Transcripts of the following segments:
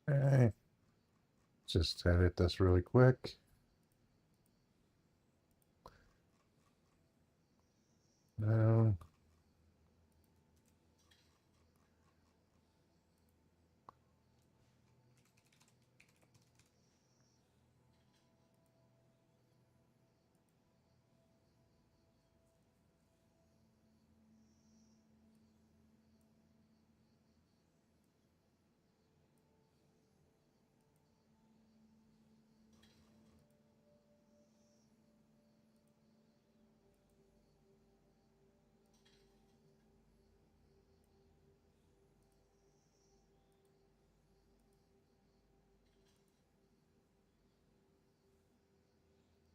Okay. Just edit this really quick. No.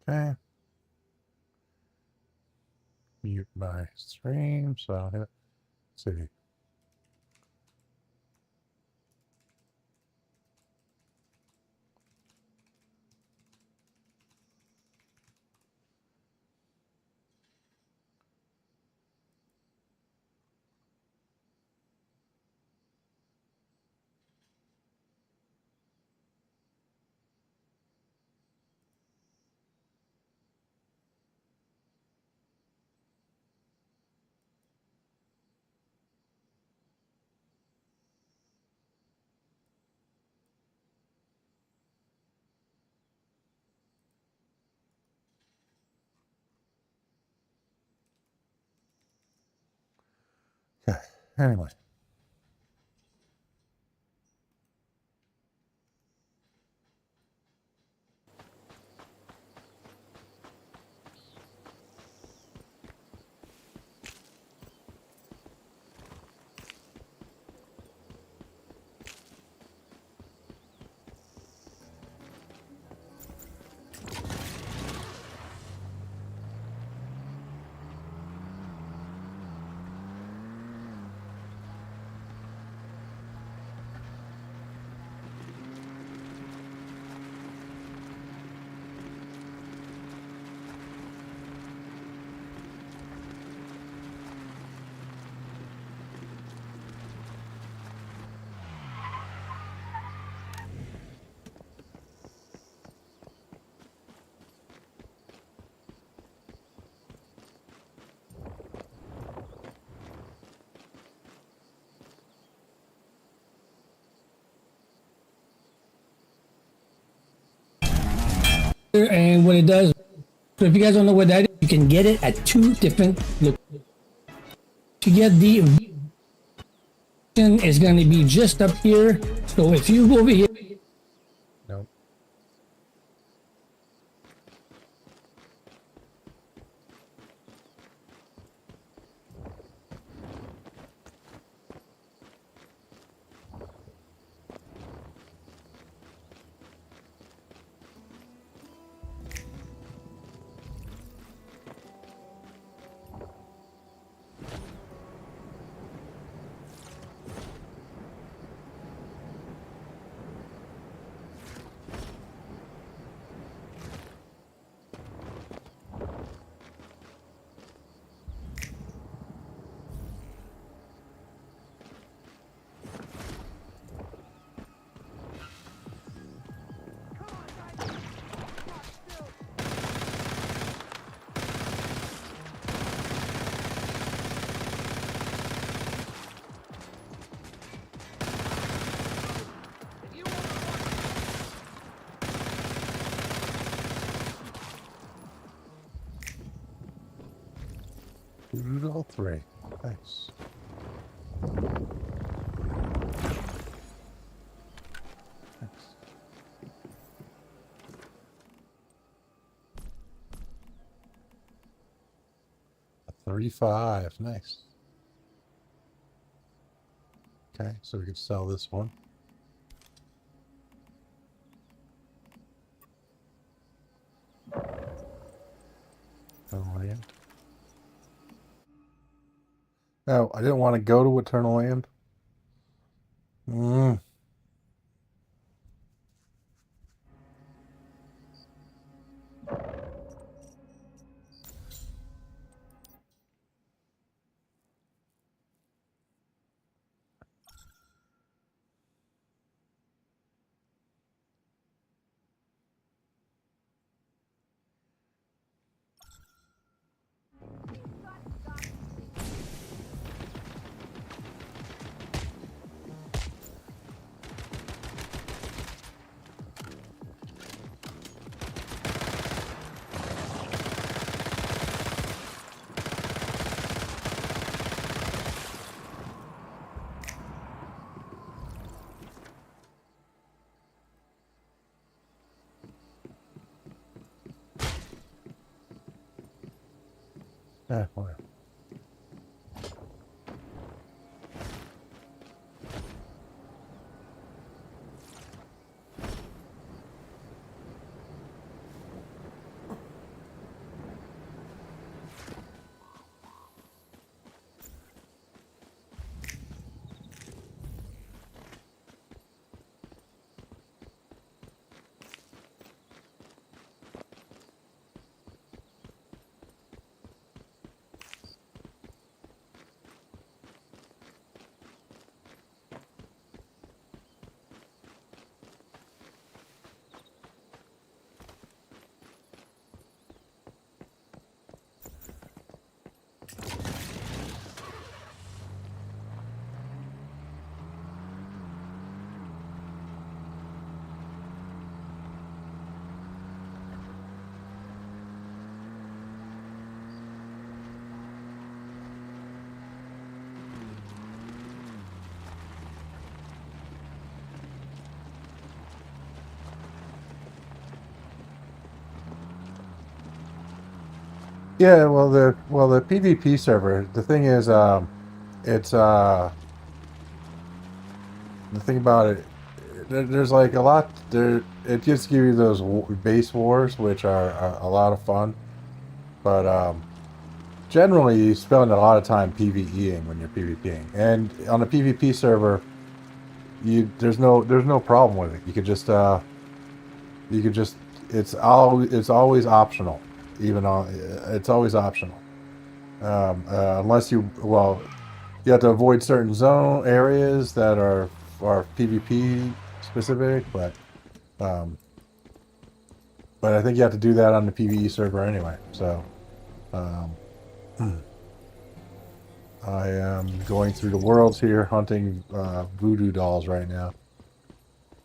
Okay. Mute my stream, so I'll hit, see. Okay. Anyway. And what it does, so if you guys don't know what that is, you can get it at 2 different locations. To get the is going to be just up here. So if you go over here, Nope. All 3. Nice. Nice. 35. Nice. Okay, so we can sell this one. Eternal Land. No, I didn't want to go to Eternal Land. Well. Yeah, well the PvP server. The thing is, it's the thing about it. There's like a lot there. It just gives you those base wars, which are a lot of fun. But generally, you spend a lot of time PvEing when you're PvPing, and on a PvP server, there's no problem with it. You could just it's always optional, even on it's always optional. Unless you have to avoid certain zone areas that are PvP specific, um, but I think you have to do that on the PvE server anyway. So um, I am going through the worlds here, hunting voodoo dolls right now.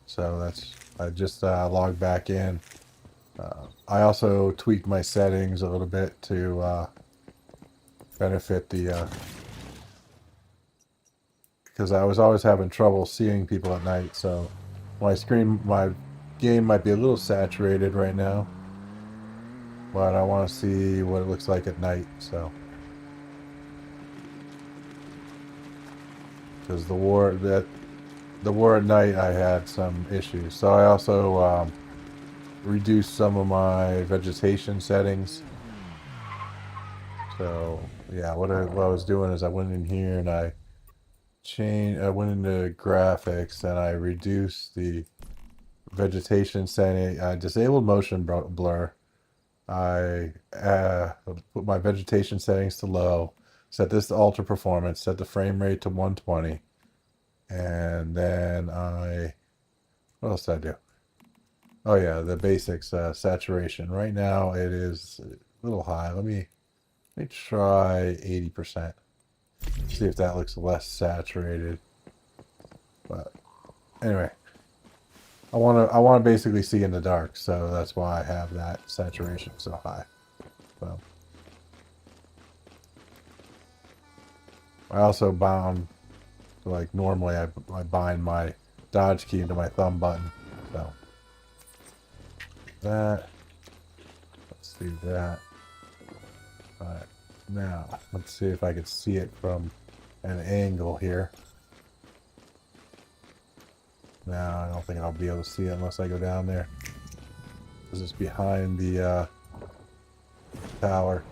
So I just logged back in. I also tweaked my settings a little bit to benefit the because I was always having trouble seeing people at night. So my game might be a little saturated right now, but I want to see what it looks like at night. So because the war at night, I had some issues. So I also reduced some of my vegetation settings. So yeah, what I was doing is I went in here and I went into graphics and I reduced the vegetation setting. I disabled motion blur. I put my vegetation settings to low, set this to ultra performance, set the frame rate to 120, and then what else did I do? Oh yeah, the basics, saturation. Right now it is a little high. Let me try 80%. See if that looks less saturated. But anyway, I want to basically see in the dark, so that's why I have that saturation so high. So I also bound, like normally I bind my dodge key into my thumb button. So that, let's do that. All right, now let's see if I can see it from an angle here. No, I don't think I'll be able to see it unless I go down there. Because it's behind the tower.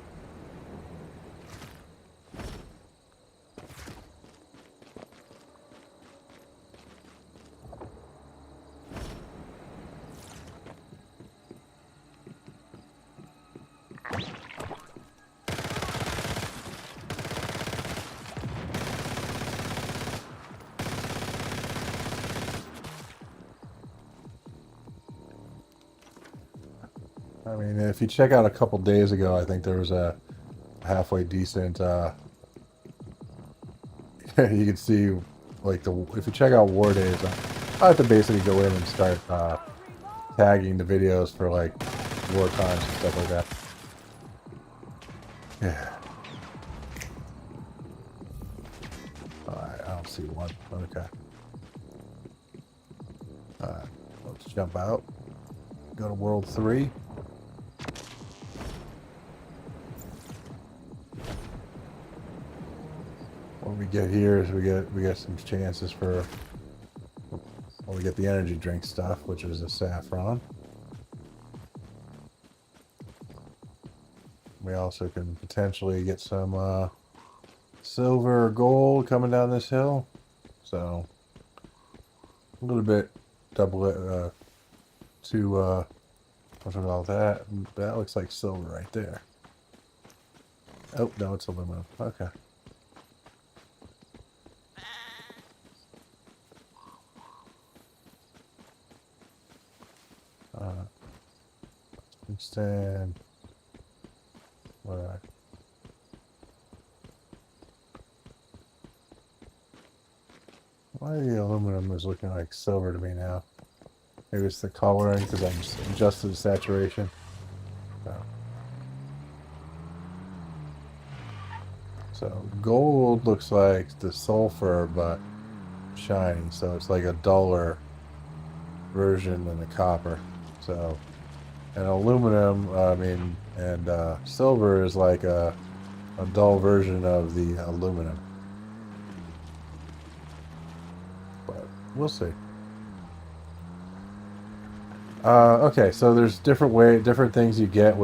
I mean, if you check out a couple days ago, I think there was a halfway decent, you can see, like, if you check out War Days, I have to basically go in and start tagging the videos for, like, war times and stuff like that. Yeah. Alright, I don't see one. Okay. Alright, let's jump out. Go to World 3. what we get here is we get some chances for, well, we get the energy drink stuff, which is a saffron. We also can potentially get some silver or gold coming down this hill. So a little bit double it to what's it called that? That looks like silver right there. Oh no, it's aluminum. Okay. Instead, what? Why the aluminum is looking like silver to me now? Maybe it's the coloring because I'm just adjusted the saturation. So gold looks like the sulfur, but shiny. So it's like a duller version than the copper. So, and aluminum, I mean, and silver is like a dull version of the aluminum. But we'll see. Okay, so there's different things you get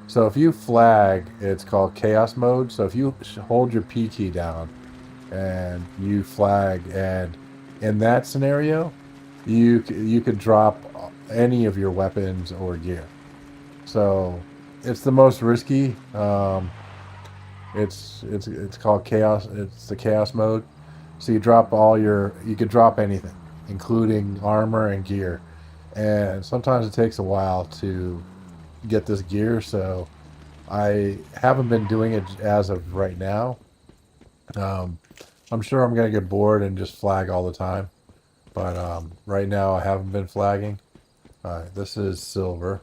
so if you flag, it's called chaos mode. So if you hold your P key down and you flag, and in that scenario, you could drop any of your weapons or gear. So it's the most risky. It's called chaos. It's the chaos mode. So you could drop anything, including armor and gear. And sometimes it takes a while to get this gear, so I haven't been doing it as of right now. Um, I'm sure I'm gonna get bored and just flag all the time, but right now I haven't been flagging. This is silver.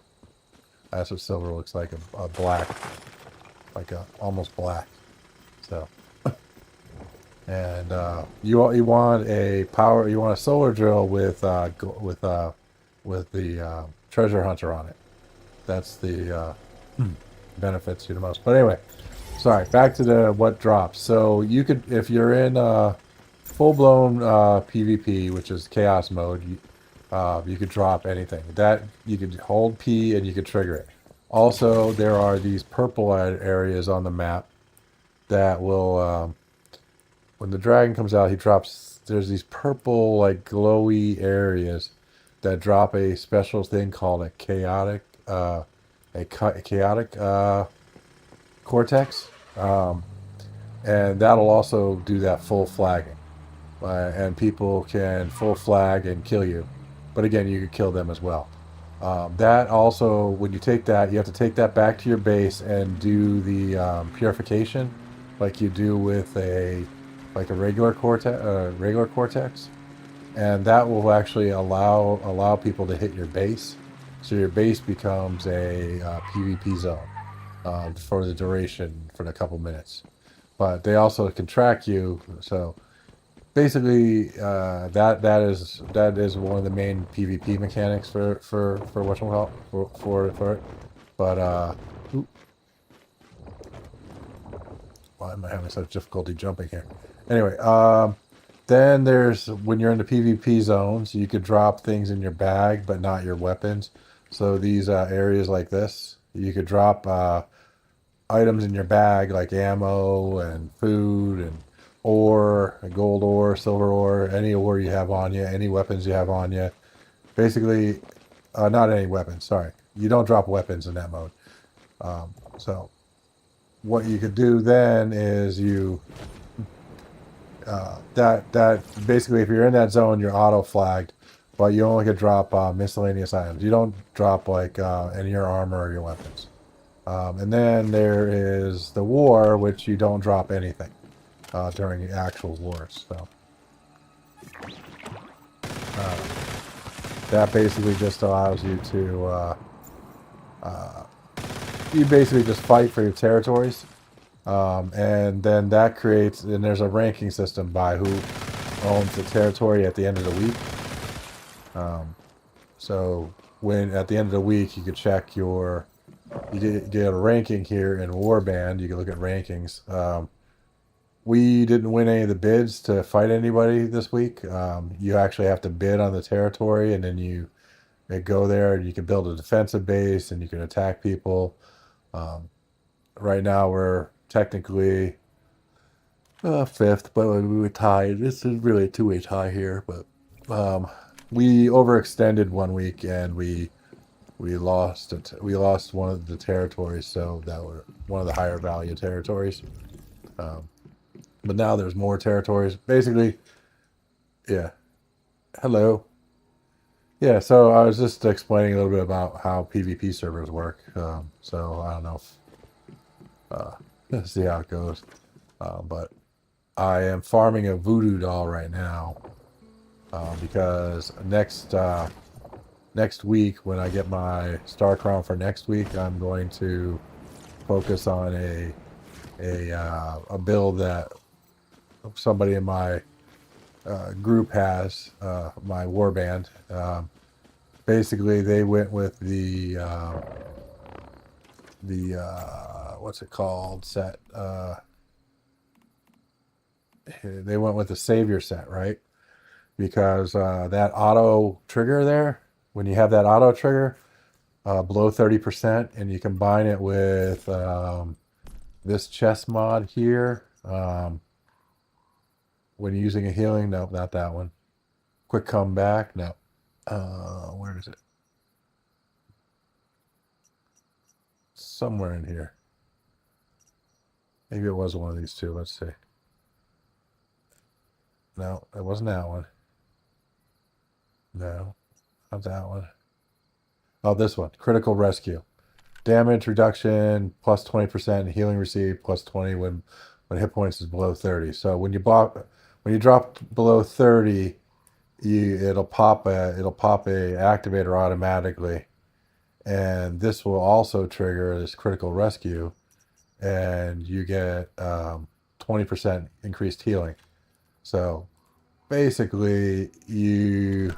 That's what silver looks like, a black, like a almost black. So, and you want a solar drill with the treasure hunter on it. That's the benefits you the most. But anyway, sorry. Back to the what drops. So you could, if you're in full blown PvP, which is chaos mode, you could drop anything. That you could hold P and you could trigger it. Also, there are these purple areas on the map that will, when the dragon comes out, he drops. There's these purple like glowy areas that drop a special thing called a chaotic cortex, and that'll also do that full flagging, and people can full flag and kill you, but again, you could kill them as well. That also, when you take that, you have to take that back to your base and do the purification, like you do with a regular cortex, and that will actually allow people to hit your base, so your base becomes a PvP zone for the duration for a couple minutes. But they also can track you, so basically that is one of the main PvP mechanics for whatchamacallit, for it. But why am I having such difficulty jumping here? Anyway, then there's when you're in the PvP zones, you could drop things in your bag, but not your weapons. So these areas like this, you could drop items in your bag like ammo and food and ore, gold ore, silver ore, any ore you have on you, any weapons you have on you. Basically, not any weapons. Sorry, you don't drop weapons in that mode. So what you could do then is that basically, if you're in that zone, you're auto flagged, but you only could drop miscellaneous items. You don't drop like any of your armor or your weapons. And then there is the war, which you don't drop anything during the actual wars. So that basically just allows you to you basically just fight for your territories. And then that creates, and there's a ranking system by who owns the territory at the end of the week. So when at the end of the week, you could check you get a ranking here in Warband. You can look at rankings. we didn't win any of the bids to fight anybody this week. You actually have to bid on the territory, and then you go there, and you can build a defensive base, and you can attack people. Right now, we're technically fifth, but we were tied. This is really a two-way tie here, but we overextended one week, and we lost it. We lost one of the territories, so that were one of the higher value territories. But now there's more territories. Basically, yeah. Hello. Yeah, so I was just explaining a little bit about how PvP servers work. So I don't know if let's see how it goes. But I am farming a voodoo doll right now because next week when I get my star crown for next week, I'm going to focus on a build that somebody in my group has, my warband. Basically, they went with the what's it called set. They went with the savior set, right? Because that auto trigger there, when you have that auto trigger below 30%, and you combine it with this chest mod here, when you're using a healing, nope, not that one. Quick comeback, no. Where is it? Somewhere in here. Maybe it was one of these two. Let's see. No, it wasn't that one. No, not that one. Oh, this one. Critical rescue. Damage reduction plus 20%. Healing received plus 20 when hit points is below 30. So when you drop below 30, it'll pop a activator automatically, and this will also trigger this critical rescue, and you get 20% increased healing. So basically, you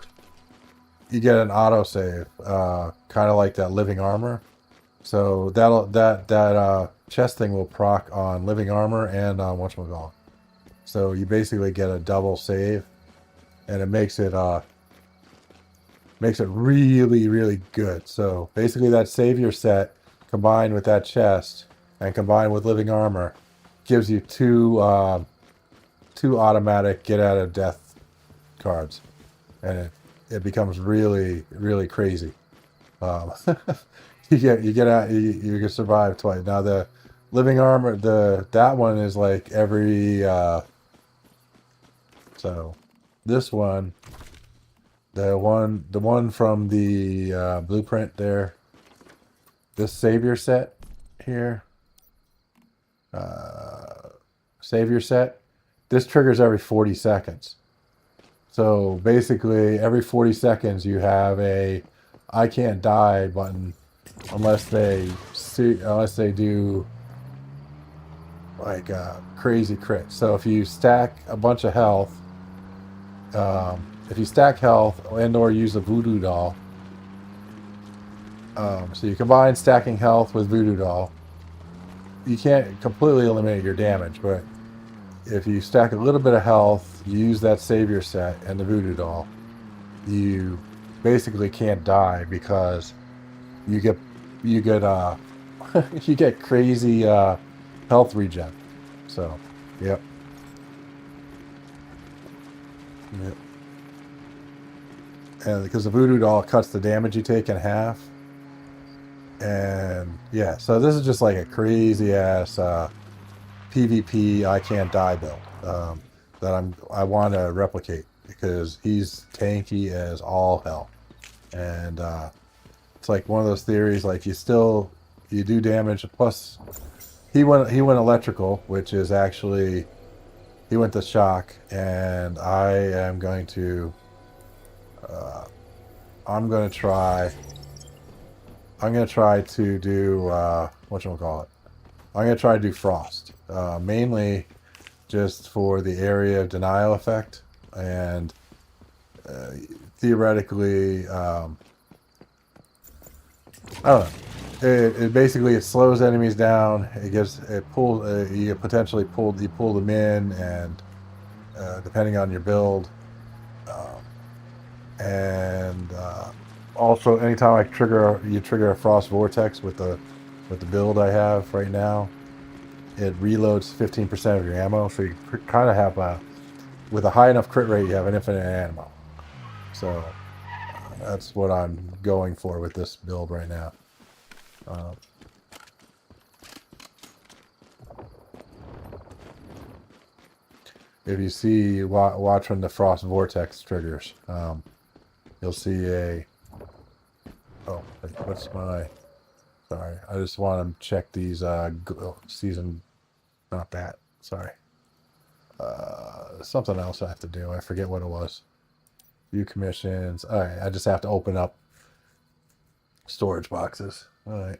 get an autosave, kind of like that living armor. So that chest thing will proc on living armor and on whatchamacallit. So you basically get a double save, and it makes it really, really good. So basically, that savior set combined with that chest and combined with living armor gives you two automatic get out of death cards, and it becomes really, really crazy. You get out, you can survive twice. Now the living armor, that one is like every so this one, the one from the blueprint there, this savior set here, savior set, this triggers every 40 seconds. So basically every 40 seconds you have a I can't die button unless they do like crazy crit. So if you stack a bunch of health, if you stack health and or use a voodoo doll, so you combine stacking health with voodoo doll, you can't completely eliminate your damage, but if you stack a little bit of health, you use that savior set and the voodoo doll, you basically can't die because you get you get crazy health regen. So yep. And because the voodoo doll cuts the damage you take in half. And yeah, so this is just like a crazy ass PvP I can't die build that I want to replicate because he's tanky as all hell. And it's like one of those theories, like you do damage, plus he went electrical, which is actually he went to shock, and I am going to I'm gonna try to do whatchamacallit. I'm gonna try to do frost. Mainly just for the area of denial effect, and theoretically I don't know. it basically it slows enemies down. It pulls you potentially you pull them in, and depending on your build, um, and also anytime you trigger a frost vortex with the build I have right now, it reloads 15% of your ammo. So you kind of have with a high enough crit rate, you have an infinite ammo. So that's what I'm going for with this build right now. Uh, if you see, watch when the frost vortex triggers. You'll see a. Oh, wait, what's my? Sorry, I just want to check these season. Not that. Sorry. Something else I have to do. I forget what it was. View commissions. All right, I just have to open up storage boxes. All right.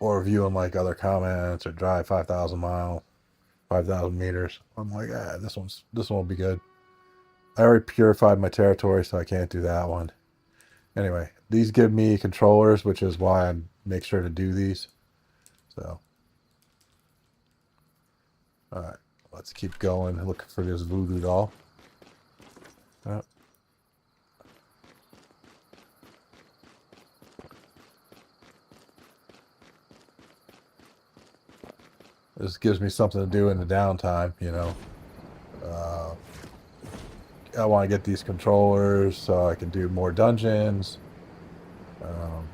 Or view them like other comments or drive 5,000 miles, 5,000 meters. I'm like, this one will be good. I already purified my territory, so I can't do that one. Anyway, these give me controllers, which is why I make sure to do these. So, all right, let's keep going. Looking for this voodoo doll. Yep. This gives me something to do in the downtime, you know. I want to get these controllers so I can do more dungeons. Um,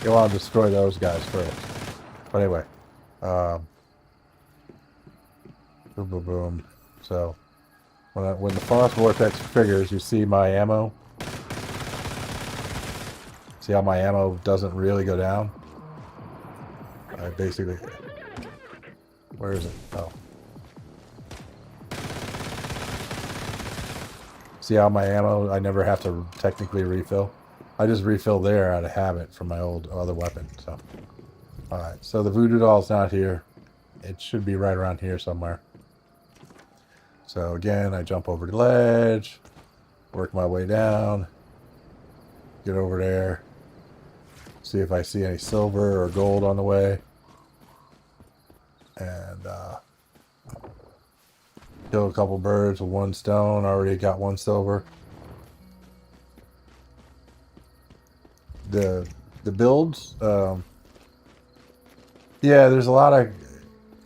you want to destroy those guys first. But anyway, boom, boom, boom. So when the frost vortex triggers, you see my ammo. See how my ammo doesn't really go down? I basically... Where is it? Oh. See how my ammo, I never have to technically refill? I just refill there out of habit from my other weapon, so... Alright, so the voodoo doll's not here. It should be right around here somewhere. So again, I jump over the ledge, work my way down, get over there, see if I see any silver or gold on the way, and kill a couple birds with one stone. Already got one silver. The builds, yeah, there's a lot of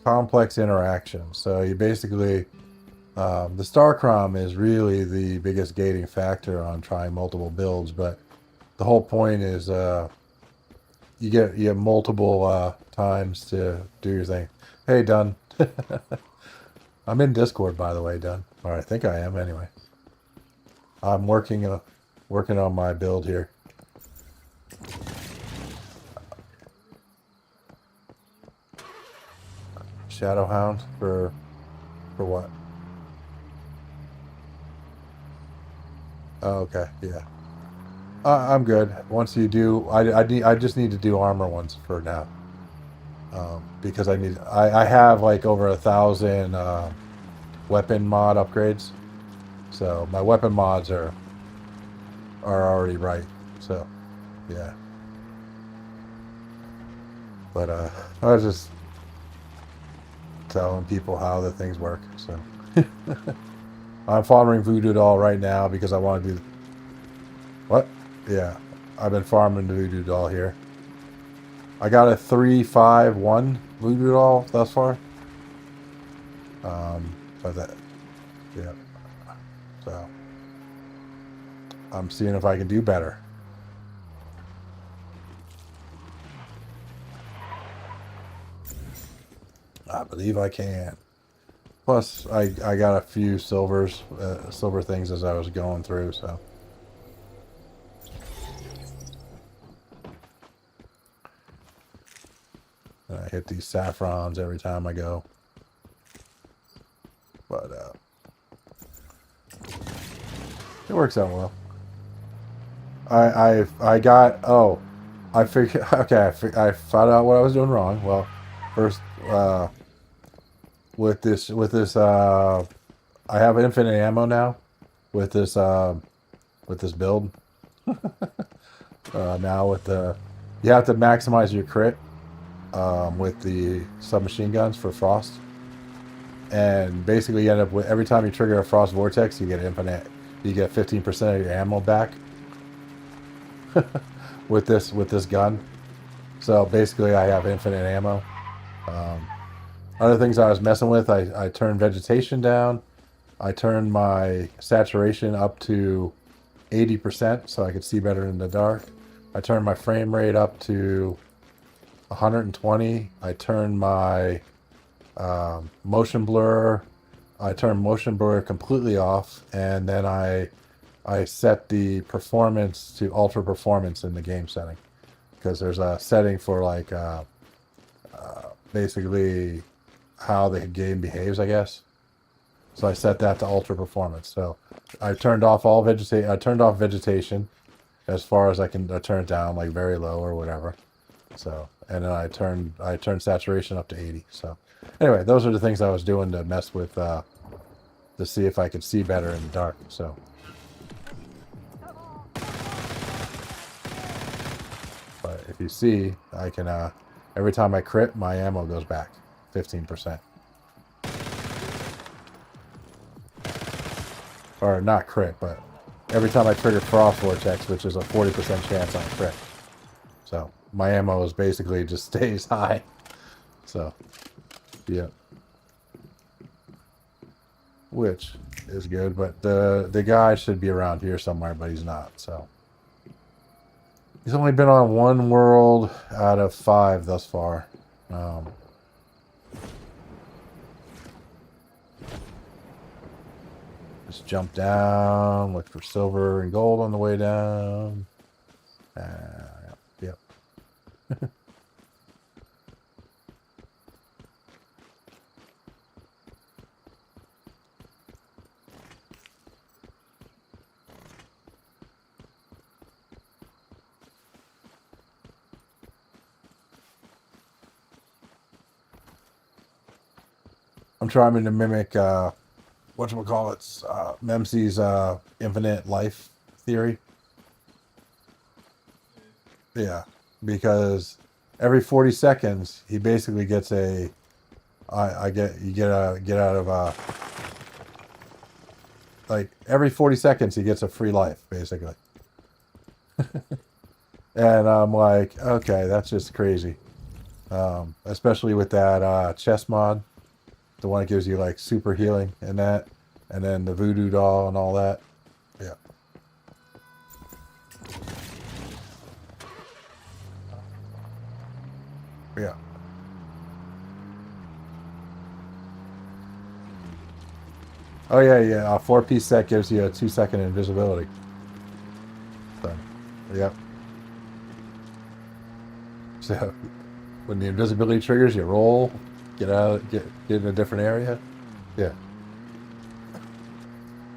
complex interactions. So you basically, the star crom is really the biggest gating factor on trying multiple builds, but the whole point is you get multiple times to do your thing. Hey, Dunn. I'm in Discord, by the way, Dunn. Or I think I am anyway. I'm working on my build here. Shadowhound for what? Oh, okay, yeah. I'm good. Once you do, I just need to do armor ones for now, because I have like over 1,000 weapon mod upgrades, so my weapon mods are already right. So, yeah. But I was just telling people how the things work. So I'm farming voodoo doll right now because I want to do what? Yeah, I've been farming the voodoo doll here. I got a 3-5-1 voodoo doll thus far. But that, yeah. So I'm seeing if I can do better. I believe I can. Plus, I got a few silver things as I was going through, so. And I hit these saffrons every time I go. But, it works out well. I got, oh, I figured, okay, I found out what I was doing wrong. Well, first, with this I have infinite ammo now with this build. Now with the you have to maximize your crit with the submachine guns for frost, and basically you end up with every time you trigger a frost vortex, you get infinite. You get 15% of your ammo back with this gun. So basically, I have infinite ammo. Um, Other things I was messing with, I turned vegetation down. I turned my saturation up to 80% so I could see better in the dark. I turned my frame rate up to 120. I turned my motion blur. I turned motion blur completely off, and then I set the performance to ultra performance in the game setting, because there's a setting for like basically how the game behaves, I guess. So I set that to ultra performance. So I turned off all vegetation. I turned off vegetation as far as I can turn it down, like very low or whatever. So, and then I turned saturation up to 80. So anyway, those are the things I was doing to mess with to see if I could see better in the dark. So but if you see, I can every time I crit, my ammo goes back 15%. Or not crit, but every time I trigger frost vortex, which is a 40% chance on crit. So my ammo is basically just stays high. So yeah, which is good. But the guy should be around here somewhere, but he's not. So he's only been on one world out of 5 thus far. Just jump down, look for silver and gold on the way down. Yep. I'm trying to mimic whatchamacallit's Memsi's infinite life theory. Yeah, because every 40 seconds he basically gets a I get you get out of like every 40 seconds he gets a free life basically. And I'm like, okay, that's just crazy. Especially with that chess mod, the one that gives you like super healing and that, and then the voodoo doll and all that. Yeah. Yeah. Oh yeah, yeah. A 4-piece set gives you a 2-second invisibility. So, yep. So when the invisibility triggers, you roll, get out, get in a different area. Yeah.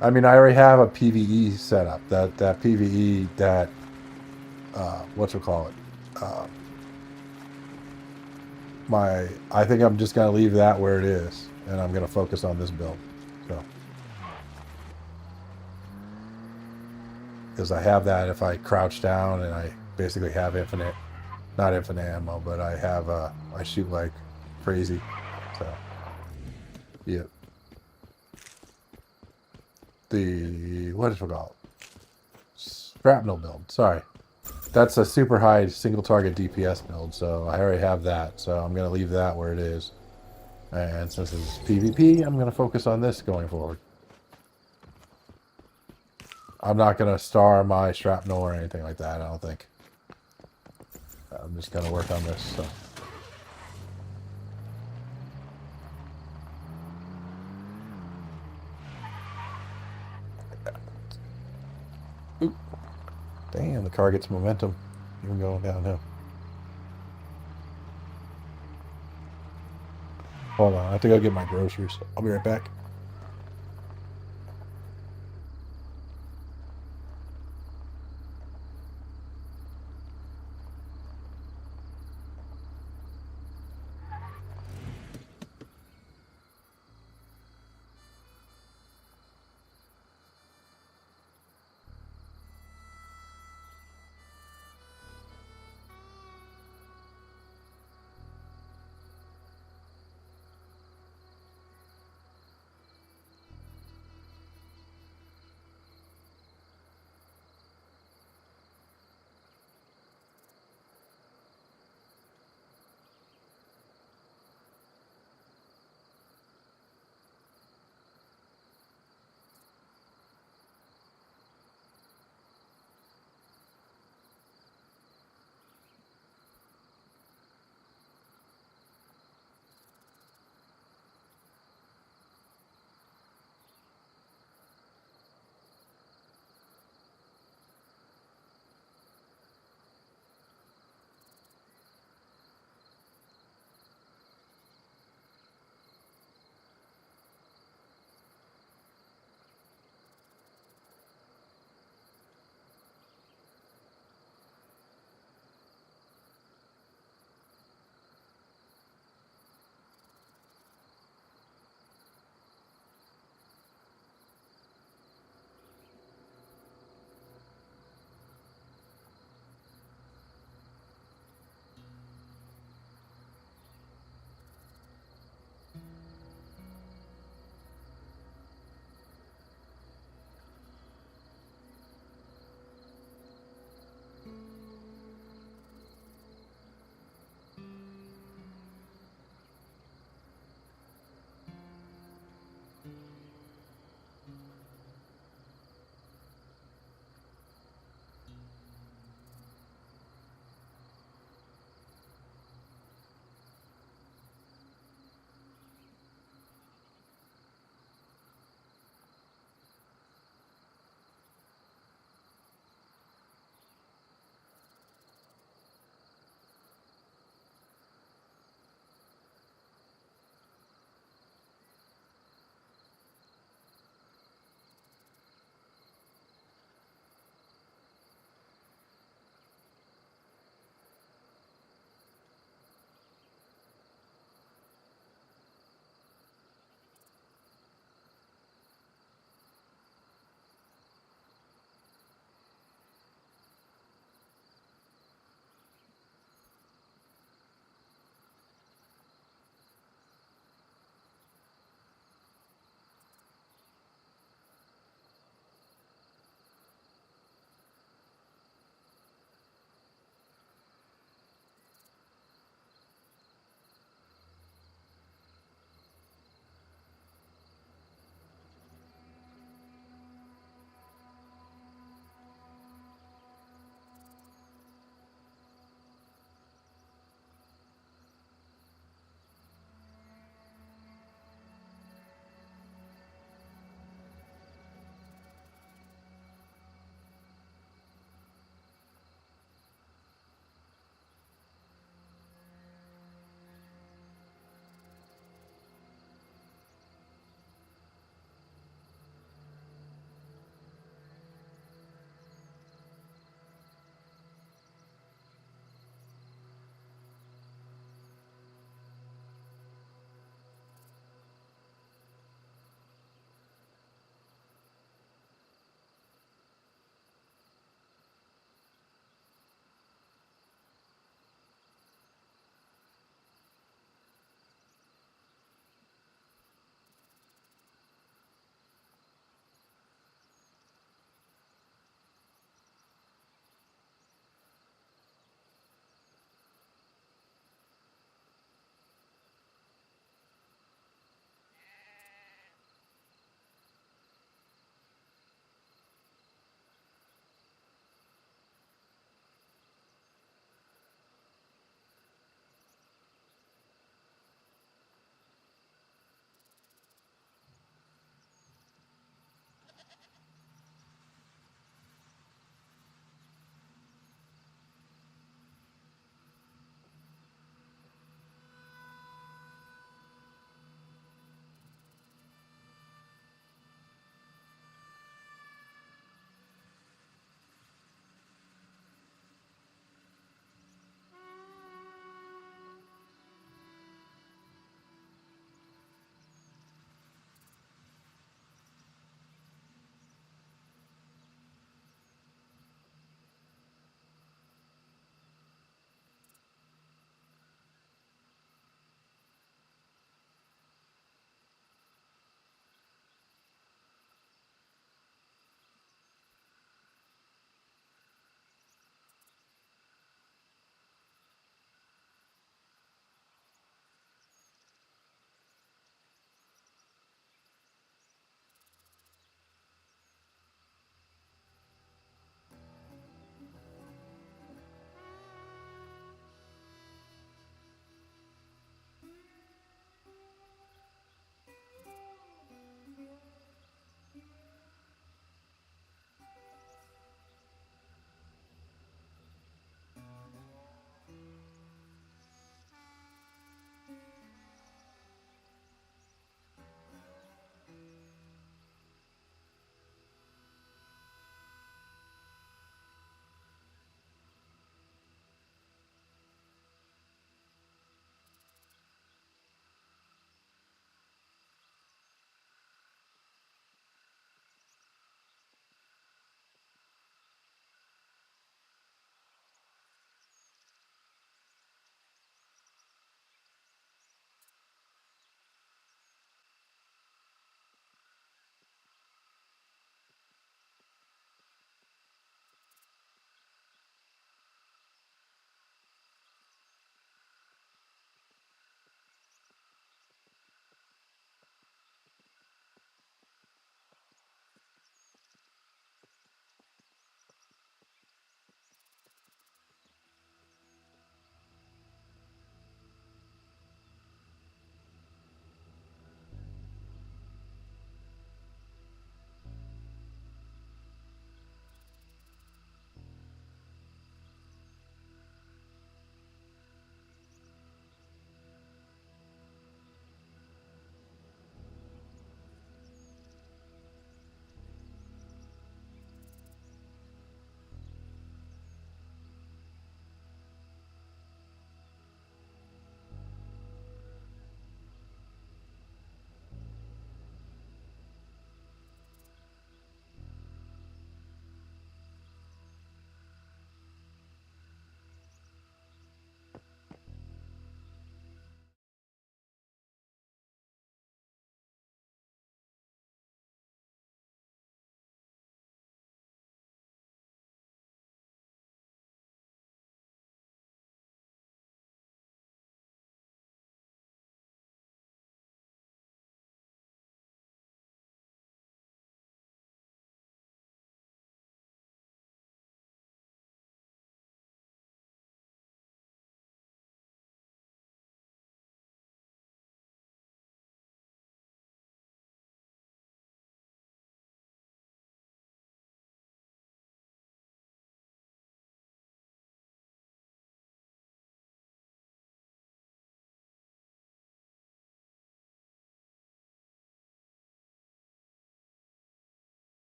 I mean, I already have a PVE setup. That PVE that what's it call it? I think I'm just gonna leave that where it is, and I'm gonna focus on this build. So because I have that, if I crouch down and I basically have infinite, not infinite ammo, but I have I shoot like crazy. So yeah. The what is it called? Shrapnel build. Sorry. That's a super high single target DPS build, so I already have that. So I'm going to leave that where it is. And since it's PvP, I'm going to focus on this going forward. I'm not going to star my shrapnel or anything like that, I don't think. I'm just going to work on this. So. Oop. Damn, the car gets momentum. Even going downhill. Hold on, I have to go get my groceries. I'll be right back.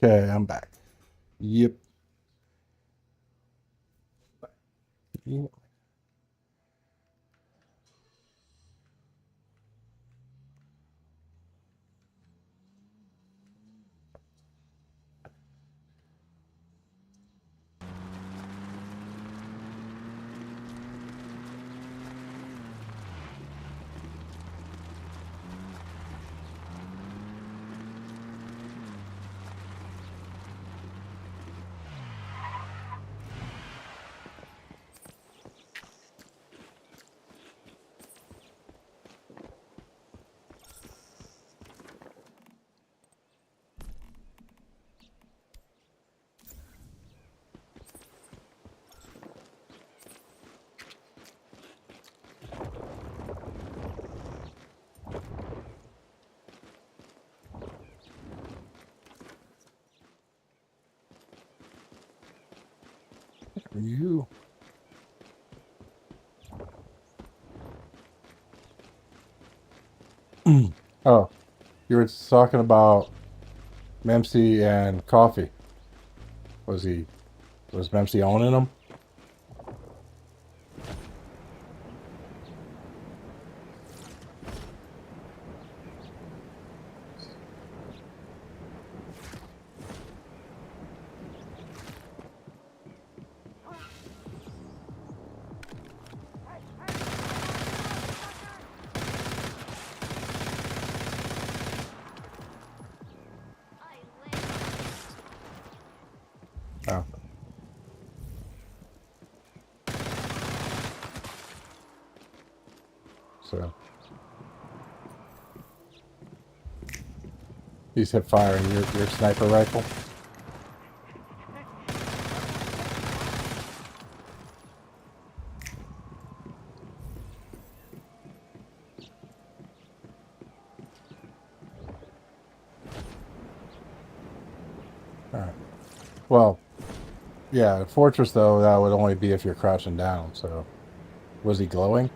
Okay, I'm back. Yep. Yep. You. Oh, you were talking about Memsy and coffee. Was Memsy owning them? Oh, so he's hip firing your sniper rifle. All right. Well, yeah, Fortress though that would only be if you're crouching down. So, was he glowing?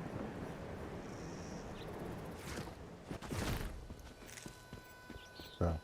So,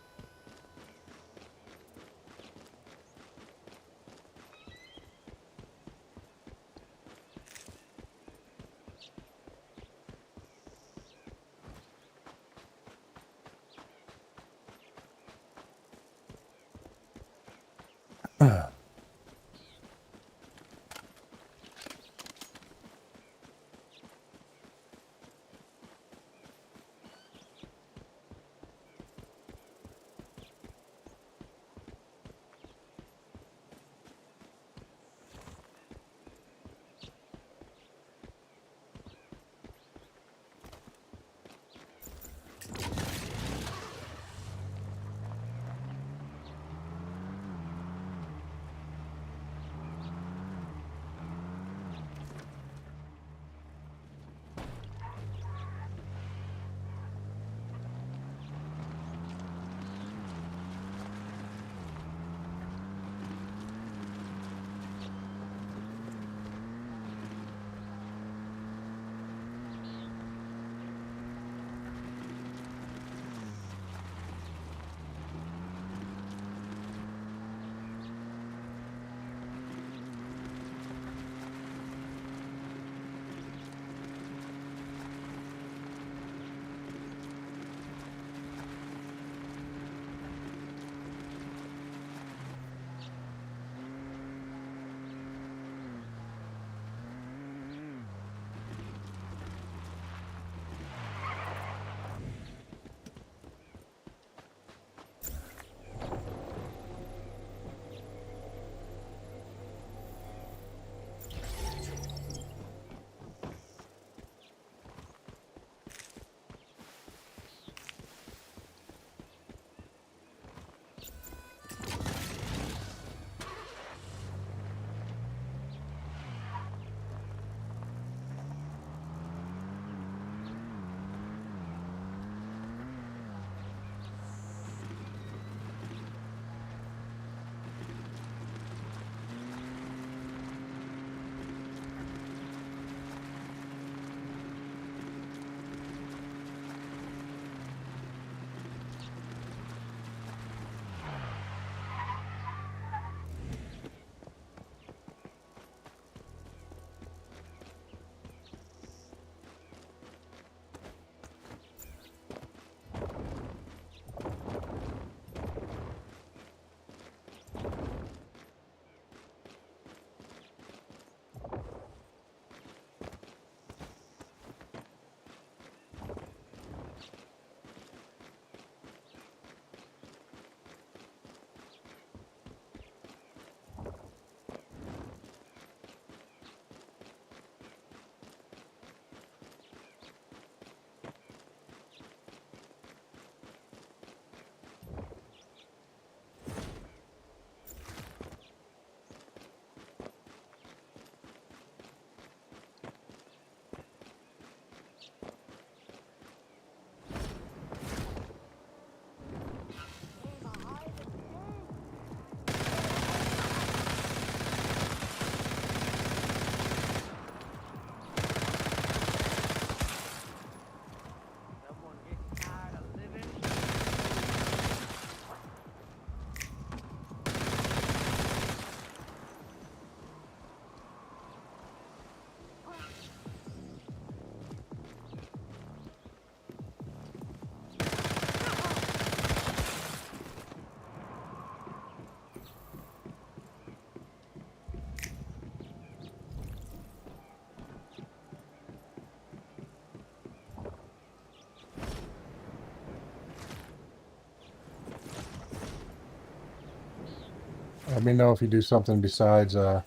Let me know if you do something besides the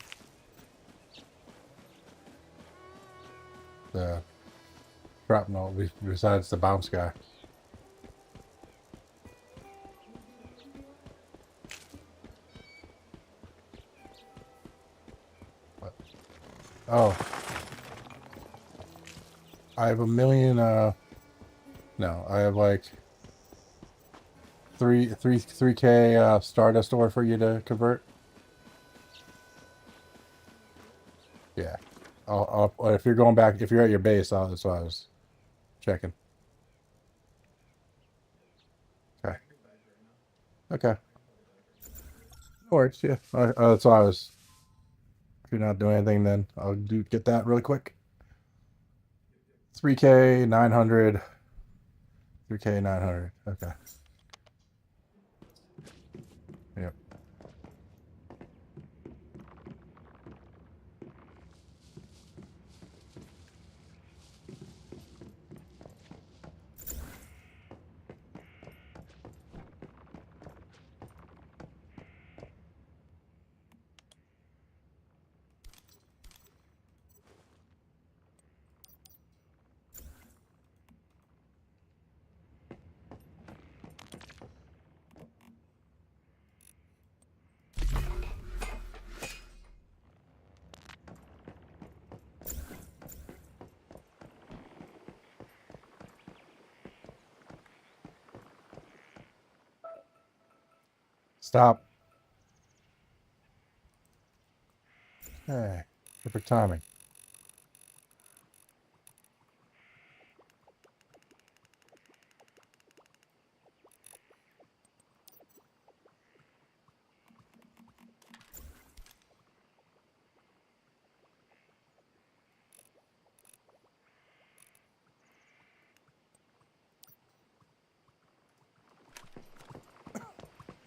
shrapnel, besides the bounce guy. What? Oh, I have a million. No, I have like 3K Stardust ore for you to convert. Yeah. If you're going back, if you're at your base, that's what I was checking. Okay. Okay. No worries. Yeah. That's why I was. If you're not doing anything, then I'll get that really quick. 3K 900. 3K 900. Okay. Yep. Stop. Hey, perfect timing.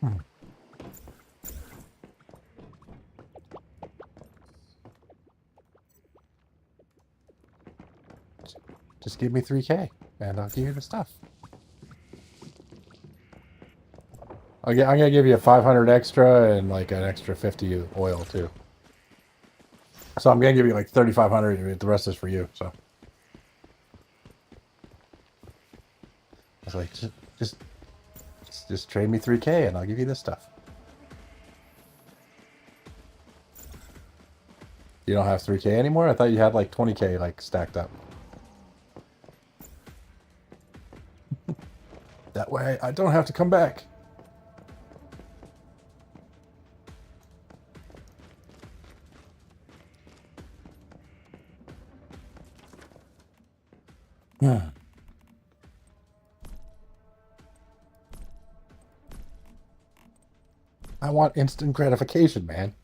Hmm. Just give me 3K, and I'll give you the stuff. I'm gonna give you a 500 extra and like an extra 50 oil too. So I'm gonna give you like 3,500. The rest is for you. So I was like, just, just trade me 3K, and I'll give you this stuff. You don't have 3K anymore? I thought you had like 20K like stacked up. That way I don't have to come back. Hmm. I want instant gratification, man.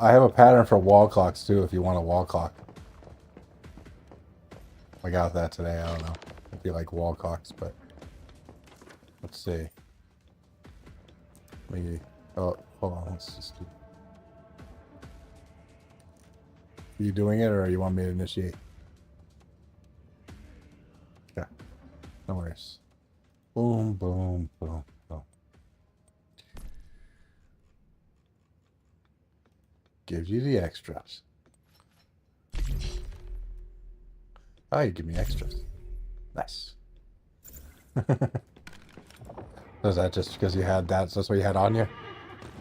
I have a pattern for wall clocks too, if you want a wall clock. I got that today. I don't know if you like wall clocks, but let's see. Maybe. Oh, hold on. Let's just do. Are you doing it, or you want me to initiate? Yeah. No worries. Boom, boom, boom, boom. Gives you the extras. Oh, you give me extras. Nice. Was that just because you had that? So that's what you had on you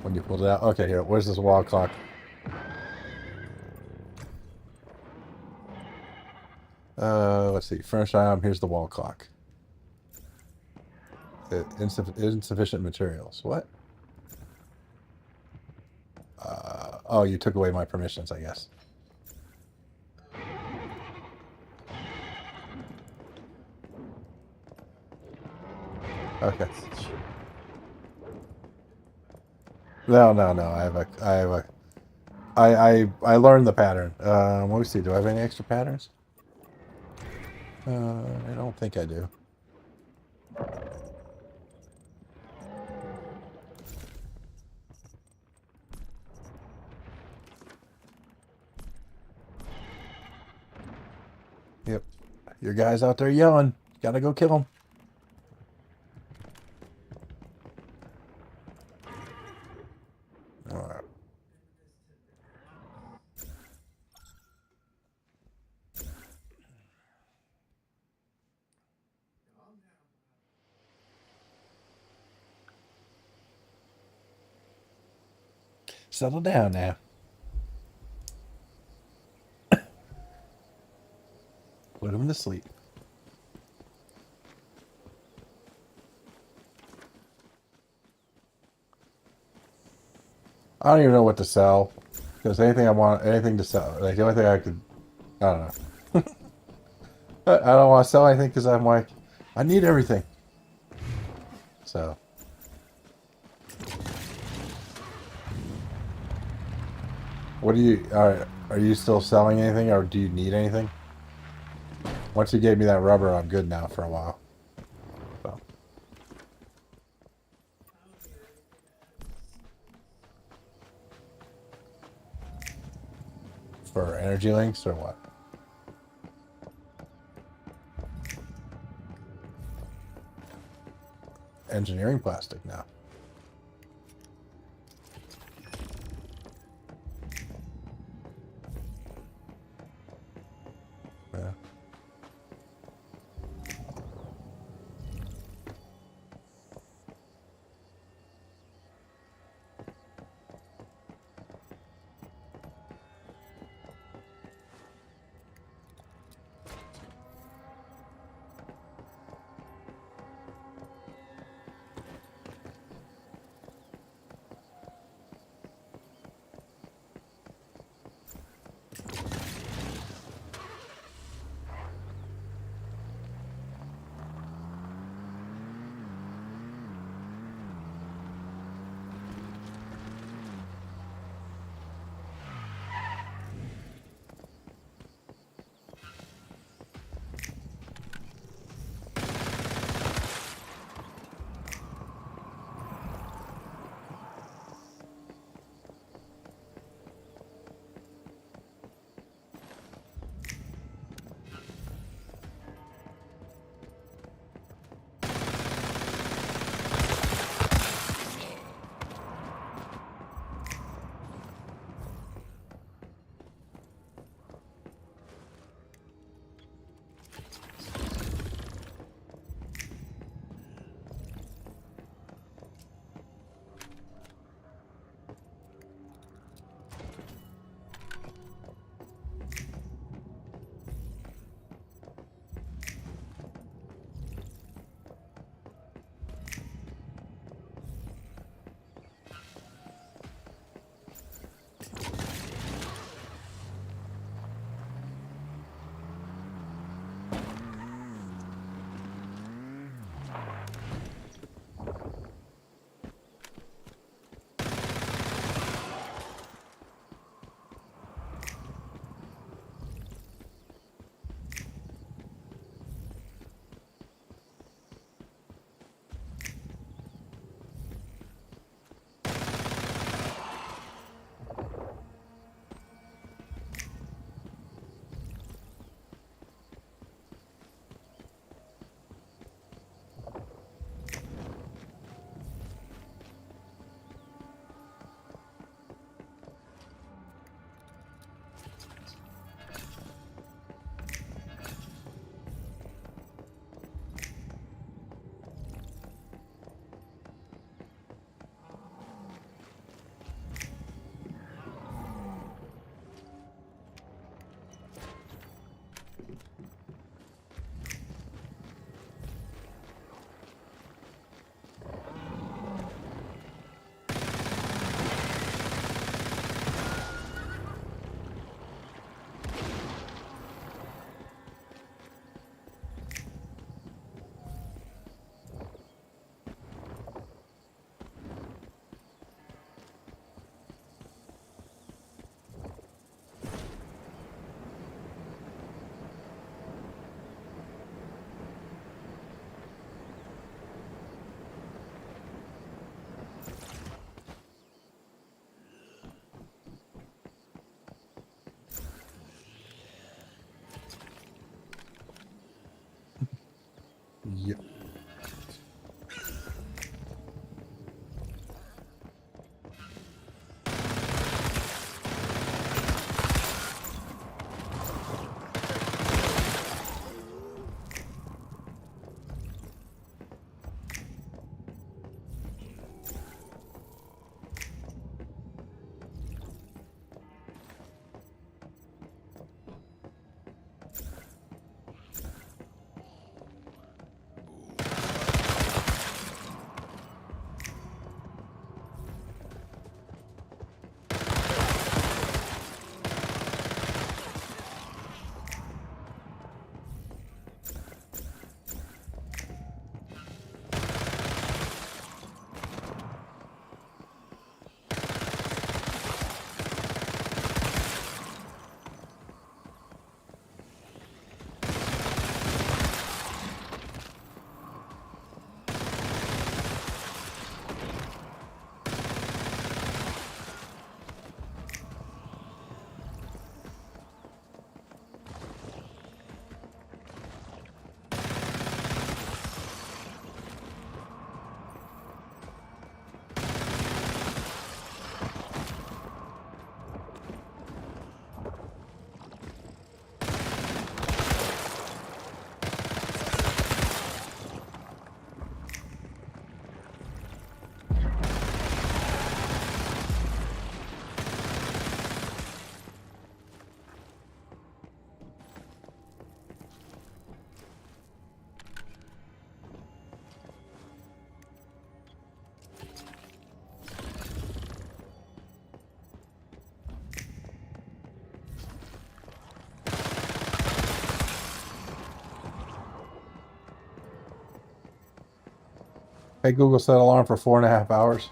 when you pulled it out? Okay, here. Where's this wall clock? Let's see. Furnished item. Here's the wall clock. Insufficient materials. What? Oh, you took away my permissions, I guess. Okay. No, no, no. I learned the pattern. Let me see. Do I have any extra patterns? I don't think I do. Yep. Your guy's out there yelling. Gotta go kill him. All right. Settle down now. Put him to sleep. I don't even know what to sell. Because anything I want, anything to sell, like the only thing I could, I don't know. I don't want to sell anything because I'm like, I need everything. So. What do you, are you still selling anything or do you need anything? Once you gave me that rubber, I'm good now for a while. So. For energy links or what? Engineering plastic now. Yeah. Hey, Google, set alarm for 4.5 hours.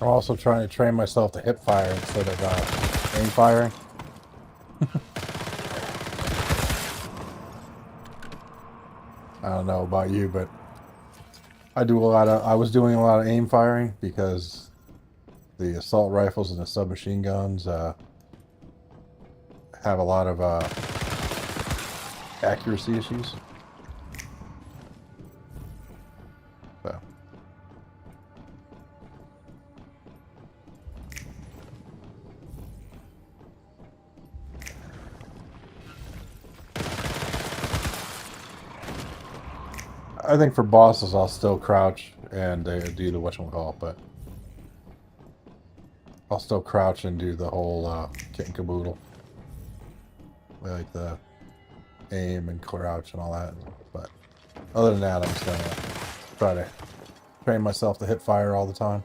I'm also trying to train myself to hip fire instead of aim firing. I don't know about you, but I was doing a lot of aim firing because the assault rifles and the submachine guns have a lot of accuracy issues. So. I think for bosses, I'll still crouch and do the whatchamacallit, but I'll still crouch and do the whole kit and caboodle. Like the aim and crouch and all that. But other than that, I'm just gonna try to train myself to hip fire all the time.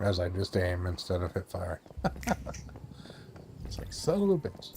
As I just aim instead of hip fire. It's like, son of a bitch.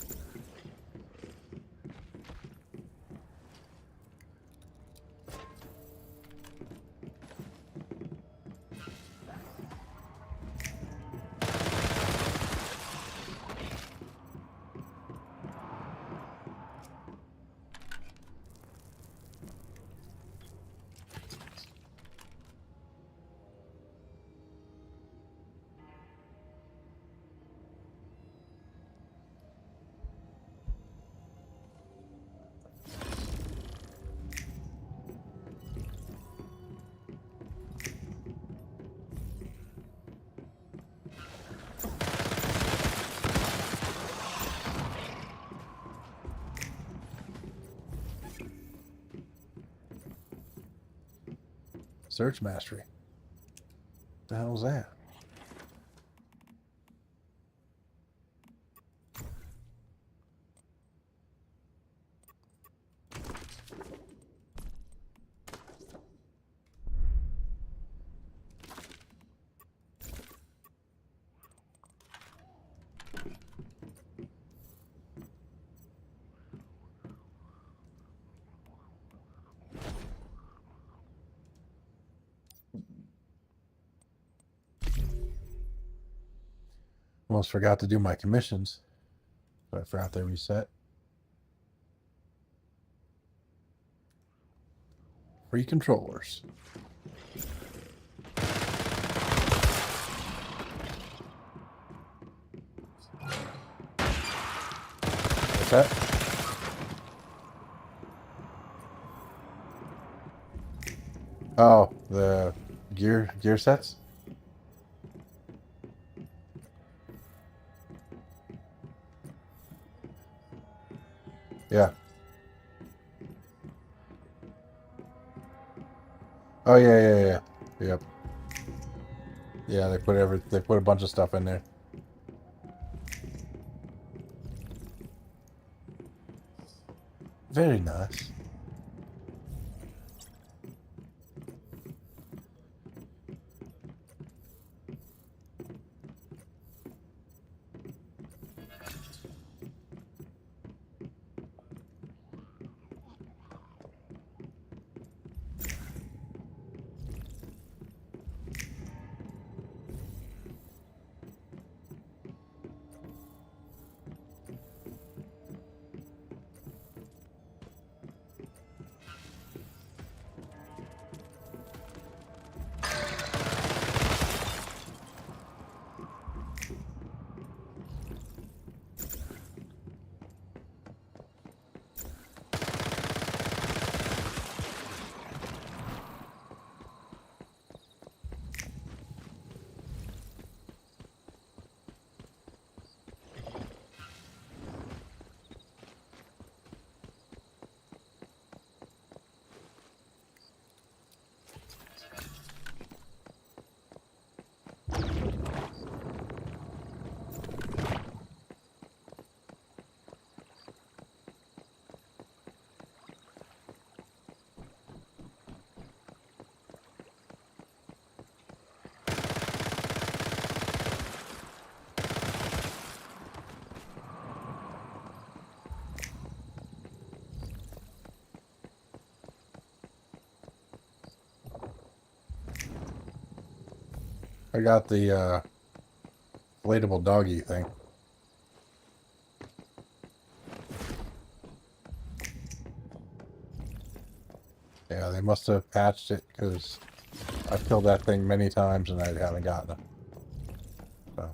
Search mastery. What the hell was that? Almost forgot to do my commissions. But I forgot they reset. Free controllers. set? Oh, the gear sets? Yeah. Oh yeah. Yep. Yeah, they put a bunch of stuff in there. Very nice. I got the inflatable doggy thing. Yeah, they must have patched it because I've killed that thing many times and I haven't gotten it. So.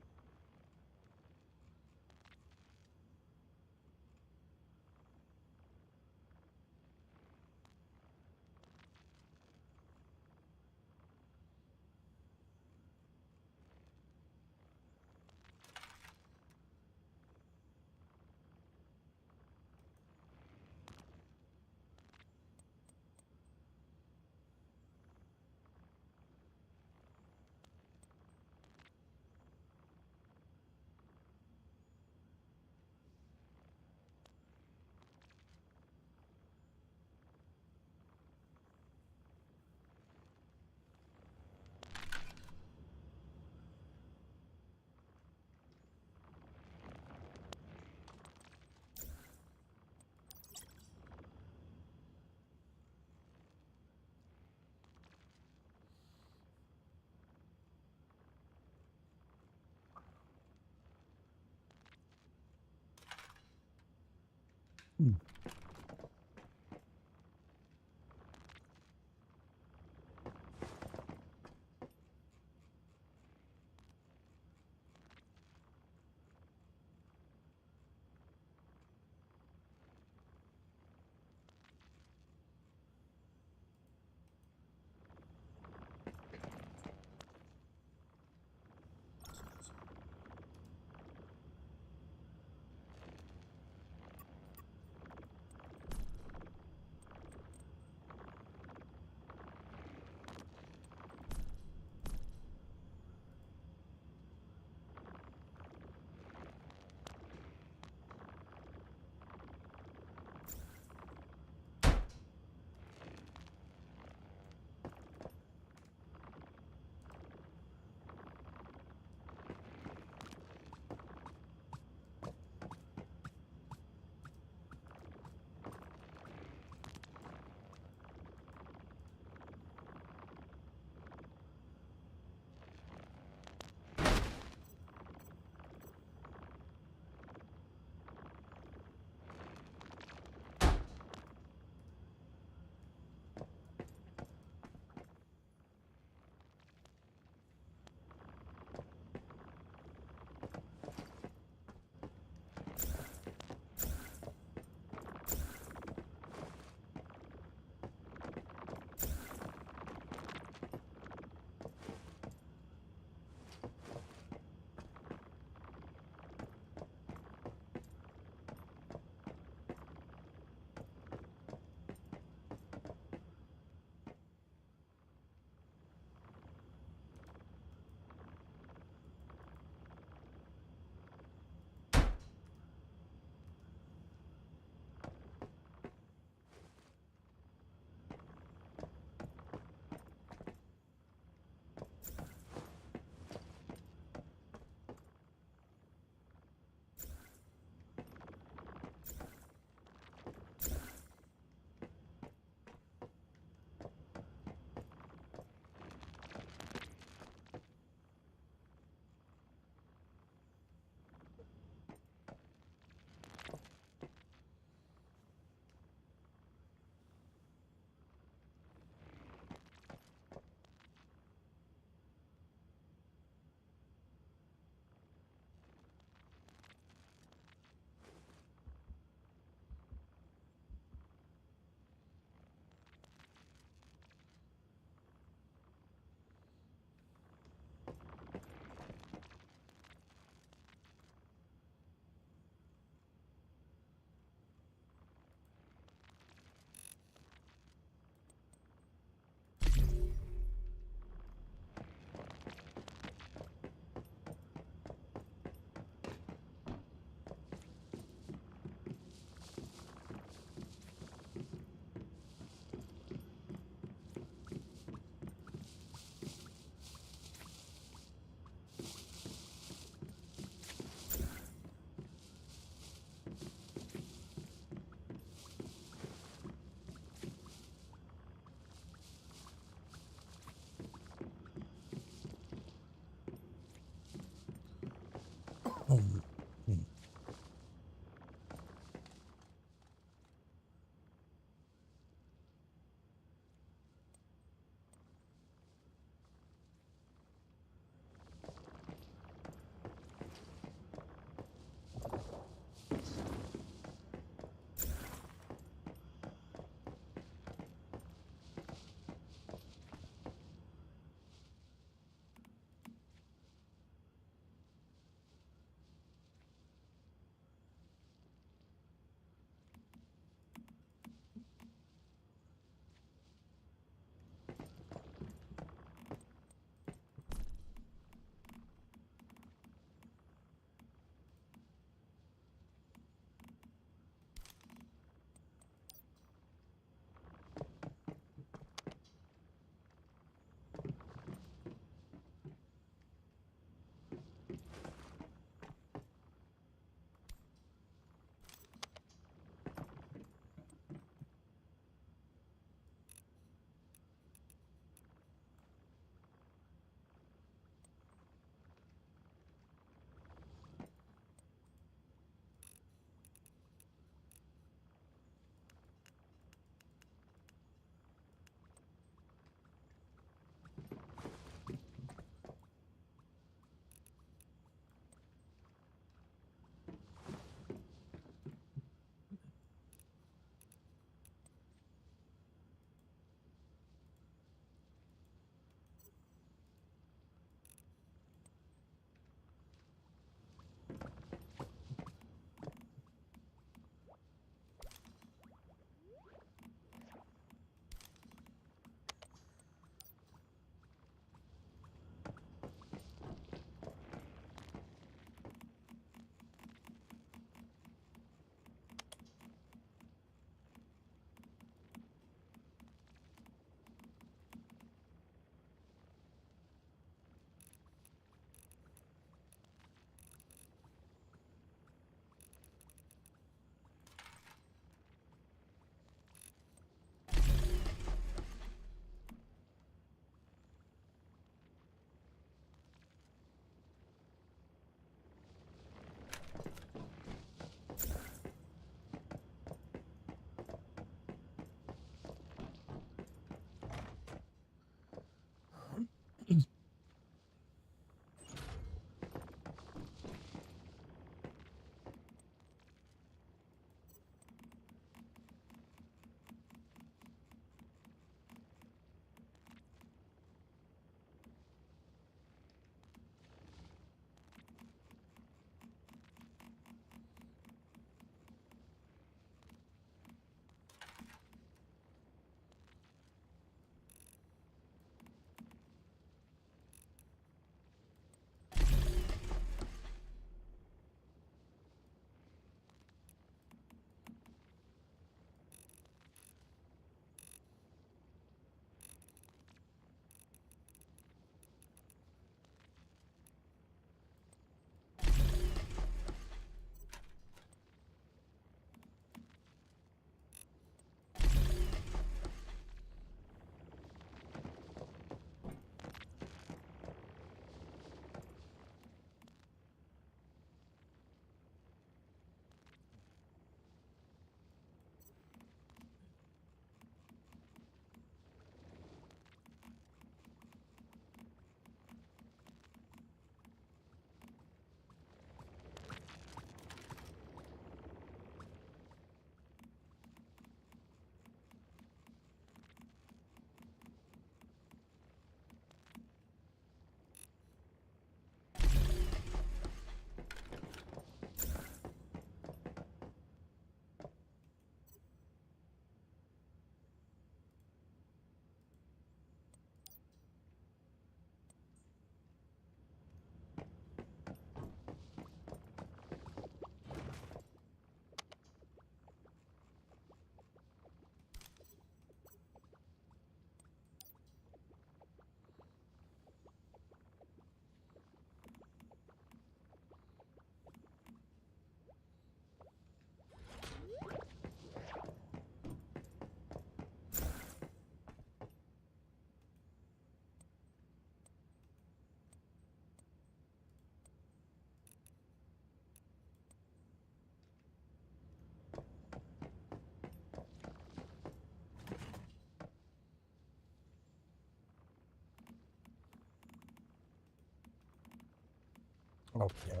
Okay.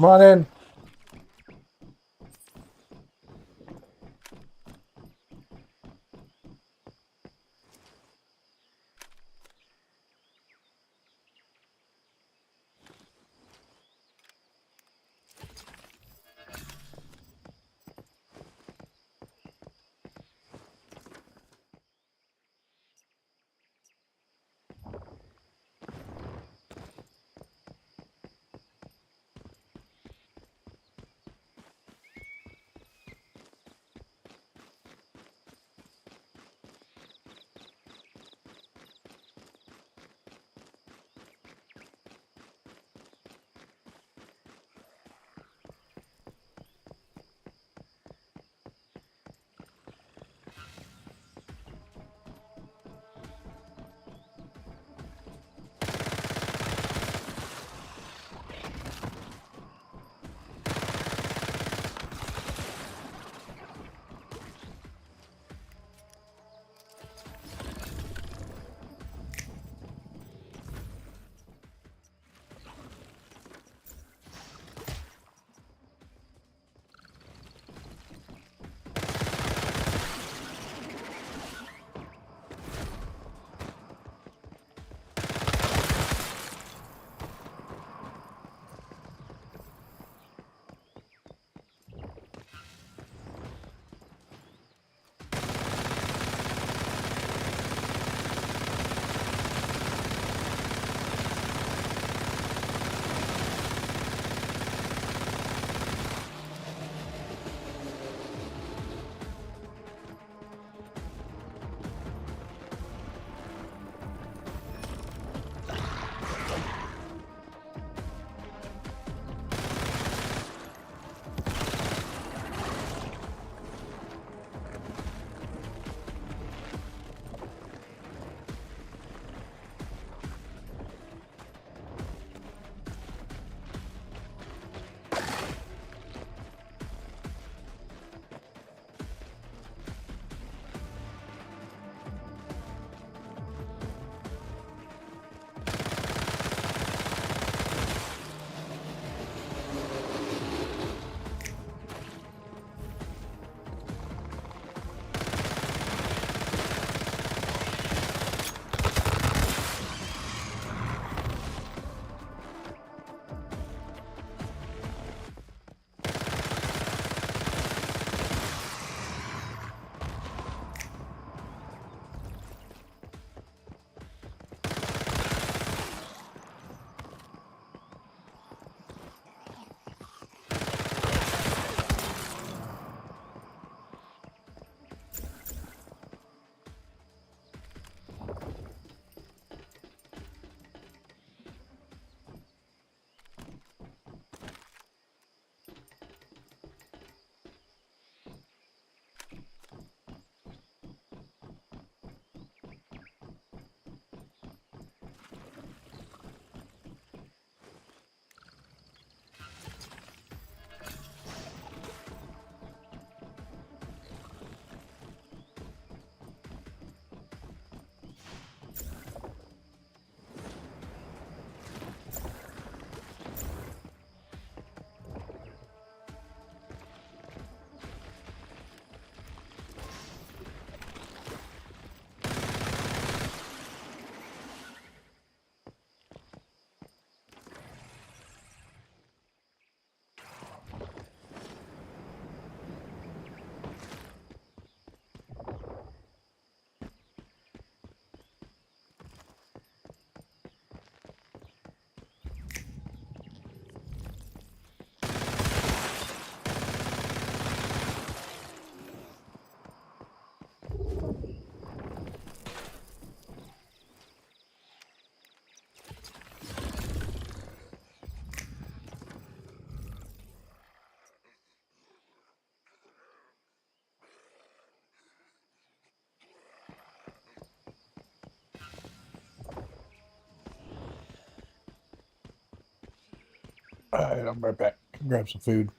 Come on in. All right, I'm right back. Grab some food.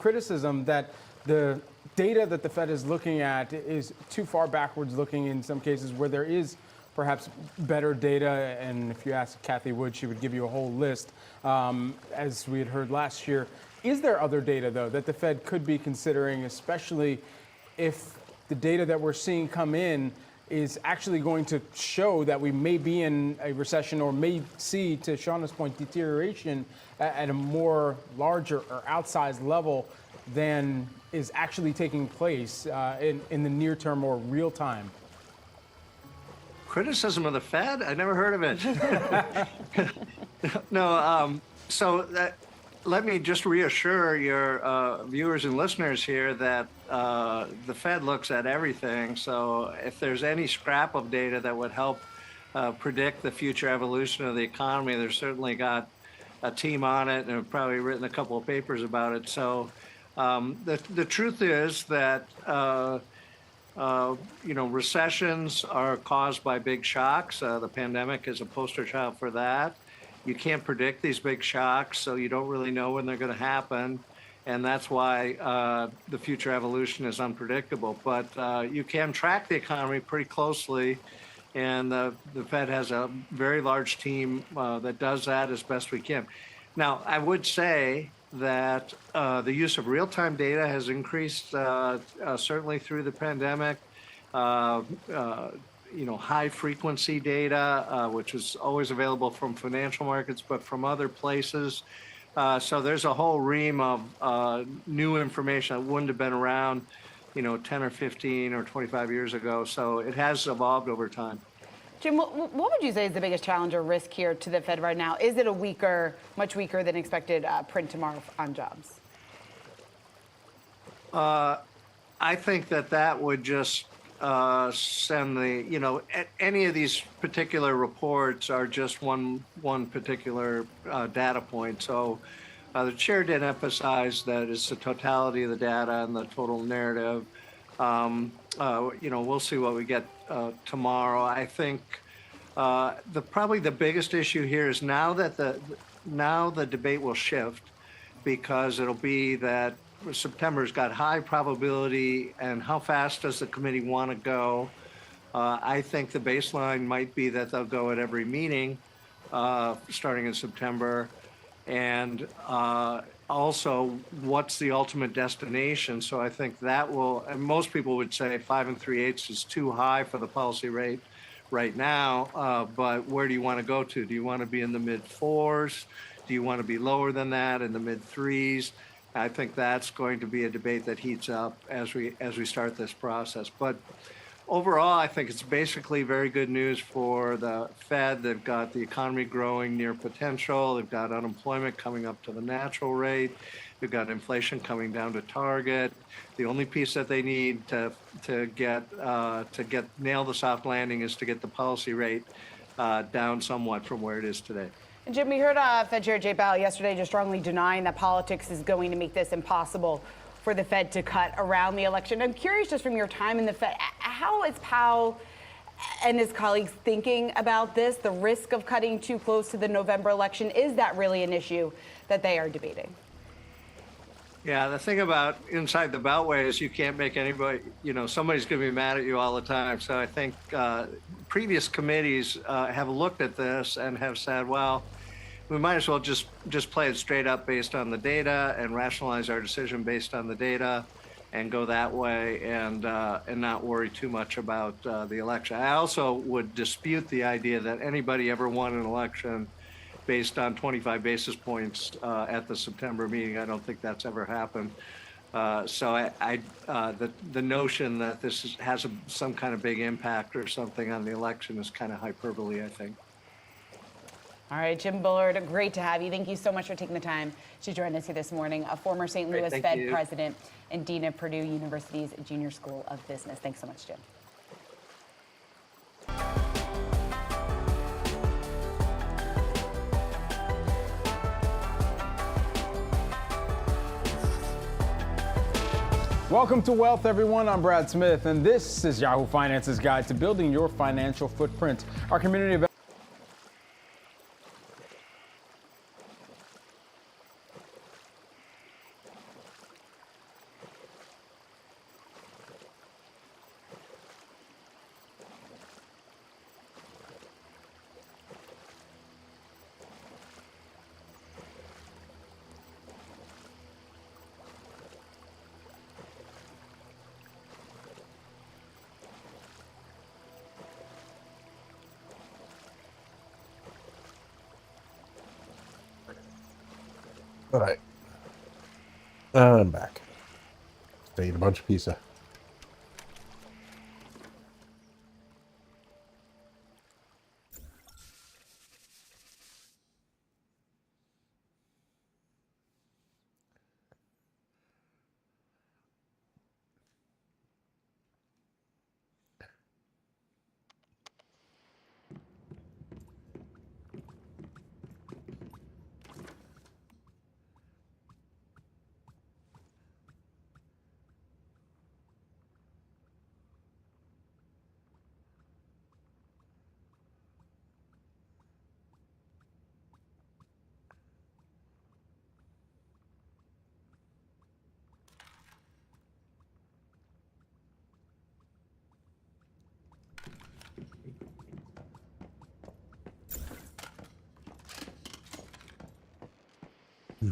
criticism that the data that the Fed is looking at is too far backwards looking in some cases where there is perhaps better data. And if you ask Kathy Wood, she would give you a whole list, as we had heard last year. Is there other data, though, that the Fed could be considering, especially if the data that we're seeing come in is actually going to show that we may be in a recession or may see, to Shauna's point, deterioration at a more larger or outsized level than is actually taking place in the near term or real time? Criticism of the Fed? I never heard of it. No, let me just reassure your viewers and listeners here that the Fed looks at everything. So if there's any scrap of data that would help predict the future evolution of the economy, they've certainly got a team on it and have probably written a couple of papers about it. So the truth is that recessions are caused by big shocks. The pandemic is a poster child for that. You can't predict these big shocks, so you don't really know when they're going to happen. And that's why the future evolution is unpredictable. But you can track the economy pretty closely. And the Fed has a very large team that does that as best we can. Now, I would say that the use of real-time data has increased certainly through the pandemic. High frequency data, which is always available from financial markets, but from other places. So there's a whole ream of new information that wouldn't have been around, 10 or 15 or 25 years ago. So it has evolved over time. Jim, what would you say is the biggest challenge or risk here to the Fed right now? Is it a much weaker than expected print tomorrow on jobs? I think that would just send any of these particular reports are just one particular data point. So the chair did emphasize that it's the totality of the data and the total narrative. We'll see what we get tomorrow. I think probably the biggest issue here is now the debate will shift, because it'll be that September's got high probability, and how fast does the committee want to go? I think the baseline might be that they'll go at every meeting starting in September. And also, what's the ultimate destination? So I think that will, and most people would say 5 3/8 is too high for the policy rate right now. But where do you want to go to? Do you want to be in the mid 4s? Do you want to be lower than that, in the mid 3s? I think that's going to be a debate that heats up as we start this process. But overall, I think it's basically very good news for the Fed. They've got the economy growing near potential. They've got unemployment coming up to the natural rate. They've got inflation coming down to target. The only piece that they need to nail the soft landing is to get the policy rate down somewhat from where it is today. And Jim, we heard Fed Chair Jay Powell yesterday just strongly denying that politics is going to make this impossible for the Fed to cut around the election. I'm curious, just from your time in the Fed, how is Powell and his colleagues thinking about this, the risk of cutting too close to the November election? Is that really an issue that they are debating? Yeah, the thing about inside the Beltway is you can't make anybody, somebody's going to be mad at you all the time. So I think previous committees have looked at this and have said, well, we might as well just play it straight up based on the data and rationalize our decision based on the data and go that way and not worry too much about the election. I also would dispute the idea that anybody ever won an election based on 25 basis points at the September meeting. I don't think that's ever happened. So the notion that this has some kind of big impact or something on the election is kind of hyperbole, I think. All right, Jim Bullard, great to have you. Thank you so much for taking the time to join us here this morning. A former St. Louis Fed president and dean of Purdue University's Junior School of Business. Thanks so much, Jim. Welcome to Wealth, everyone. I'm Brad Smith, and this is Yahoo Finance's guide to building your financial footprint. Our community of All right. I'm back. Ate a bunch of pizza. Yeah.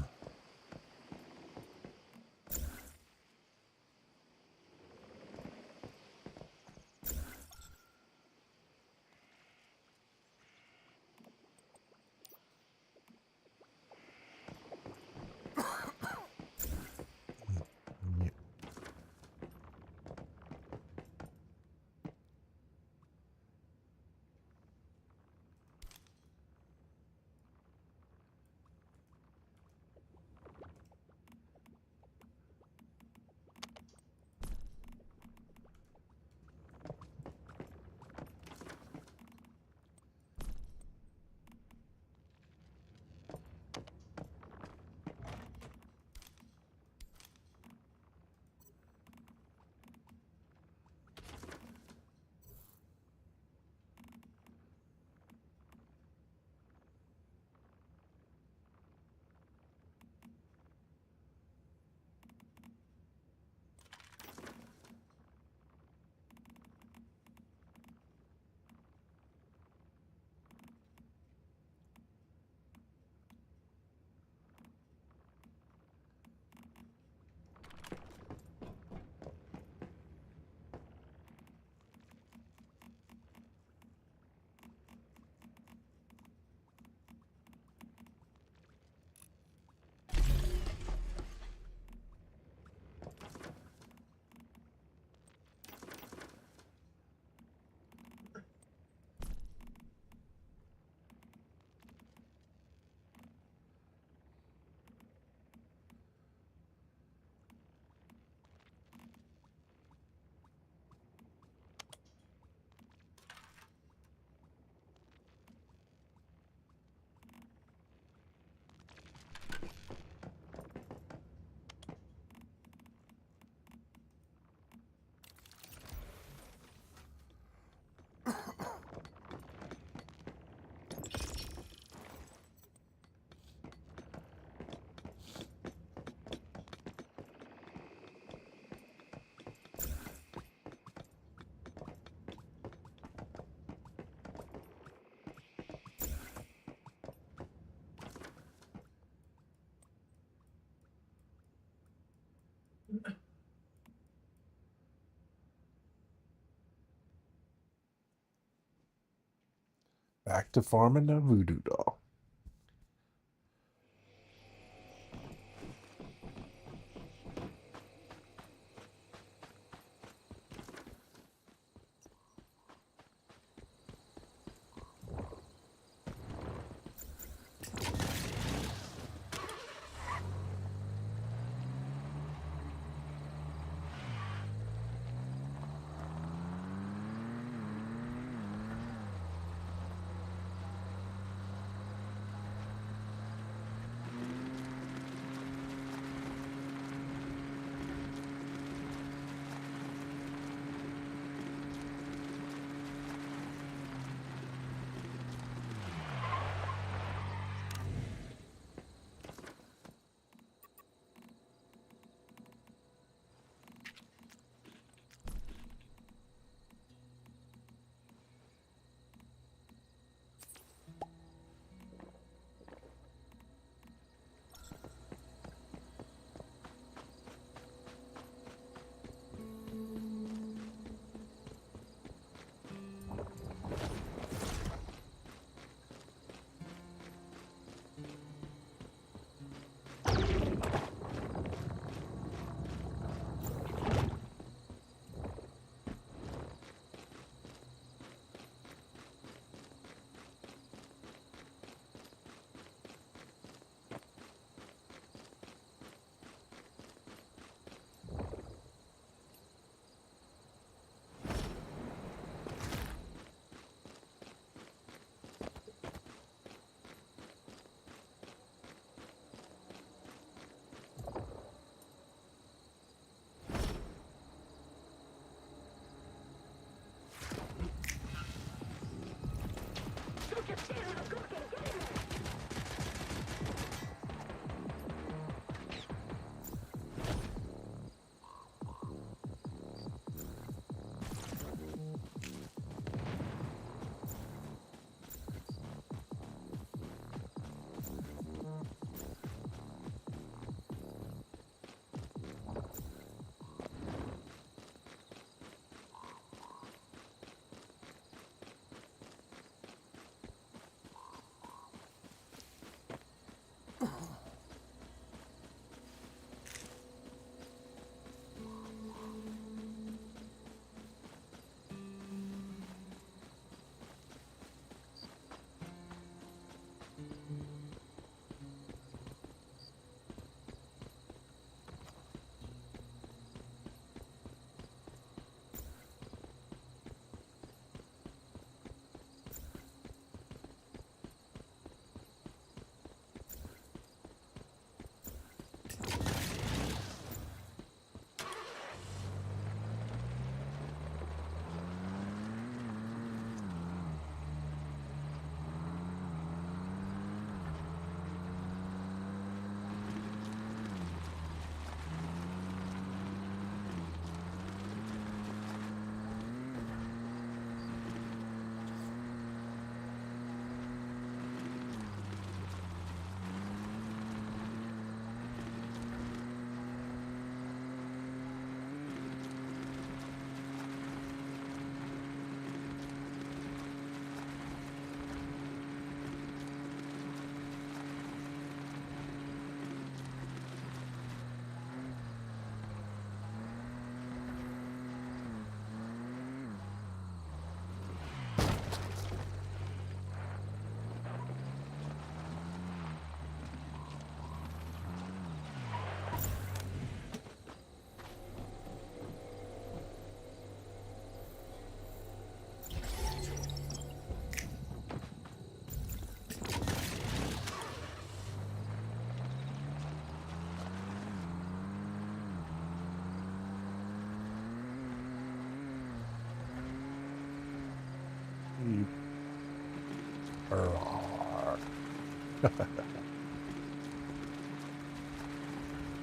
Back to farming a voodoo doll.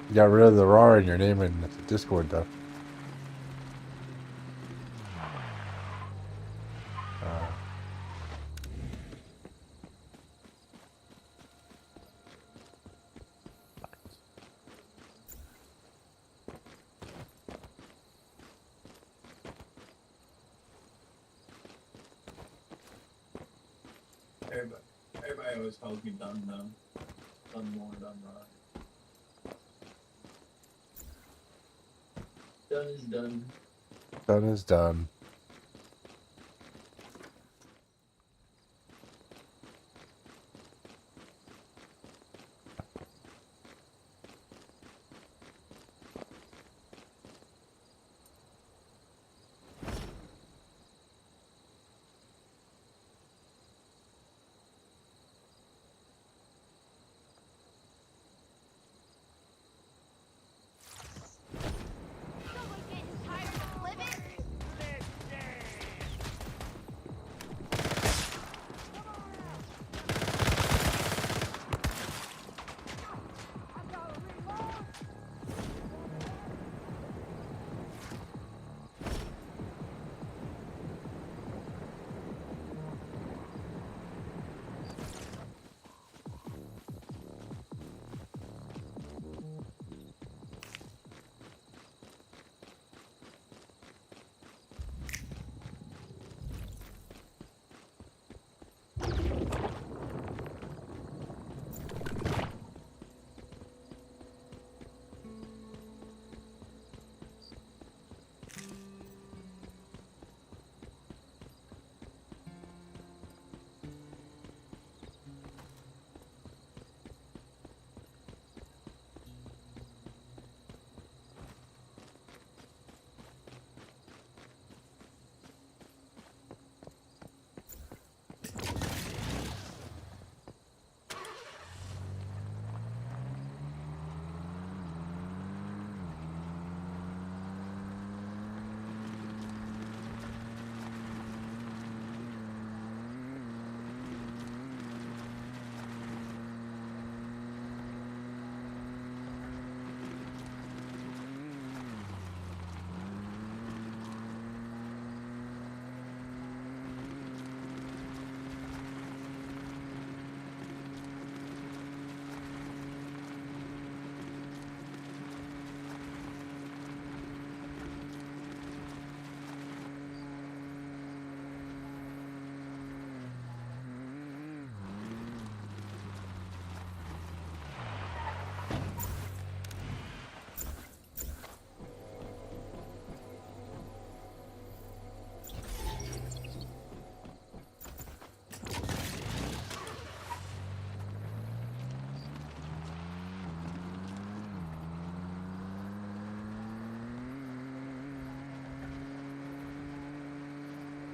You got rid of the RAR in your name in Discord, though. Everybody always calls me dumb dumb. Dumb more, dumb right. Done is done. Done is done.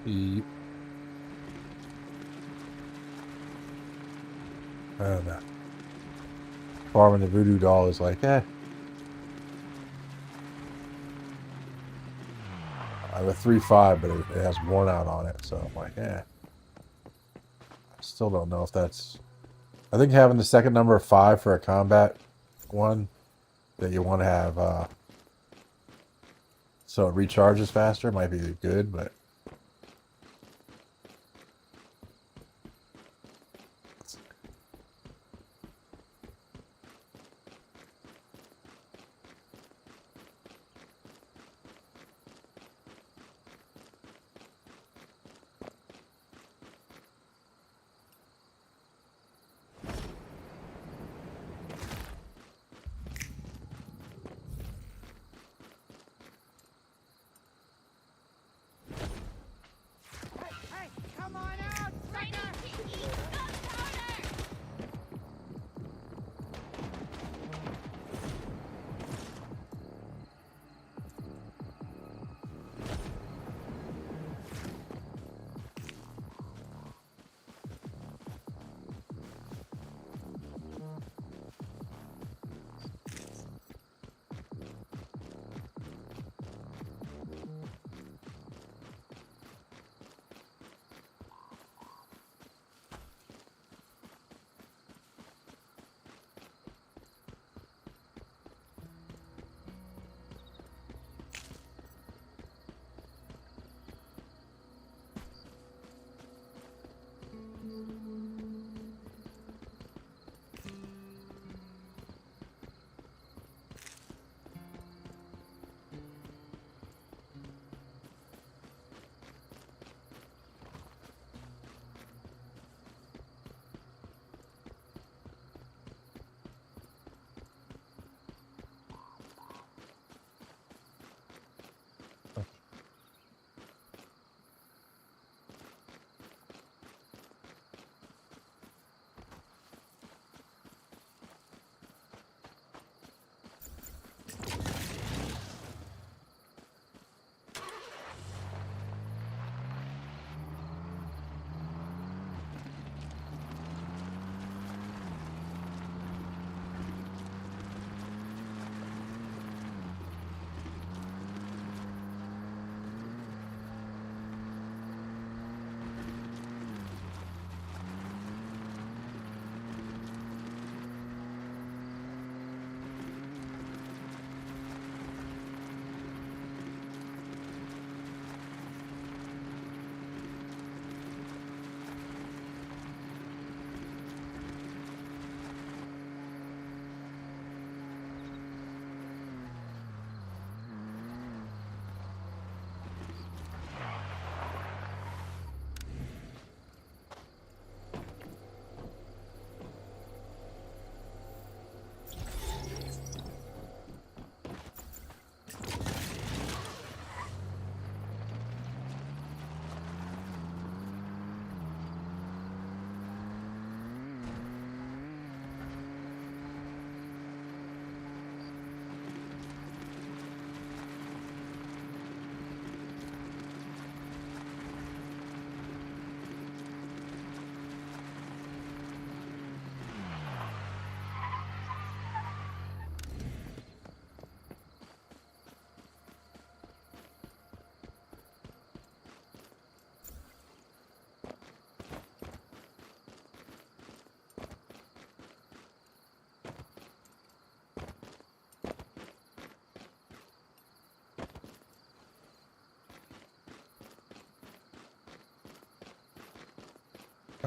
Yep. I don't know. Farming the voodoo doll is like, I have a 3.5, but it has worn out on it, so I'm like, I still don't know if that's. I think having the second number of 5 for a combat one that you want to have, so it recharges faster might be good, but.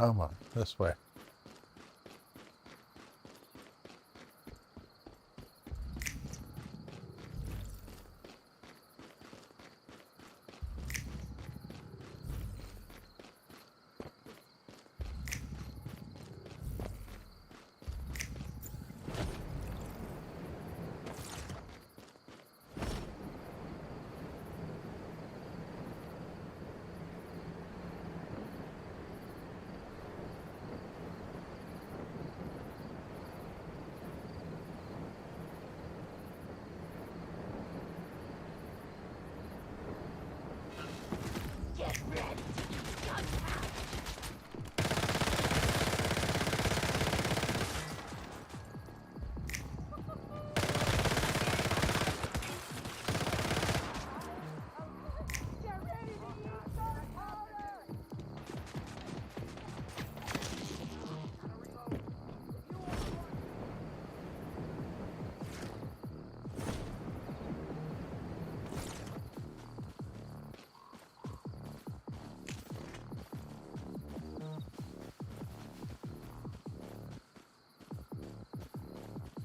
Come on, this way.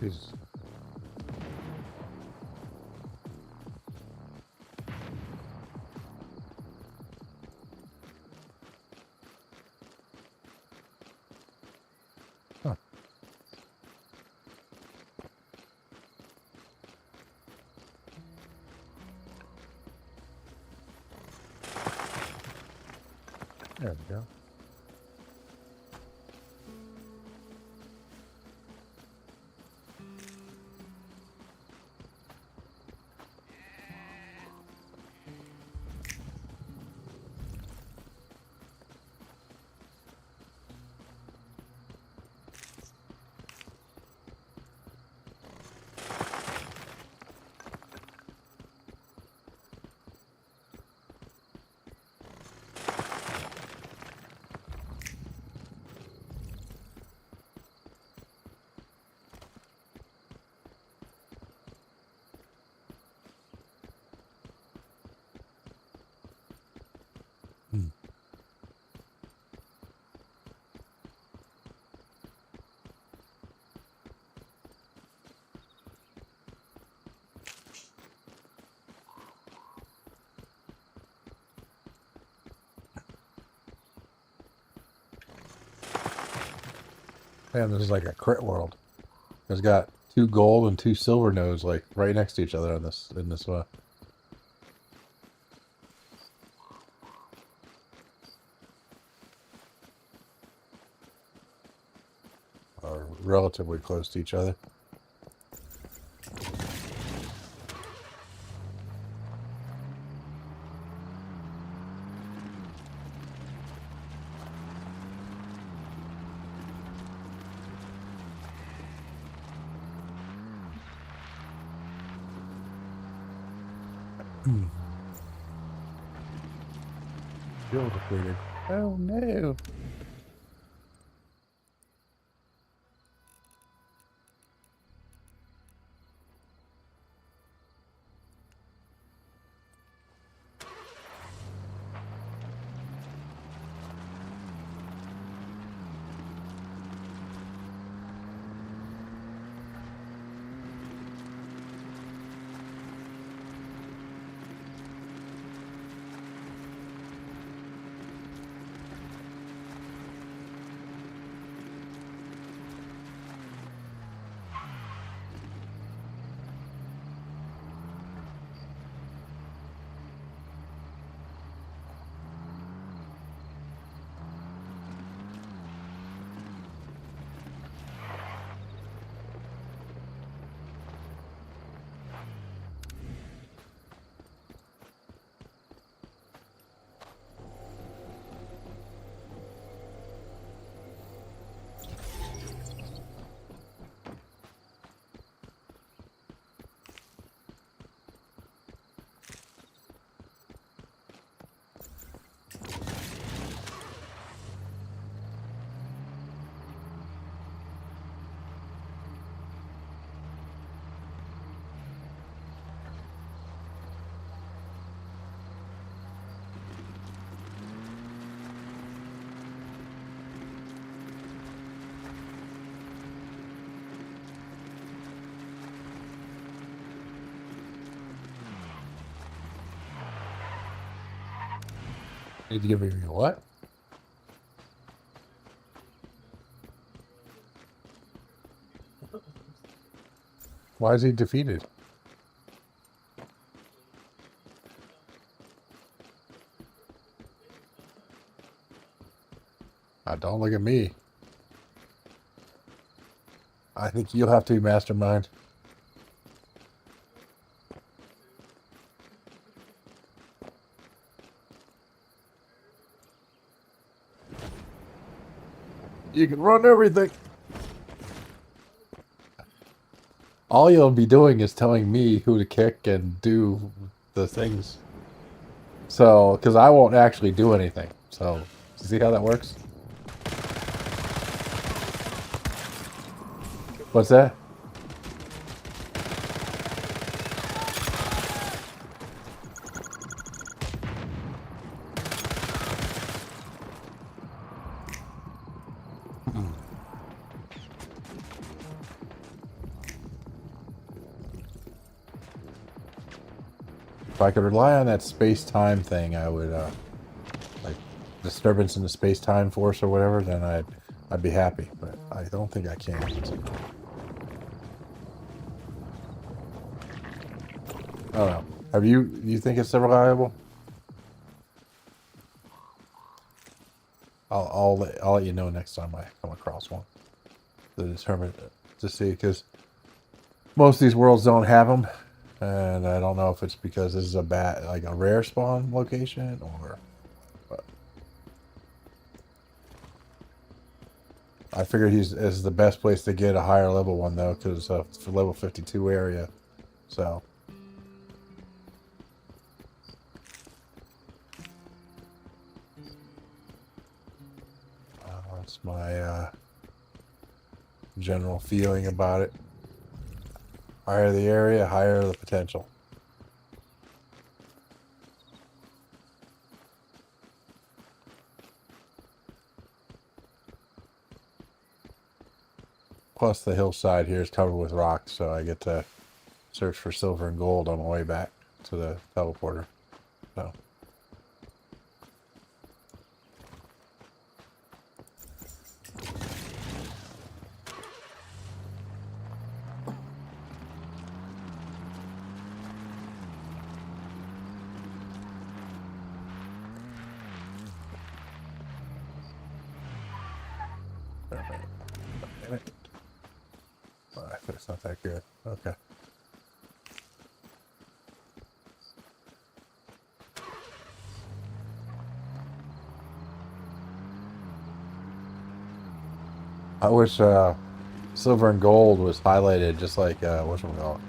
Jesus. Huh. There we go. Man, this is like a crit world. It's got 2 gold and 2 silver nodes like right next to each other on this in this are relatively close to each other. Fuel depleted. Oh no. Need to give me what? Why is he defeated? Don't look at me. I think you'll have to be mastermind. You can run everything. All you'll be doing is telling me who to kick and do the things. So, because I won't actually do anything. So, see how that works? What's that? If I could rely on that space-time thing, I would, like, disturbance in the space-time force or whatever, then I'd be happy. But I don't think I can. I don't know. You think it's reliable? I'll let you know next time I come across one to determine to see, because most of these worlds don't have them, and I don't know if it's because this is a rare spawn location or. But I figured is the best place to get a higher level one though, because for level 52 area, so. That's my general feeling about it. Higher the area, higher the potential. Plus the hillside here is covered with rocks, so I get to search for silver and gold on my way back to the teleporter. So. Damn it. Oh, it's not that good. Okay. I wish silver and gold was highlighted just like whatchamacallit?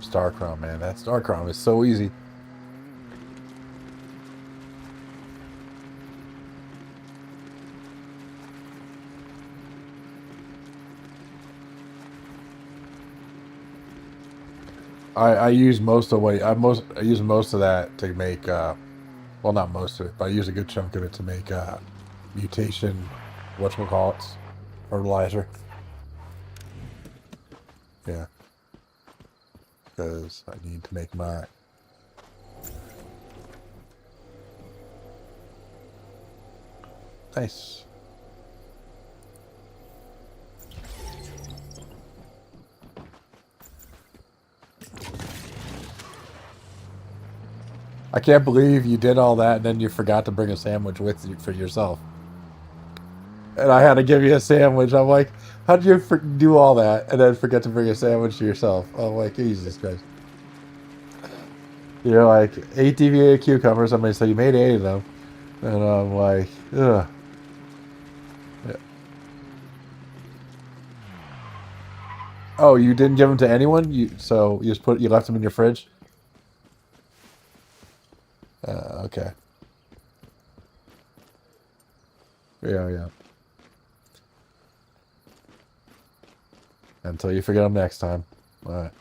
Starcrom, man. That Starcrom is so easy. I use most of what I use most of that to make well, not most of it, but I use a good chunk of it to make mutation whatchamacallits fertilizer. Yeah. Because I need to make my nice. I can't believe you did all that and then you forgot to bring a sandwich with you for yourself. And I had to give you a sandwich. I'm like, how did you do all that and then forget to bring a sandwich to yourself? I'm like, Jesus Christ. You're like, 8 DVA cucumbers. Somebody said you made 8 of them. And I'm like, ugh. Yeah. Oh, you didn't give them to anyone? So you left them in your fridge? Okay. Yeah, yeah. Until you forget them next time. All right.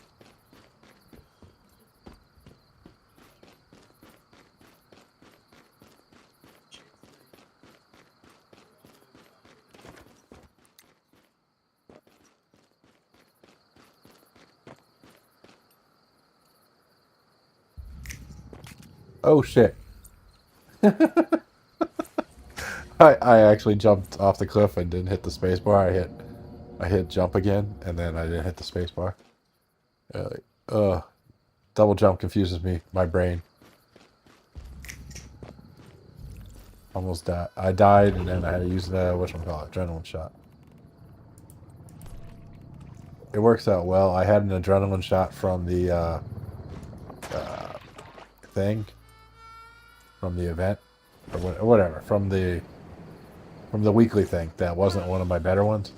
Oh shit. I actually jumped off the cliff and didn't hit the space bar. I hit jump again, and then I didn't hit the space bar. Like, double jump confuses me, my brain. Almost died. I died, and then I had to use the whatchamacallit, adrenaline shot. It works out well. I had an adrenaline shot from the thing, from the event, or whatever, from the weekly thing. That wasn't one of my better ones.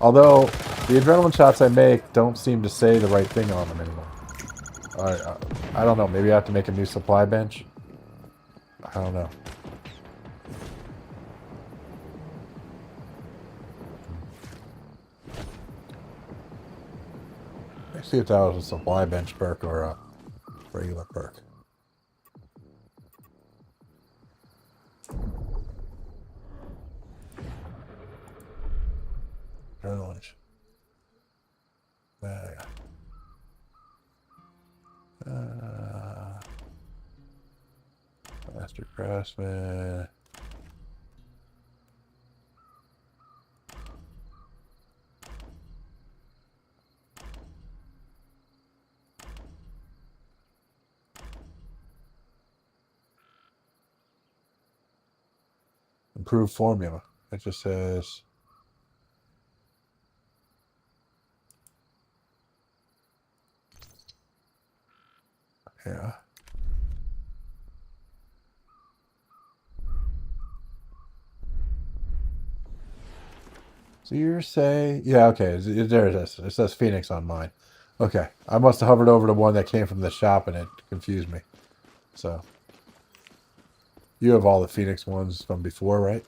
Although the adrenaline shots I make don't seem to say the right thing on them anymore. I don't know. Maybe I have to make a new supply bench. I don't know. Let's see if that was a supply bench perk or a regular perk. Adrenaline. Master Craftsman. Improved formula. It just says. Yeah. So you're saying, yeah, okay, there it is. It says Phoenix on mine. Okay, I must have hovered over the one that came from the shop and it confused me. So, you have all the Phoenix ones from before, right?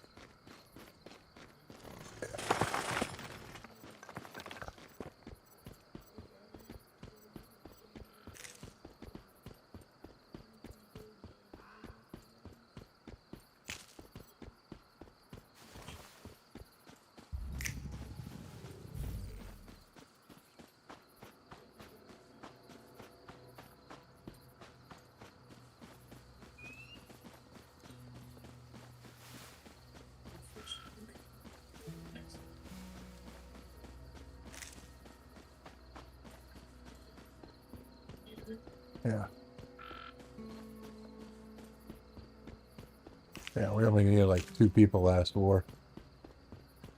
Yeah. Yeah, we only needed like 2 people last war.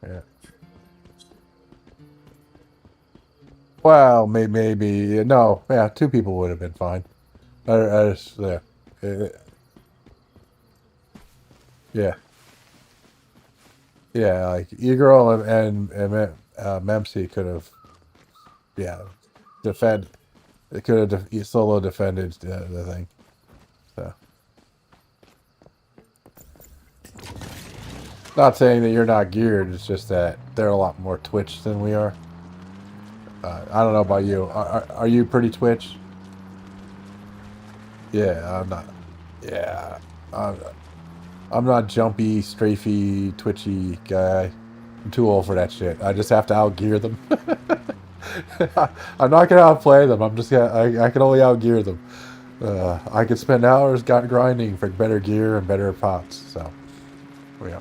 Yeah. Well, maybe no. Yeah, 2 people would have been fine. I just, yeah. Uh, yeah. Yeah, like E-Girl and Memsy could have, yeah, defend. It could have solo defended the thing. So, not saying that you're not geared. It's just that they're a lot more Twitch than we are. I don't know about you. Are you pretty Twitch? Yeah, I'm not. Yeah, I'm not jumpy, strafey, twitchy guy. I'm too old for that shit. I just have to outgear them. I'm not gonna outplay them. I'm just gonna. I can only outgear them. I could spend hours grinding for better gear and better pots. So, yeah.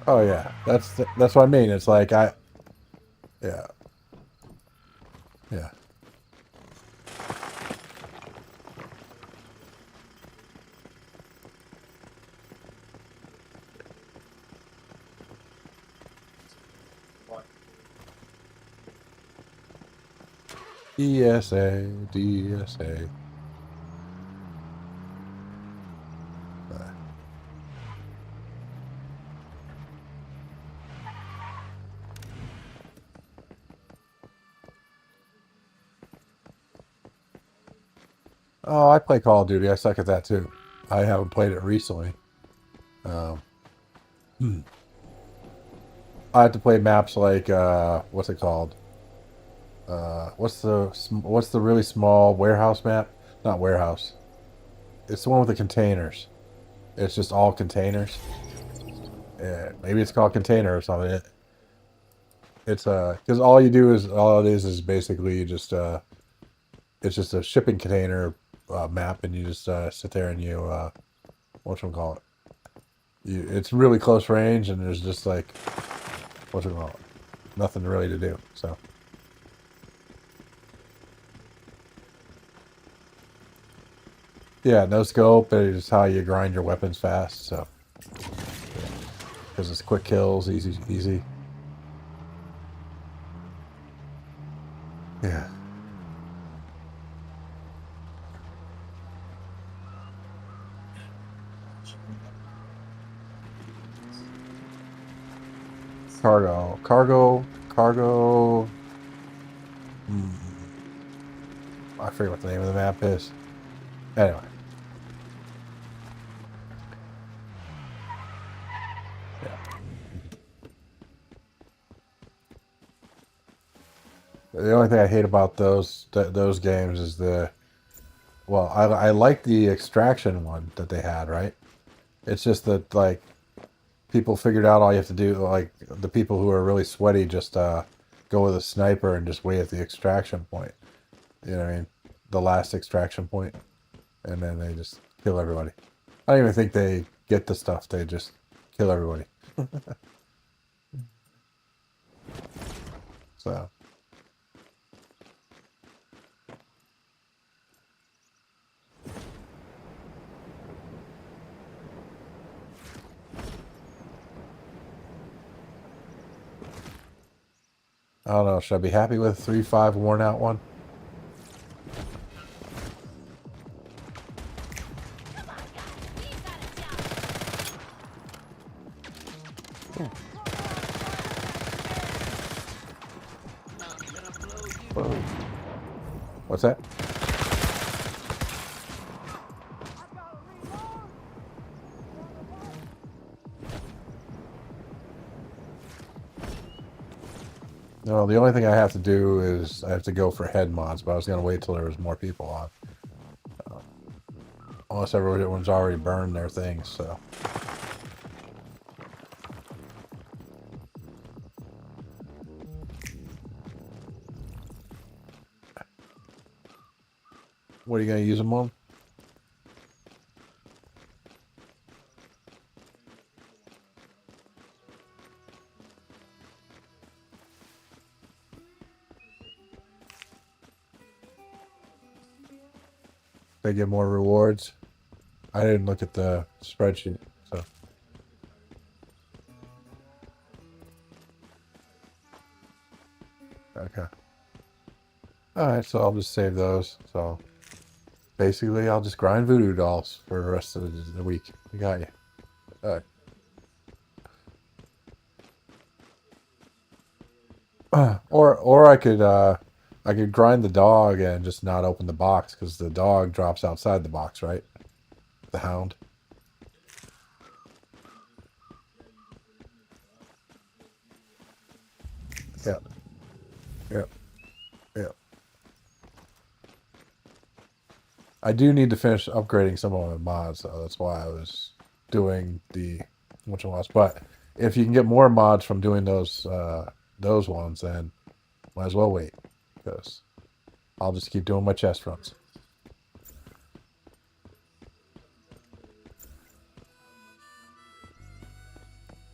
Oh yeah, that's what I mean. It's like yeah, yeah. DSA, DSA. Oh, I play Call of Duty. I suck at that too. I haven't played it recently. Um, I have to play maps like what's it called? What's the really small warehouse map? Not warehouse. It's the one with the containers. It's just all containers. Yeah, maybe it's called container or something. It's because all it is basically you just it's just a shipping container map, and you just sit there and you whatchamacallit. It's really close range, and there's just like whatchamacallit, nothing really to do. So yeah, no scope. It's how you grind your weapons fast. So because it's quick kills, easy. Yeah. Cargo. Hmm, I forget what the name of the map is. Anyway. Yeah. The only thing I hate about those games is I like the extraction one that they had, right? It's just that like people figured out all you have to do, like the people who are really sweaty just go with a sniper and just wait at the extraction point. You know what I mean? The last extraction point, and then they just kill everybody. I don't even think they get the stuff. They just kill everybody. So. I don't know. Should I be happy with 3.5 worn out one? Whoa. What's that? No, the only thing I have to do is I have to go for head mods, but I was going to wait till there was more people on. Unless everyone's already burned their things, so. What are you going to use them on? They get more rewards. I didn't look at the spreadsheet, so. Okay. Alright, so I'll just save those. So basically I'll just grind voodoo dolls for the rest of the week. We got you. Alright. Or I could grind the dog and just not open the box because the dog drops outside the box, right? The hound. Yeah. Yep. Yep. I do need to finish upgrading some of my mods, so that's why I was doing the which ones. But if you can get more mods from doing those ones, then might as well wait because I'll just keep doing my chest runs.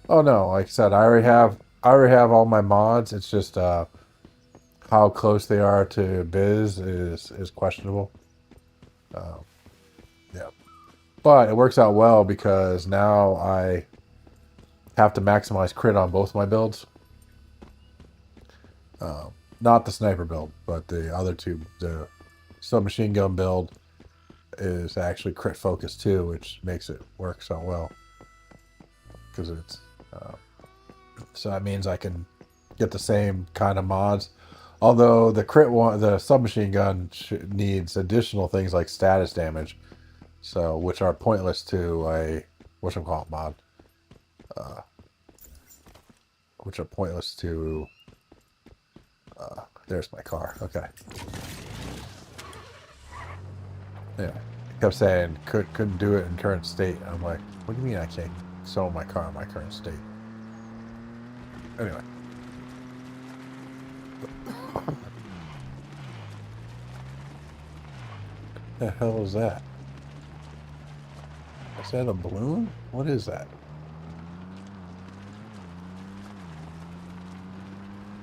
Oh no, like I said, I already have all my mods. It's just how close they are to Biz is questionable. Yeah, but it works out well because now I have to maximize crit on both my builds. Not the sniper build, but the other two. The submachine gun build is actually crit focused too, which makes it work so well. Because it's so that means I can get the same kind of mods. Although the crit one, the submachine gun needs additional things like status damage, so which are pointless to a whatchamacallit mod. Which are pointless to. There's my car. Okay. Yeah. It kept saying couldn't do it in current state. I'm like, what do you mean I can't sell my car in my current state? Anyway. The hell is that? Is that a balloon? What is that?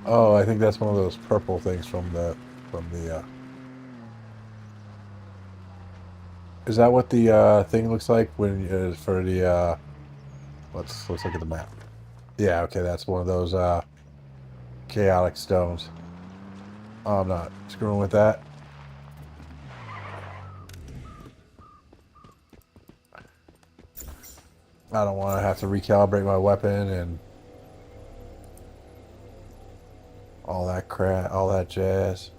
Oh, I think that's one of those purple things from the Is that what the thing looks like when for the let's look at the map. Yeah, okay, that's one of those chaotic stones. Oh, I'm not screwing with that. I don't want to have to recalibrate my weapon and all that crap, all that jazz.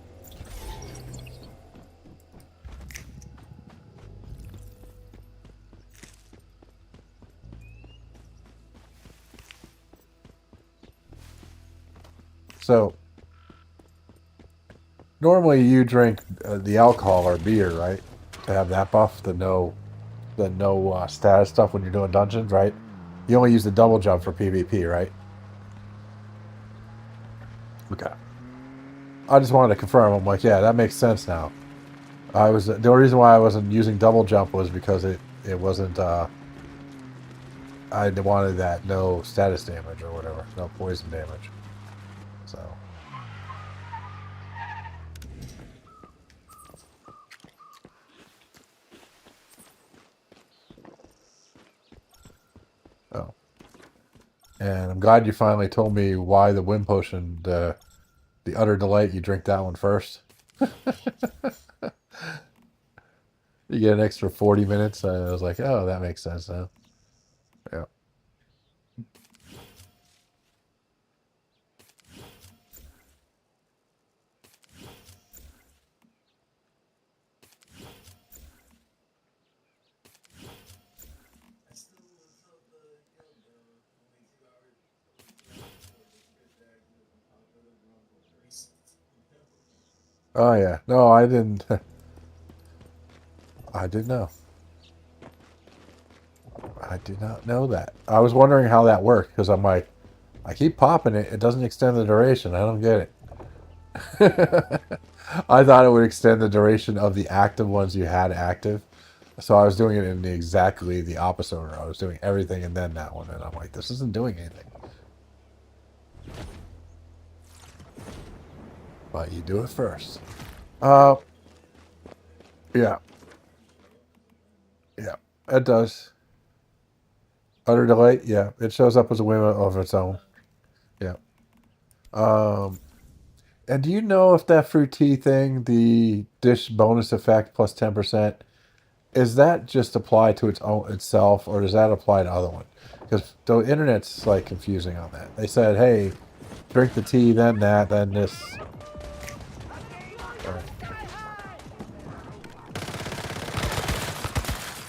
So, normally you drink the alcohol or beer, right? To have that buff, the no status stuff when you're doing dungeons, right? You only use the double jump for PvP, right? Okay. I just wanted to confirm. I'm like, yeah, that makes sense now. The only reason why I wasn't using double jump was because it wasn't I wanted that no status damage or whatever, no poison damage. So oh. And I'm glad you finally told me why the wind potion, the utter delight, you drink that one first. You get an extra 40 minutes. I was like, oh, that makes sense now. Yeah. I still felt the, you know, the only 2 hours for the script that on top of the wrong corporations. Oh yeah. No, I didn't. I didn't know. I did not know that. I was wondering how that worked because I'm like, I keep popping it. It doesn't extend the duration. I don't get it. I thought it would extend the duration of the active ones you had active. So I was doing it in exactly the opposite order. I was doing everything and then that one. And I'm like, this isn't doing anything. But you do it first. Uh, yeah. Yeah. It does. Utter delight. Yeah. It shows up as a whim of its own. Yeah. Um, and do you know if that fruity thing, the dish bonus effect plus 10%, is that just applied to its own itself, or does that apply to other one? Because the internet's like confusing on that. They said, "Hey, drink the tea, then that, then this." Or-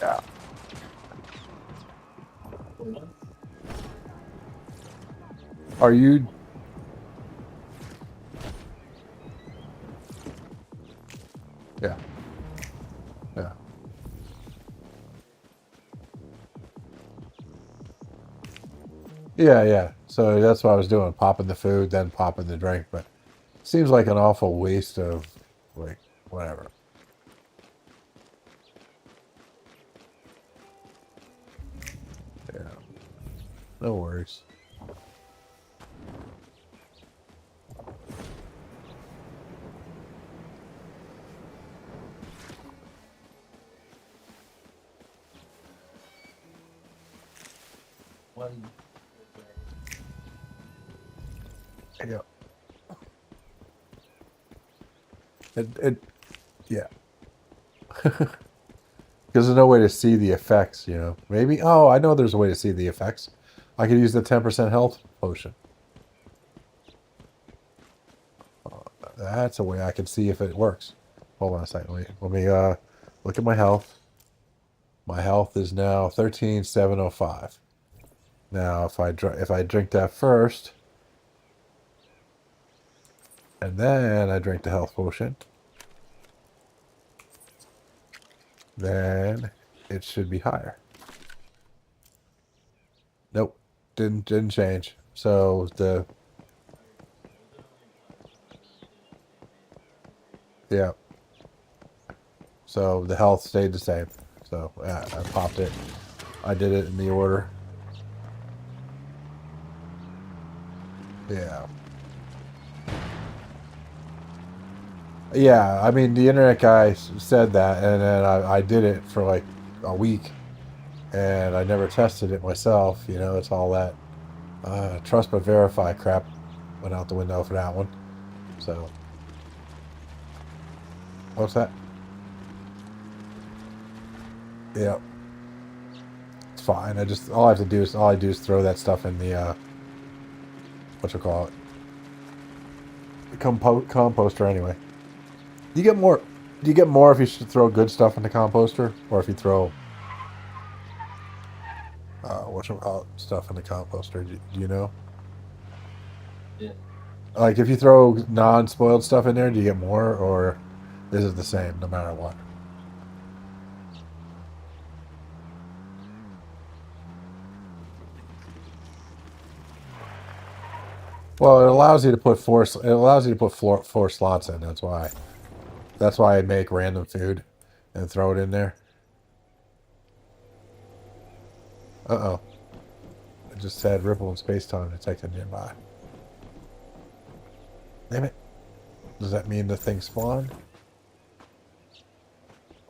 yeah. Are you? Yeah. Yeah. Yeah. Yeah. So that's what I was doing: popping the food, then popping the drink. But it seems like an awful waste of like whatever. Yeah. No worries. One. Yeah. It yeah. Because there's no way to see the effects, you know. Maybe, oh, I know there's a way to see the effects. I could use the 10% health potion. That's a way I can see if it works. Hold on a second. Let me look at my health. My health is now 13,705. Now, if I drink that first, and then I drink the health potion, then it should be higher. Nope, didn't change. So the Yeah. So the health stayed the same. So yeah, I popped it. I did it in the order. Yeah. Yeah, I mean, the internet guy said that, and then I did it for like a week, and I never tested it myself. You know, it's all that trust but verify crap went out the window for that one. So, what's that? Yeah, it's fine. All I have to do is all I do is throw that stuff in the what you call it, the composter anyway. You get more. Do you get more if you should throw good stuff in the composter, or if you throw what you call it, stuff in the composter? Do you know? Yeah. Like if you throw non-spoiled stuff in there, do you get more, or is it the same no matter what? Well, it allows you to put four. It allows you to put four slots in. That's why. That's why I make random food and throw it in there. Uh-oh. It just said ripple in space-time detected nearby. Damn it. Does that mean the thing spawned?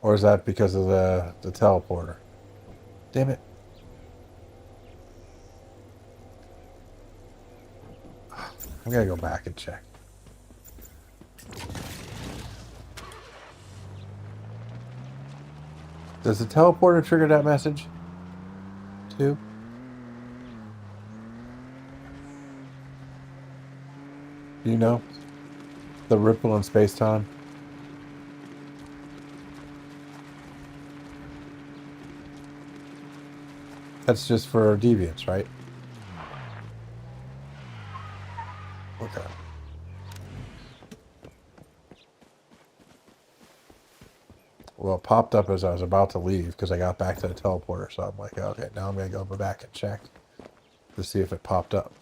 Or is that because of the teleporter? Damn it. I'm gonna go back and check. Does the teleporter trigger that message? Too? Do you know? The ripple in space-time? That's just for deviants, right? Okay. Well, it popped up as I was about to leave because I got back to the teleporter. So I'm like, okay, now I'm going to go back and check to see if it popped up.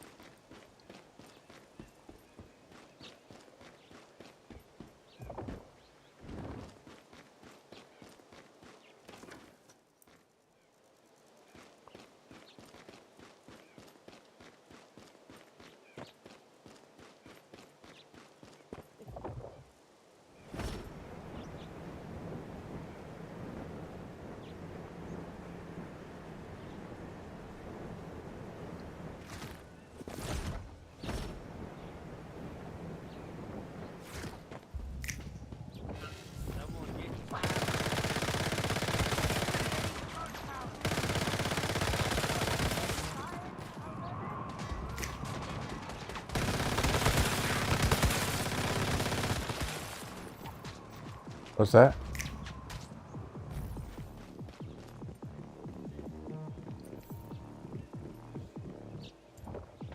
What's that?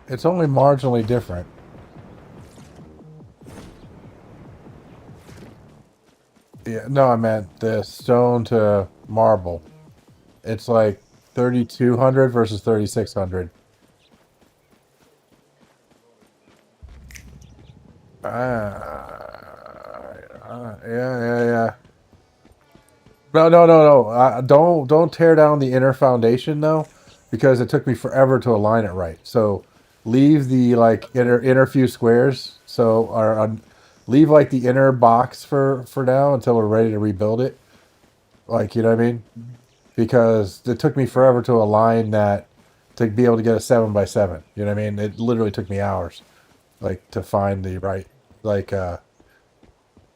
It's only marginally different. Yeah, no, I meant the stone to marble. It's like 3,200 versus 3,600. Yeah. No. Don't tear down the inner foundation though, because it took me forever to align it right. So leave the like inner few squares. So or leave like the inner box for now until we're ready to rebuild it. Like you know what I mean? Because it took me forever to align that to be able to get a 7x7. You know what I mean? It literally took me hours, like to find the right like.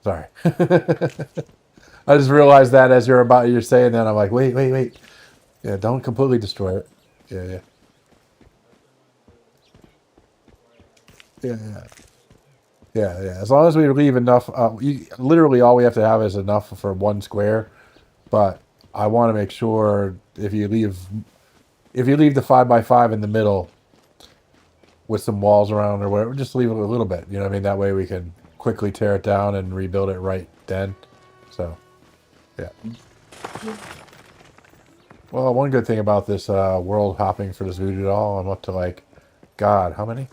Sorry. I just realized that as you're saying that, I'm like, wait. Yeah, don't completely destroy it. Yeah. Yeah. Yeah. As long as we leave enough, literally all we have to have is enough for one square. But I want to make sure if you leave the 5x5 in the middle with some walls around or whatever, just leave it a little bit. You know what I mean? That way we can quickly tear it down and rebuild it right then. So, yeah. Well, one good thing about this world hopping for this voodoo doll, I'm up to like, God, how many?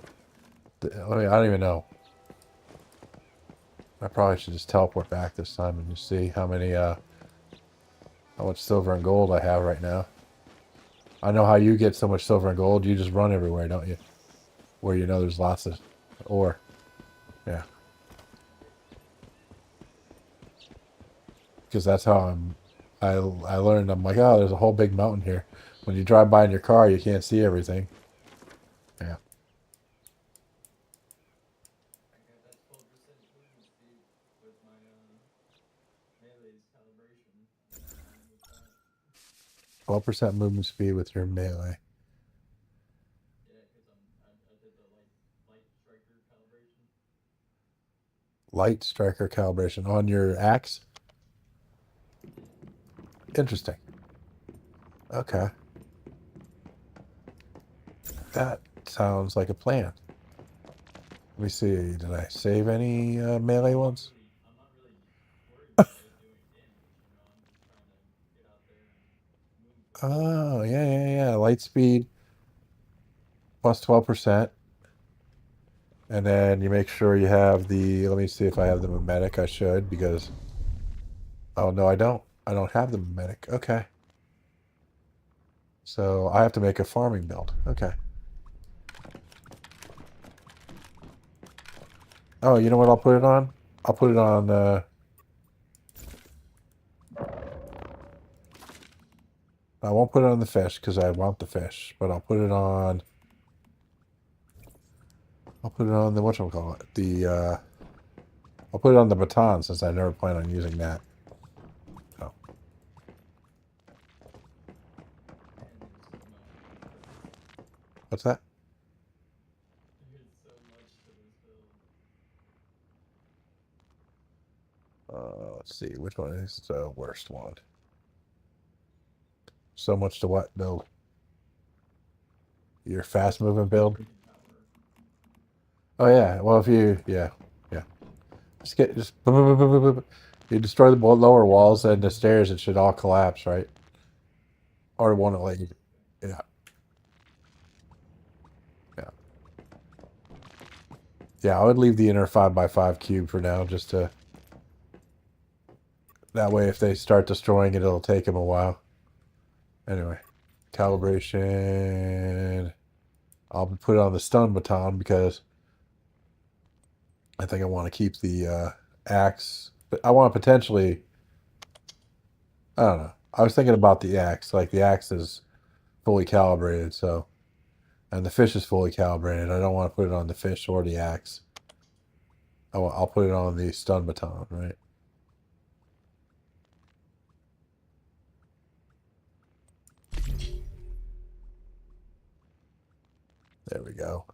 I don't even know. I probably should just teleport back this time and just see how many, how much silver and gold I have right now. I know how you get so much silver and gold. You just run everywhere, don't you? Where you know there's lots of ore. Yeah. Because that's how I learned. I'm like, oh, there's a whole big mountain here. When you drive by in your car, you can't see everything. Yeah. I got that 12% movement speed with my melee's calibration. I'm fine with that. 12% movement speed with your melee. Yeah, because I did the light striker calibration. Light striker calibration on your axe. Yeah. Interesting. Okay. That sounds like a plan. Let me see. Did I save any melee ones? I'm not really worried about it doing damage. You know, I'm just trying to get out there and move with it. Oh, yeah, yeah, yeah. Light speed plus 12%. And then you make sure you have the, let me see if I have the mimetic. I should, because, oh, no, I don't. I don't have the mimetic. Okay. So I have to make a farming build. Okay. Oh, you know what I'll put it on? I'll put it on, I won't put it on the fish because I want the fish, but I'll put it on, the, whatchamacallit, I'll put it on the baton since I never plan on using that. Oh, Man, there's so much to this build. what's that? There's so much to this build. Let's see, which one is the worst one? So much to what build? Your fast moving build? Freaking power. Oh yeah. Well, if you, yeah, yeah. Just boop, boop, boop, boop, boop, boop. You destroy the lower walls and the stairs, it should all collapse, right? Or won't it let you? Yeah, yeah, yeah. I would leave the inner 5x5 cube for now, just to, that way if they start destroying it, it'll take them a while. Anyway, calibration. I'll put it on the stun baton because I think I want to keep the axe, but I want to potentially, I don't know. I was thinking about the axe. Like the axe is fully calibrated, so, and the fish is fully calibrated. I don't want to put it on the fish or the axe. I'll put it on the stun baton, right? There we go.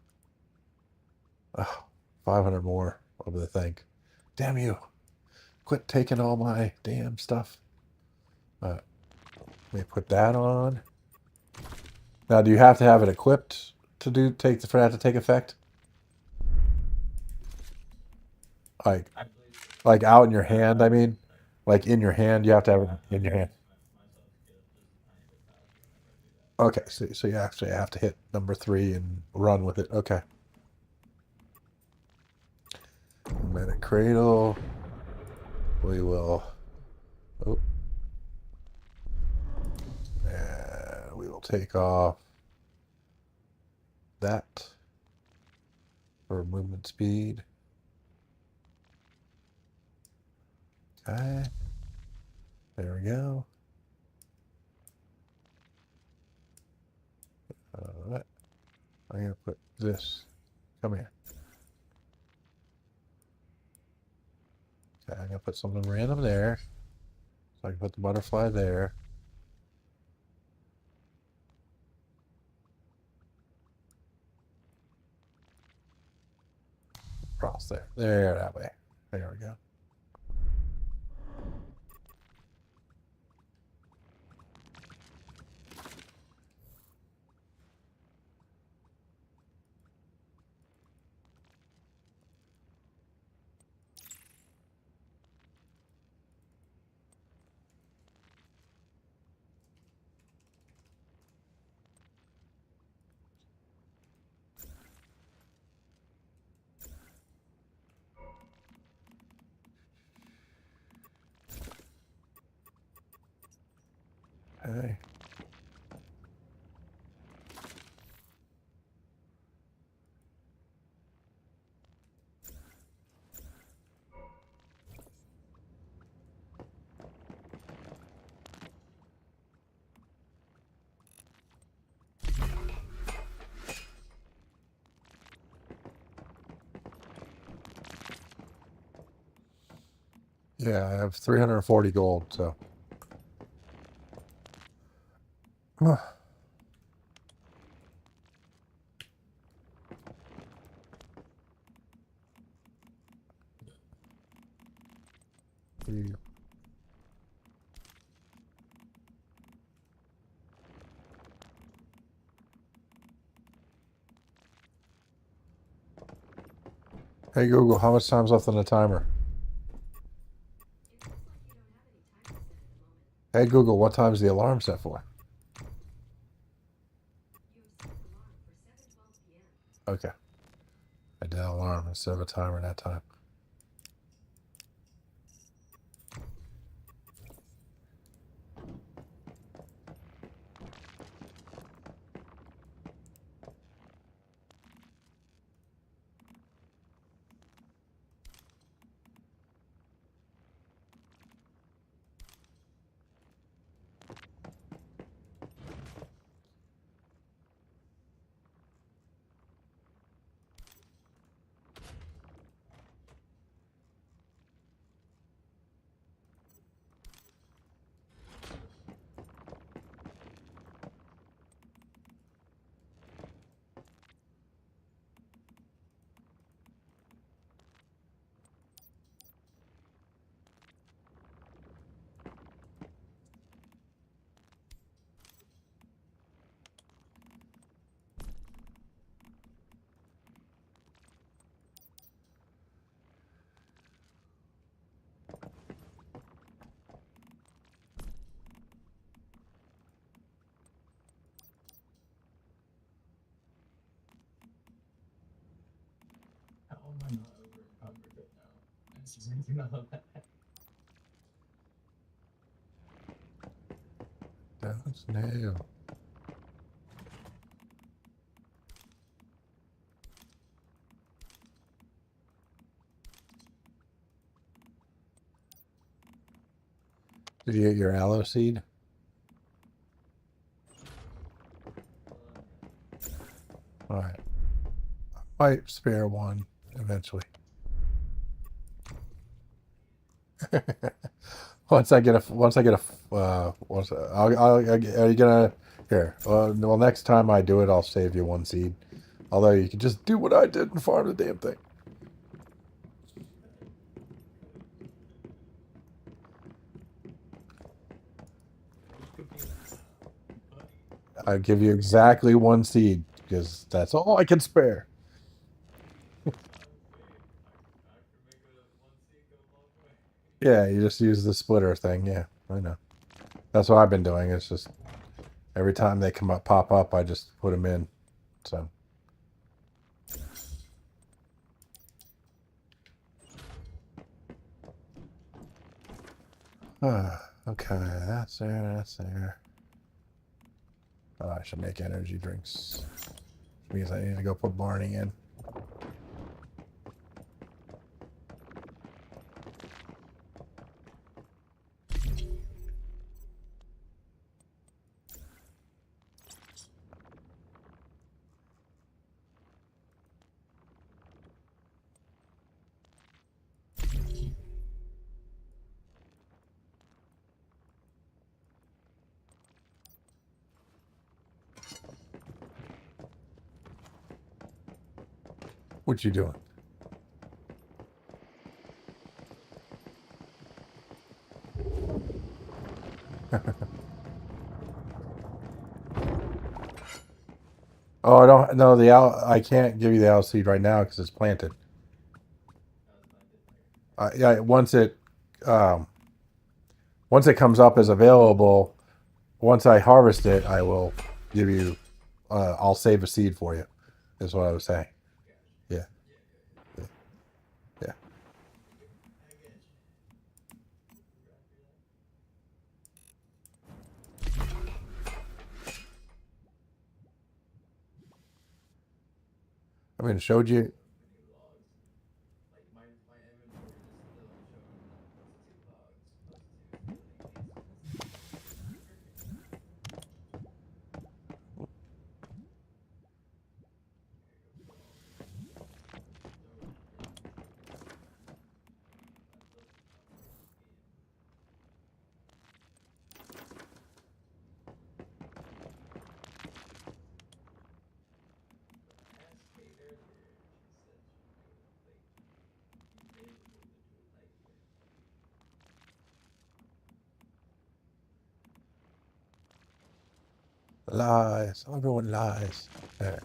Oh, 500 more over the thing. Damn you. Quit taking all my damn stuff. Let me put that on. Now, do you have to have it equipped to for that to take effect? Like, I believe so. like out in your hand, I mean? Like in your hand, you have to have it in your hand. Myself get just a tiny bit faster whenever I do that. Okay, so you actually have to hit number 3 and run with it. Okay. Medic cradle. We will. Oh. And we will take off that for movement speed. Okay. There we go. Alright. I'm going to put this. Come here. Okay, I'm going to put something random there. So I can put the butterfly there. Across there. There, that way. There we go. Okay. Yeah, I have 340 gold, so. You- Hey Google, how much time's left on the timer? Hey Google, what time's the alarm set for? Okay. I did an alarm instead of a timer that time. How am I not over encumbered right now? This is anything all of that. That's nail. Did you get your aloe seed? Alright. Might spare one eventually. Once I get a, are you gonna, here, well, next time I do it, I'll save you one seed. Although you can just do what I did and farm the damn thing. I give you exactly one seed because that's all I can spare. Yeah, you just use the splitter thing. Yeah, I know. That's what I've been doing. It's just every time they come up, pop up, I just put them in. So. Okay, that's there, that's there. Oh, I should make energy drinks. Because I need to go put Barney in. What you doing? Oh, I don't know the I can't give you the owl seed right now because it's planted. Yeah, um, once it comes up as available, once I harvest it, I will give you. I'll save a seed for you. Is what I was saying. Yeah, yeah, yeah. I mean, showed you. logs. Like my inventory is still showing +2 logs, +2 I asked Kate earlier, and she said she was doing it late. They moved it to a night here. Lies. Everyone lies. There. I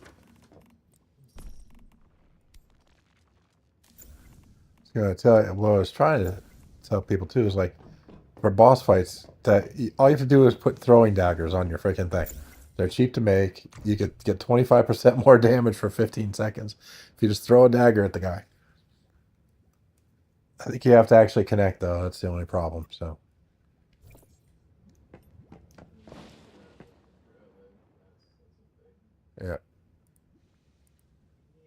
was gonna tell you. What I was trying to tell people too is like for boss fights that all you have to do is put throwing daggers on your freaking thing. They're cheap to make. You could get 25% more damage for 15 seconds if you just throw a dagger at the guy. I think you have to actually connect though. That's the only problem. So yeah. Need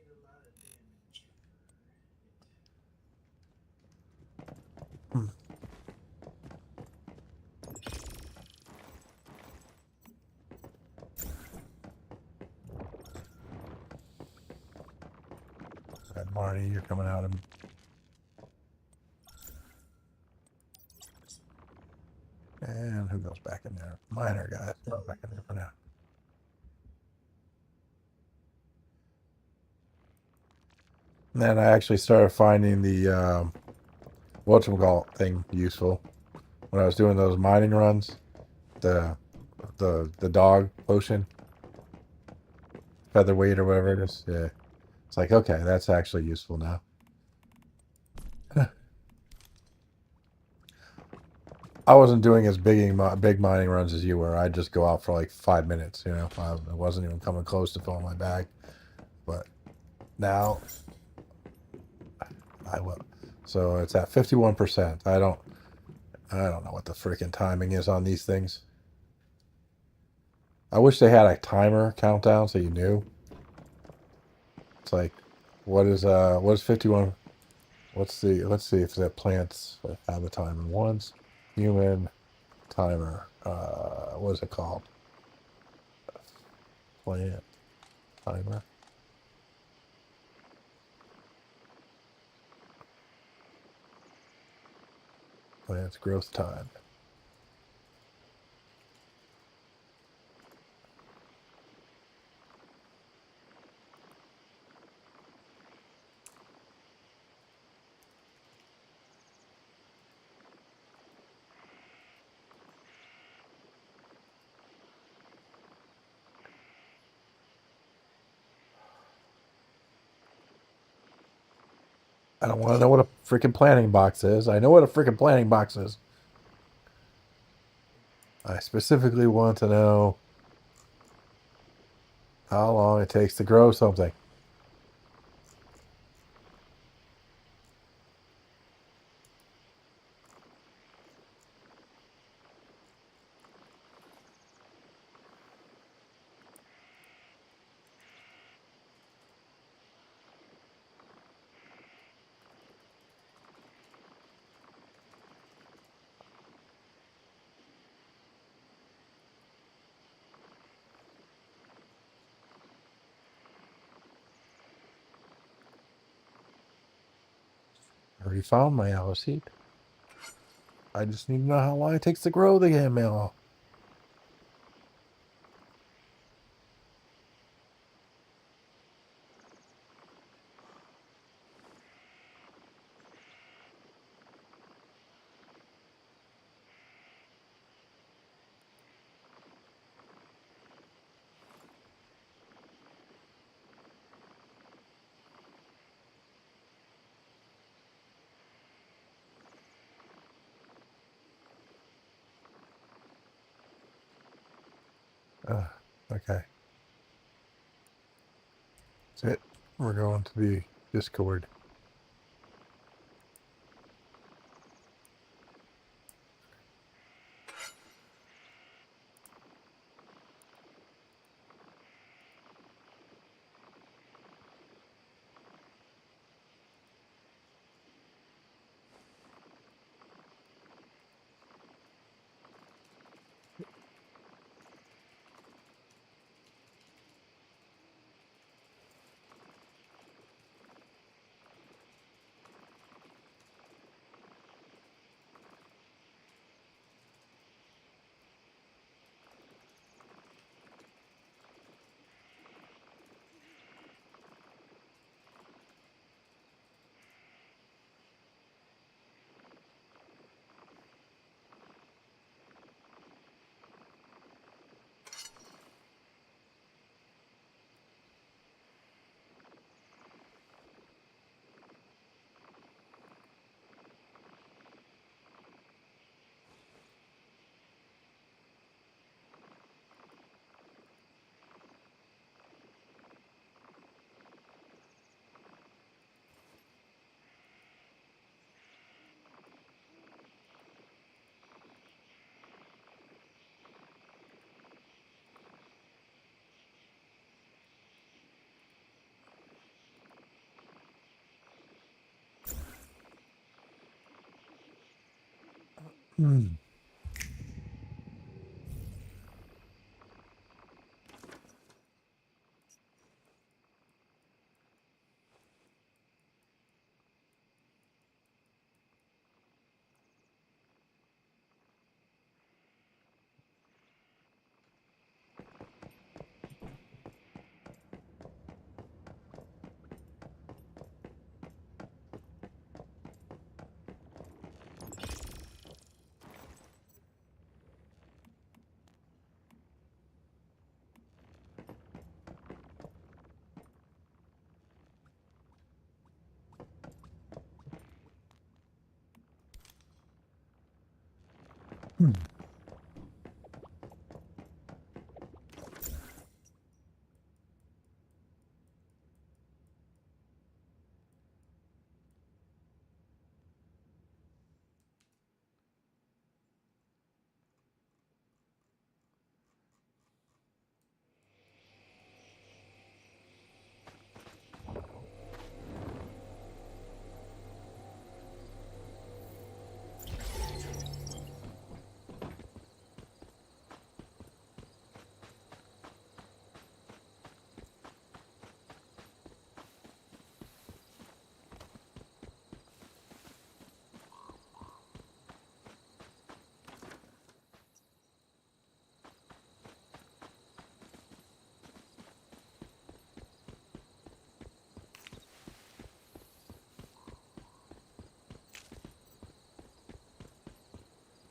a lot of damage And Marty, you're coming out of. And who goes back in there? Minor guy. Throw it back in there for now. And then I actually started finding the whatchamacallit thing useful when I was doing those mining runs. The the dog potion, featherweight or whatever it is. Yeah, it's like okay, that's actually useful now. I wasn't doing as big mining runs as you were. I'd just go out for like 5 minutes. You know, I wasn't even coming close to filling my bag. But now I will. So it's at 51%. I don't know what the freaking timing is on these things. I wish they had a timer countdown so you knew. It's like, what is 51? Let's see if that plants have a timer. Once human timer. What is it called? Plant timer. Plants growth time. I don't want to know what a freaking planting box is. I know what a freaking planting box is. I specifically want to know how long it takes to grow something. I already found my aloe seed. I just need to know how long it takes to grow the damn aloe. Okay. That's it. We're going to the Discord.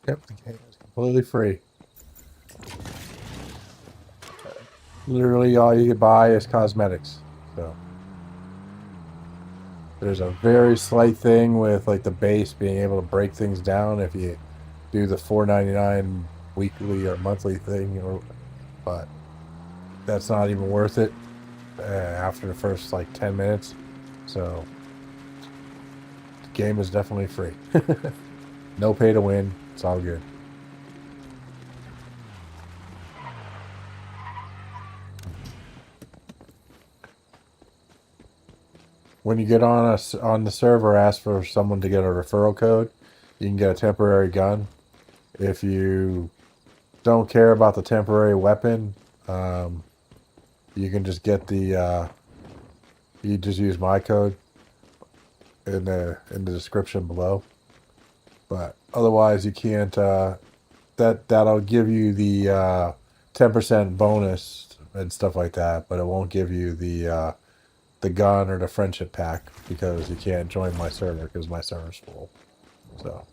Yep, the game is completely free. Literally, all you can buy is cosmetics. So there's a very slight thing with like the base being able to break things down if you do the $4.99 weekly or monthly thing, but that's not even worth it after the first like 10 minutes. So the game is definitely free. No pay to win. It's all good. When you get on the server, ask for someone to get a referral code. You can get a temporary gun. If you don't care about the temporary weapon, you can just get the. You just use my code in the description below. But otherwise, you can't. That'll give you the 10% bonus and stuff like that, but it won't give you the gun or the friendship pack because you can't join my server because my server's full. So.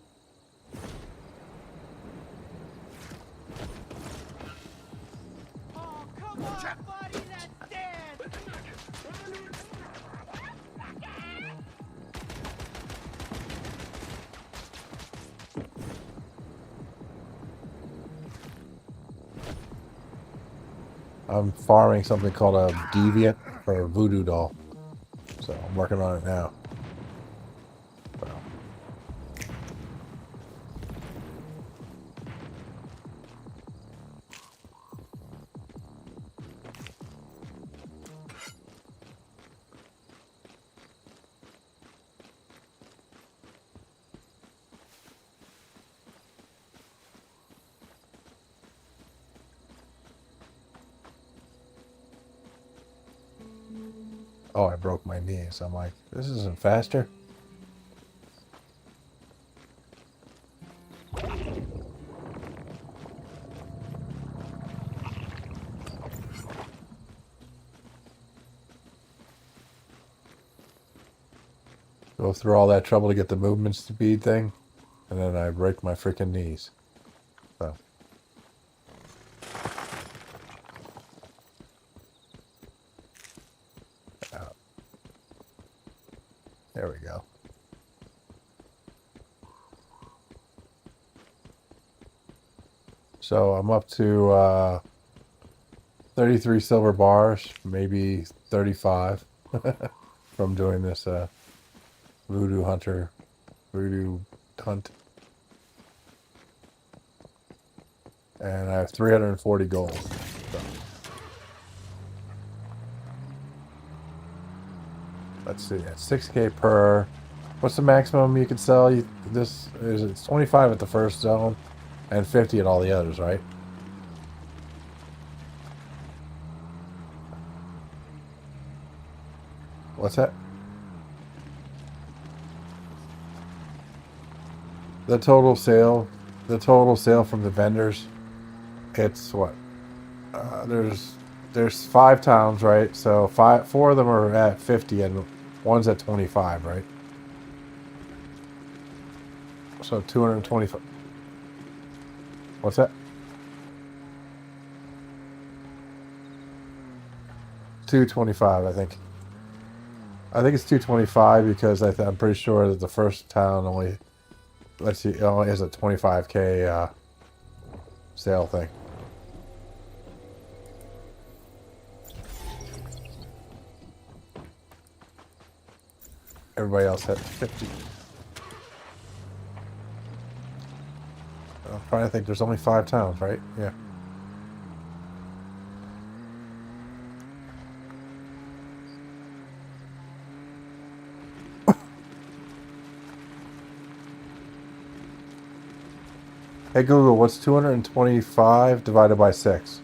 Oh, come on, buddy, that's dead! I'm farming something called a deviant or a voodoo doll. So I'm working on it now. So. Oh, I broke my knee, so I'm like, this isn't faster. Go through all that trouble to get the movement speed thing, and then I break my freaking knees. So. There we go. So I'm up to 33 silver bars, maybe 35 from doing this voodoo hunt. And I have 340 gold. So. Let's see, at 6K per. What's the maximum you can sell? this is it's 25 at the first zone, and 50 at all the others, right? What's that? The total sale from the vendors. It's what? There's 5 towns, right? So 4 of them are at 50 and one's at 25, right? So 225. What's that? 225, I think. I think it's 225 because I'm pretty sure that the first town only, let's see, it only has a 25K sale thing. Everybody else had 50. I'm trying to think. There's only 5 towns, right? Yeah. Hey Google, what's 225 divided by 6?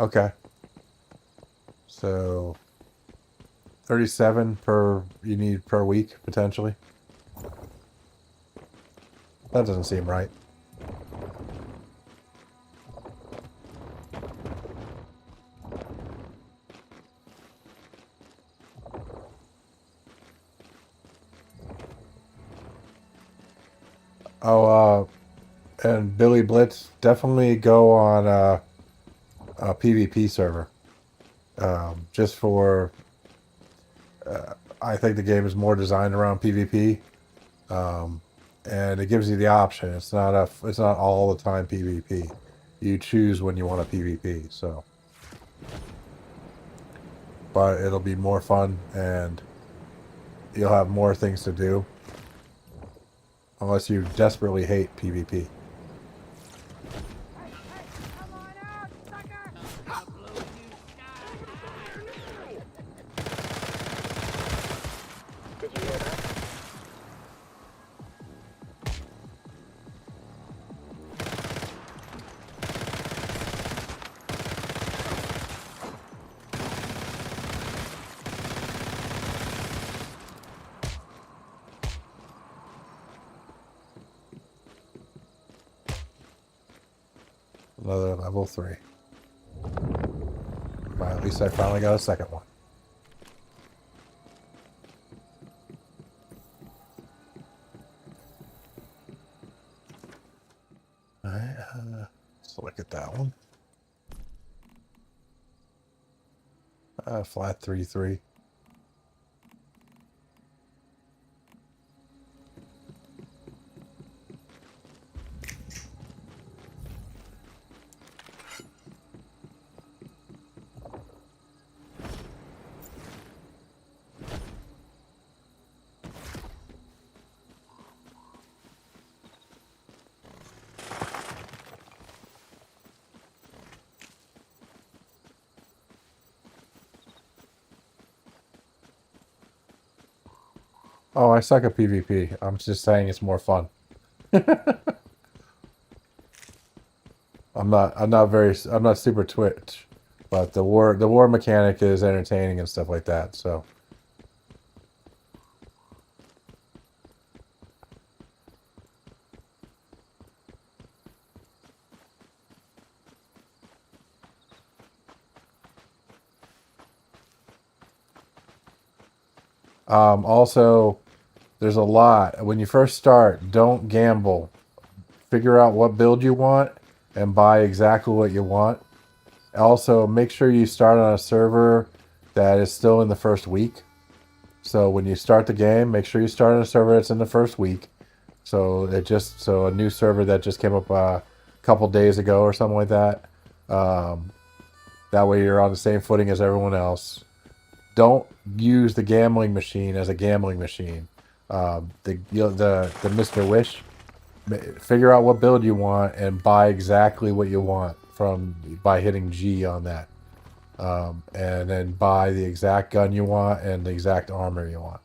Okay. So 37 per you need per week potentially. That doesn't seem right. Oh, and Billy Blitz, definitely go on a PvP server. Just for, I think the game is more designed around PvP, and it gives you the option. It's not all the time PvP. You choose when you want a PvP. So, but it'll be more fun, and you'll have more things to do. Unless you desperately hate PvP. Come on out, sucker! Another level 3. Well, at least I finally got a second one. Alright, let's look at that one. Flat 3-3. Oh, I suck at PvP. I'm just saying it's more fun. I'm not super Twitch, but the war mechanic is entertaining and stuff like that. So, also, there's a lot. When you first start, don't gamble. Figure out what build you want and buy exactly what you want. Also, make sure you start on a server that is still in the first week. So when you start the game, make sure you start on a server that's in the first week. So a new server that just came up a couple days ago or something like that. That way you're on the same footing as everyone else. Don't use the gambling machine as a gambling machine. The Mr. Wish. Figure out what build you want and buy exactly what you want by hitting G on that. and then buy the exact gun you want and the exact armor you want.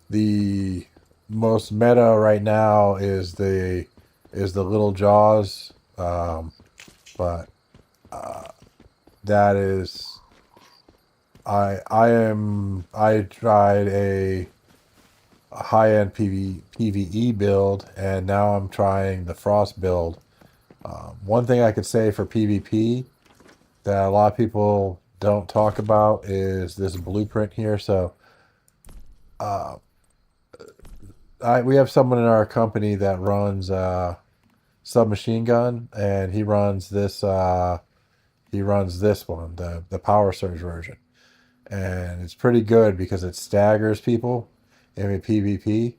The most meta right now is the little jaws, but that is I tried a high-end PvE build, and now I'm trying the Frost build. One thing I could say for PvP that a lot of people don't talk about is this blueprint here. So we have someone in our company that runs submachine gun, and he runs this one, the power surge version, and it's pretty good because it staggers people in a PvP.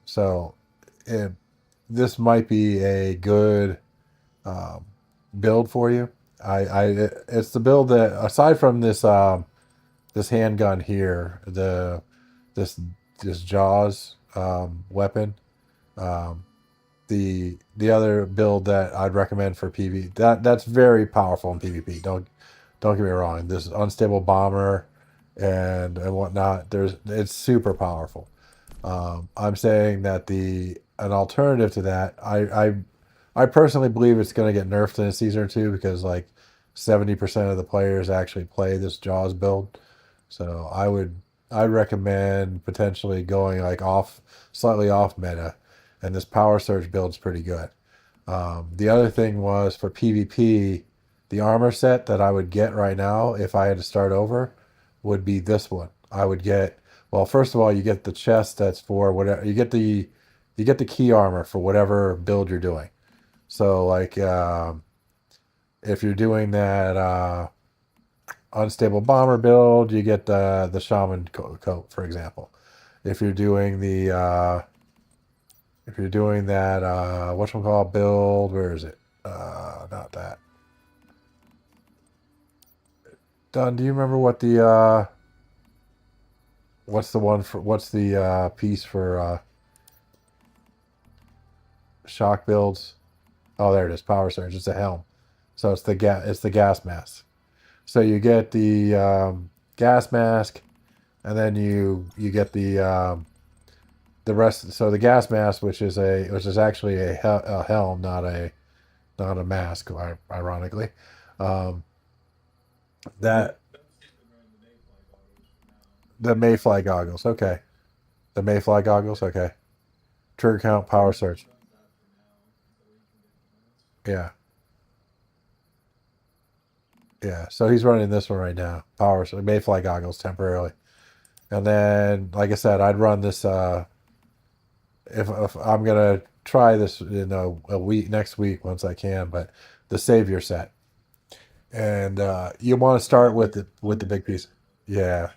So this might be a good build for you. It's the build that, aside from this handgun here, this Jaws weapon, the other build that I'd recommend for PvP, that's very powerful in PvP. Don't get me wrong. This unstable bomber and whatnot, it's super powerful. I'm saying that an alternative to that, I personally believe it's going to get nerfed in a season or two, because like 70% of the players actually play this Jaws build. So I'd recommend potentially going like slightly off meta, and this power surge build's pretty good. The other thing was for PvP, the armor set that I would get right now if I had to start over would be this one. I would get, well, first of all, you get the chest that's for whatever, you get the key armor for whatever build you're doing. So like if you're doing that unstable bomber build, you get the shaman coat, for example. If you're doing that whatchamacallit build, where is it? Not that. Don, do you remember what what's the piece for shock builds? Oh, there it is. Power surge. It's a helm. So it's the gas mask. So you get the gas mask, and then you get the rest. So the gas mask, which is actually a helm, not a mask, ironically. That the Mayfly goggles. Okay, the Mayfly goggles. Okay, trigger count, power surge. Yeah. Yeah, so he's running this one right now. Power, so Mayfly goggles temporarily. And then, like I said, I'd run this if I'm gonna try this in a week, next week once I can, but the Savior set. And you want to start with the big piece. Yeah.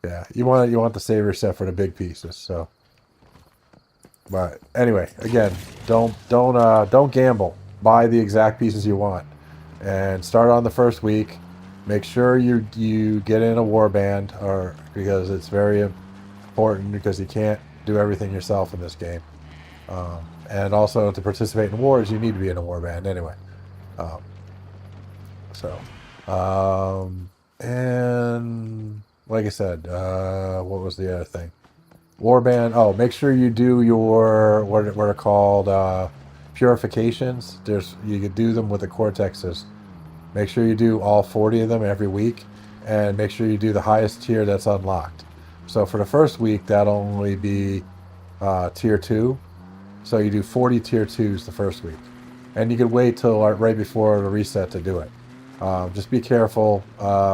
Yeah. You want the Savior set for the big pieces. So, but anyway, again, don't gamble. Buy the exact pieces you want, and start on the first week. Make sure you get in a warband, because it's very important, because you can't do everything yourself in this game. And also, to participate in wars, you need to be in a warband anyway. And like I said, what was the other thing? Warband. Oh, make sure you do your what are called purifications. You could do them with the cortexes. Make sure you do all 40 of them every week, and make sure you do the highest tier that's unlocked. So for the first week, that'll only be tier 2. So you do 40 tier 2s the first week, and you could wait till right before the reset to do it. Just be careful.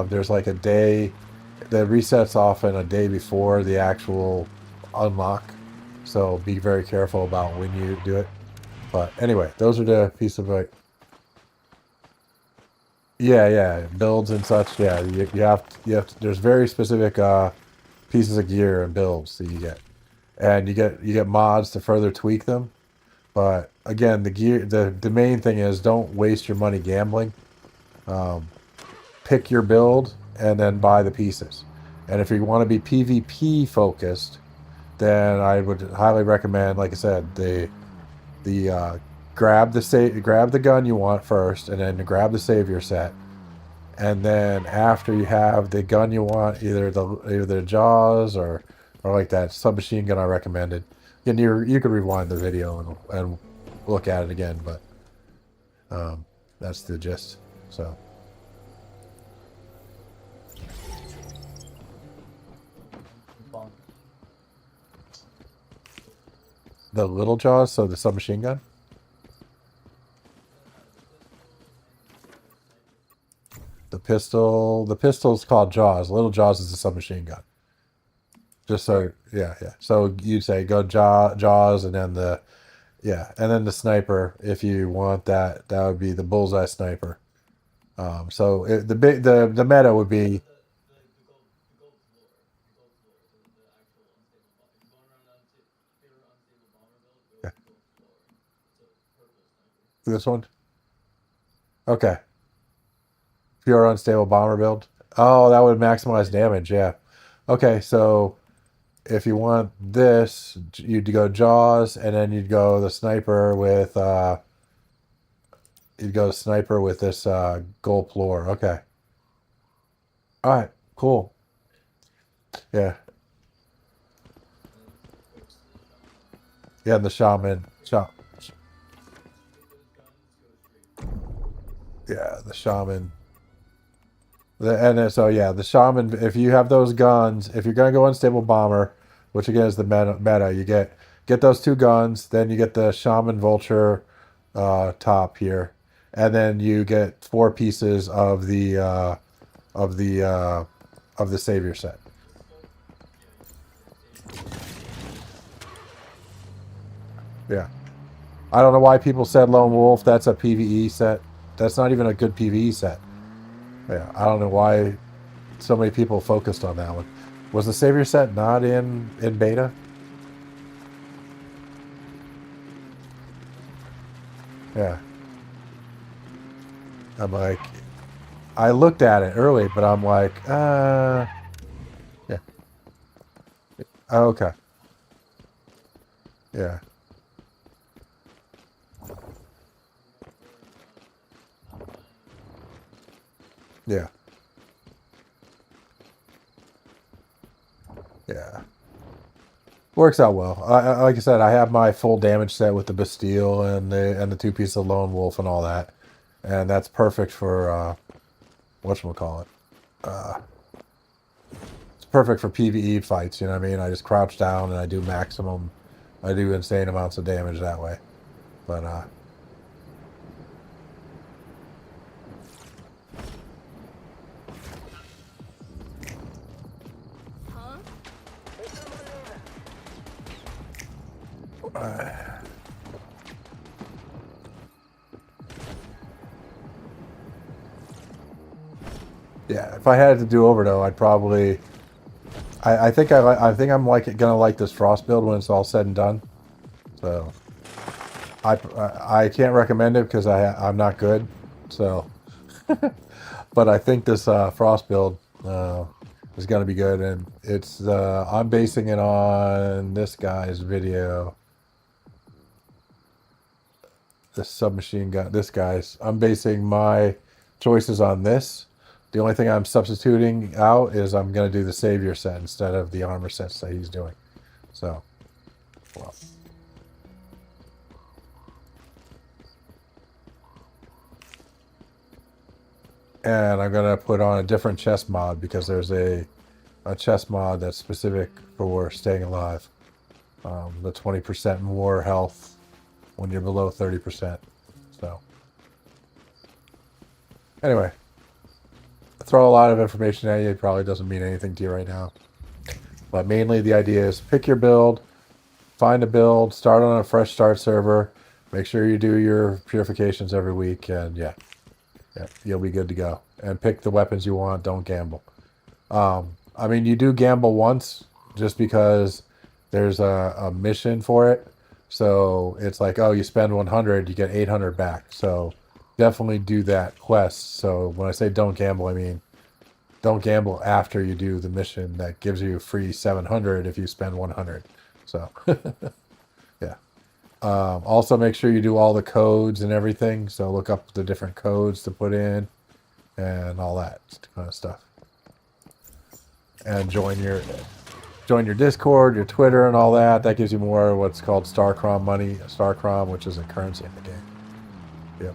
There's like a day. The reset's often a day before the actual unlock, so be very careful about when you do it. But anyway, those are the piece of like, yeah, builds and such. Yeah, you have there's very specific pieces of gear and builds that you get, and you get mods to further tweak them. But again, the main thing is, don't waste your money gambling. Pick your build and then buy the pieces. And if you want to be PvP focused, then I would highly recommend, like I said, the grab the gun you want first, and then grab the savior set. And then after you have the gun you want, either the Jaws or like that submachine gun I recommended, and you could rewind the video and look at it again, but that's the gist. So the little Jaws, so the submachine gun. The pistol's called Jaws. Little Jaws is a submachine gun. Just so, yeah. So you'd say go Jaws, and then and then the sniper. If you want that, that would be the bullseye sniper. So the meta would be this one. Okay, pure unstable bomber build. Oh, that would maximize damage. Yeah. Okay, so if you want this, you'd go Jaws, and then you'd go the sniper with this gold floor. Okay. All right. Cool. Yeah. Yeah. The shaman. Yeah. The shaman. The shaman. If you have those guns, if you're gonna go unstable bomber, which again is the meta, you get those two guns, then you get the shaman vulture top here, and then you get 4 pieces of the savior set. Yeah, I don't know why people said lone wolf. That's a PvE set. That's not even a good PvE set. Yeah, I don't know why so many people focused on that one. Was the savior set not in beta? Yeah. I'm like, I looked at it early, but I'm like, yeah. Oh, okay. Yeah. Yeah. Yeah. Works out well. Like I said, I have my full damage set with the Bastille and the 2 pieces of Lone Wolf and all that, and that's perfect for whatchamacallit. It's perfect for PvE fights. You know what I mean? I just crouch down and I do insane amounts of damage that way. But yeah, if I had to do over though, I'd probably. I think I'm gonna like this frost build when it's all said and done. So I can't recommend it because I'm not good. So, but I think this frost build is gonna be good, and it's I'm basing it on this guy's video. This submachine gun, this guy's. I'm basing my choices on this. The only thing I'm substituting out is I'm going to do the savior set instead of the armor sets that he's doing. So, well. And I'm going to put on a different chest mod because there's a chest mod that's specific for staying alive. The 20% more health when you're below 30%. So, anyway. Throw a lot of information at you. It probably doesn't mean anything to you right now. But mainly the idea is pick your build, find a build, start on a fresh start server, make sure you do your purifications every week, and yeah, you'll be good to go. And pick the weapons you want. Don't gamble. I mean, you do gamble once just because there's a mission for it. So it's like, oh, you spend 100, you get 800 back. So definitely do that quest. So when I say don't gamble, I mean don't gamble after you do the mission that gives you free 700 if you spend 100. So yeah. Also, make sure you do all the codes and everything. So look up the different codes to put in and all that kind of stuff. And join your Discord, your Twitter, and all that. That gives you more what's called Starcrom money, Starcrom, which is a currency in the game. Yep.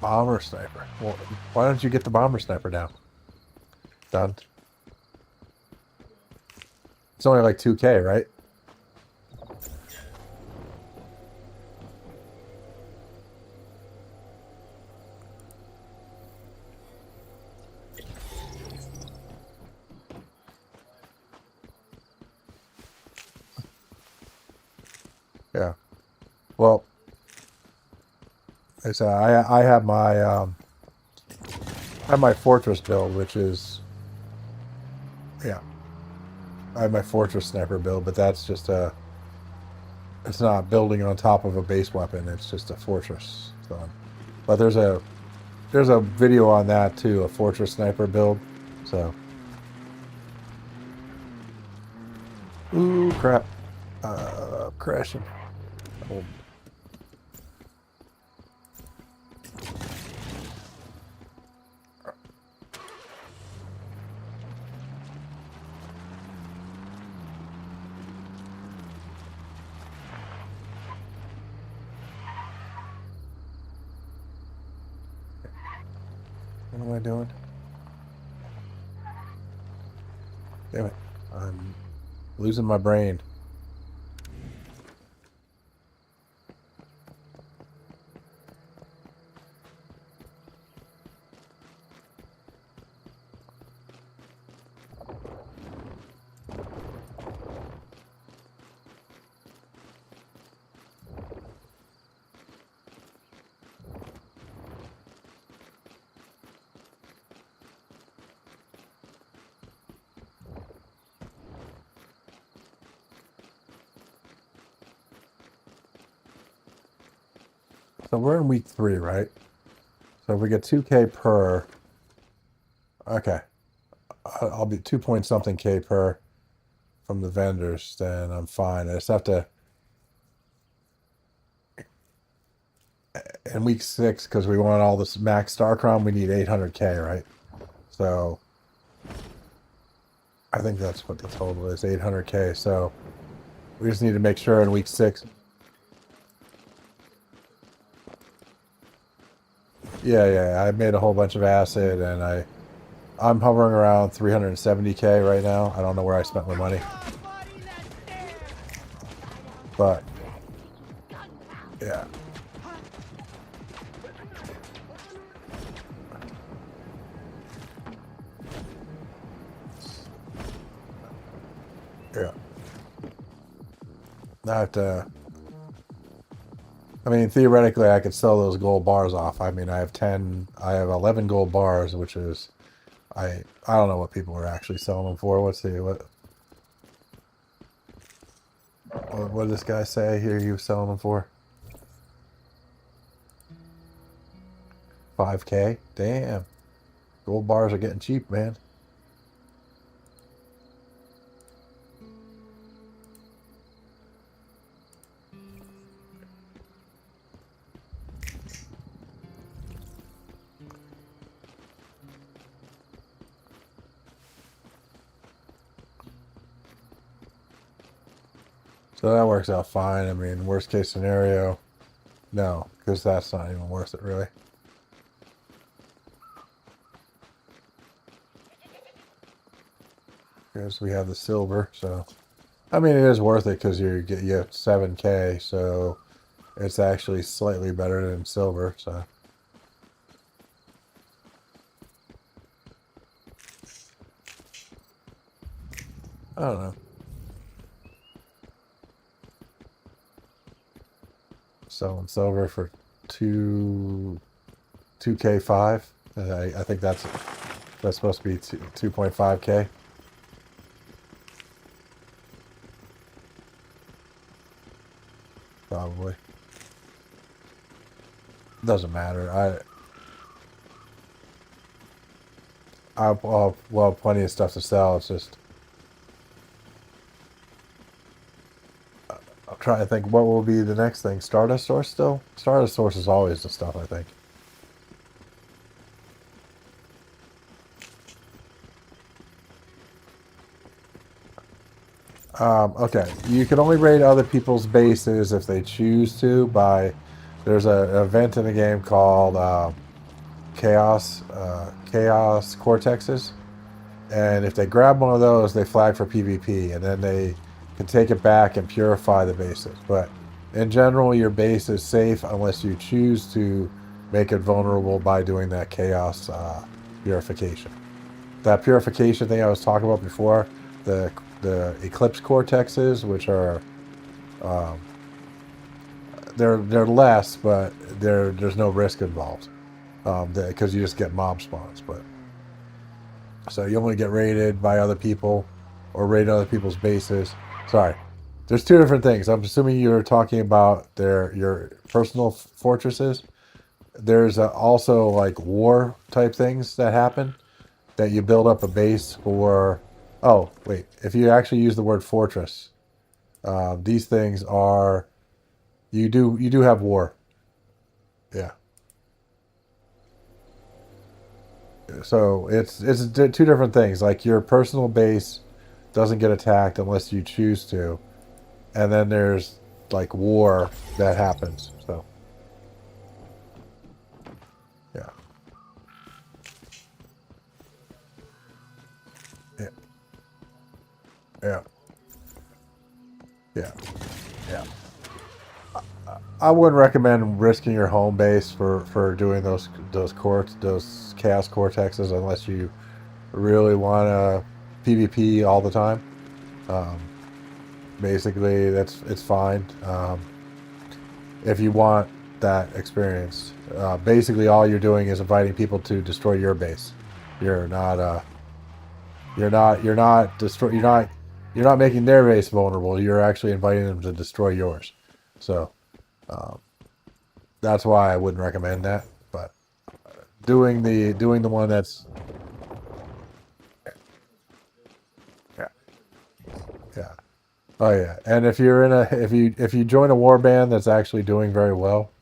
Bomber sniper. Well, why don't you get the bomber sniper down? Done. It's only like 2K, right? Yeah. Well, I said I have my fortress build, which is yeah. I have my fortress sniper build, but that's just it's not building on top of a base weapon. It's just a fortress. So, but there's a video on that too, a fortress sniper build. So, ooh crap, crashing. Oh. What am I doing? Damn it. I'm losing my brain. So we're in week 3, right? So if we get 2K per, okay, I'll be 2 point something K per from the vendors, then I'm fine. I just have to, in week 6, because we want all this max Starcrom, we need 800K, right? So I think that's what the total is, 800K. So we just need to make sure in week 6. Yeah, I made a whole bunch of acid, and I'm hovering around 370K right now. I don't know where I spent my money, but yeah. Yeah. I have to. I mean, theoretically, I could sell those gold bars off. I mean, I have 11 gold bars, which is, I don't know what people are actually selling them for. Let's see what did this guy say here? He was selling them for 5K. Damn, gold bars are getting cheap, man. So that works out fine. I mean, worst case scenario, no, because that's not even worth it, really. Because we have the silver, so I mean, it is worth it because you have 7K, so it's actually slightly better than silver. So I don't know. Selling silver for 2K5. I think that's supposed to be 2.5K. Probably. Doesn't matter. I'll have plenty of stuff to sell. It's just I'm trying to think what will be the next thing. Stardust Source still? Stardust Source is always the stuff, I think. Okay, you can only raid other people's bases if they choose to by... There's an event in the game called Chaos Cortexes. And if they grab one of those, they flag for PvP, and then they can take it back and purify the bases. But in general, your base is safe unless you choose to make it vulnerable by doing that chaos purification. That purification thing I was talking about before, the Eclipse Cortexes, which are they're less, but there's no risk involved because you just get mob spawns. But so you only get raided by other people or raid other people's bases. Sorry. There's two different things. I'm assuming you're talking about your personal fortresses. There's also like war type things that happen that you build up a base for. Oh, wait. If you actually use the word fortress, these things are you do have war. Yeah. So it's two different things. Like your personal base doesn't get attacked unless you choose to, and then there's like war that happens. So yeah, yeah, yeah, yeah, yeah. I wouldn't recommend risking your home base for doing those chaos cortexes unless you really want to PvP all the time. Um, Basically, it's fine. If you want that experience, basically all you're doing is inviting people to destroy your base. You're not you're not making their base vulnerable. You're actually inviting them to destroy yours. So that's why I wouldn't recommend that. But doing the one that's yeah, yeah. Oh yeah, and if you're in a if you join a war band that's actually doing very well,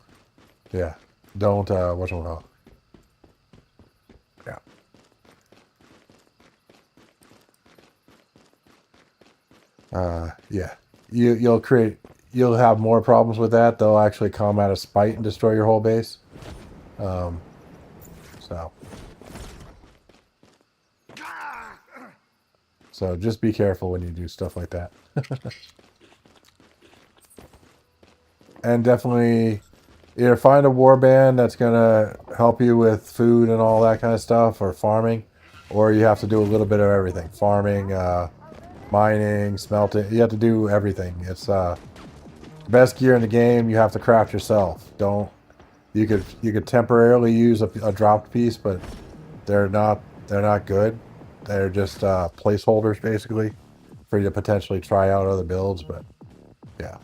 yeah, don't whatchamacallit. Yeah, yeah, you'll have more problems with that. They'll actually come out of spite and destroy your whole base. Um, so so just be careful when you do stuff like that. And definitely either find a war band that's gonna help you with food and all that kind of stuff, or farming, or you have to do a little bit of everything: farming, mining, smelting. You have to do everything. It's best gear in the game. You have to craft yourself. Don't you could temporarily use a dropped piece, but they're not good. They're just placeholders basically for you to potentially try out other builds. But yeah.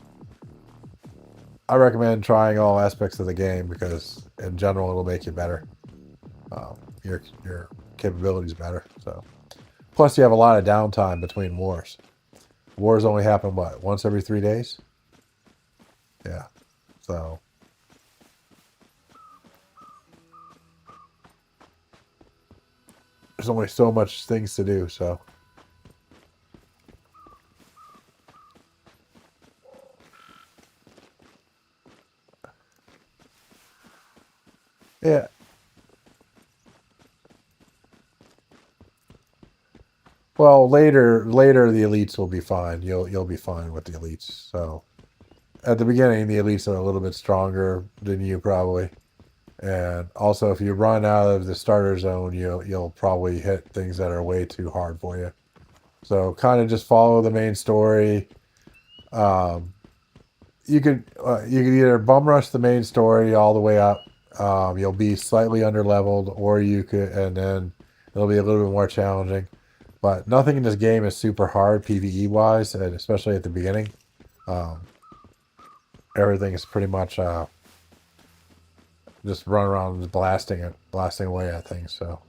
I recommend trying all aspects of the game because, in general, it'll make you better. Your capabilities better. So, plus you have a lot of downtime between wars. Wars only happen what, once every 3 days? Yeah. So there's only so much things to do. So yeah. Well, later the elites will be fine. You'll be fine with the elites. So at the beginning, the elites are a little bit stronger than you probably, and also if you run out of the starter zone, you'll probably hit things that are way too hard for you. So kind of just follow the main story. You could either bum rush the main story all the way up. You'll be slightly under leveled, or you could, and then it'll be a little bit more challenging. But nothing in this game is super hard PvE wise, and especially at the beginning. Everything is pretty much just run around and blasting away at things. So.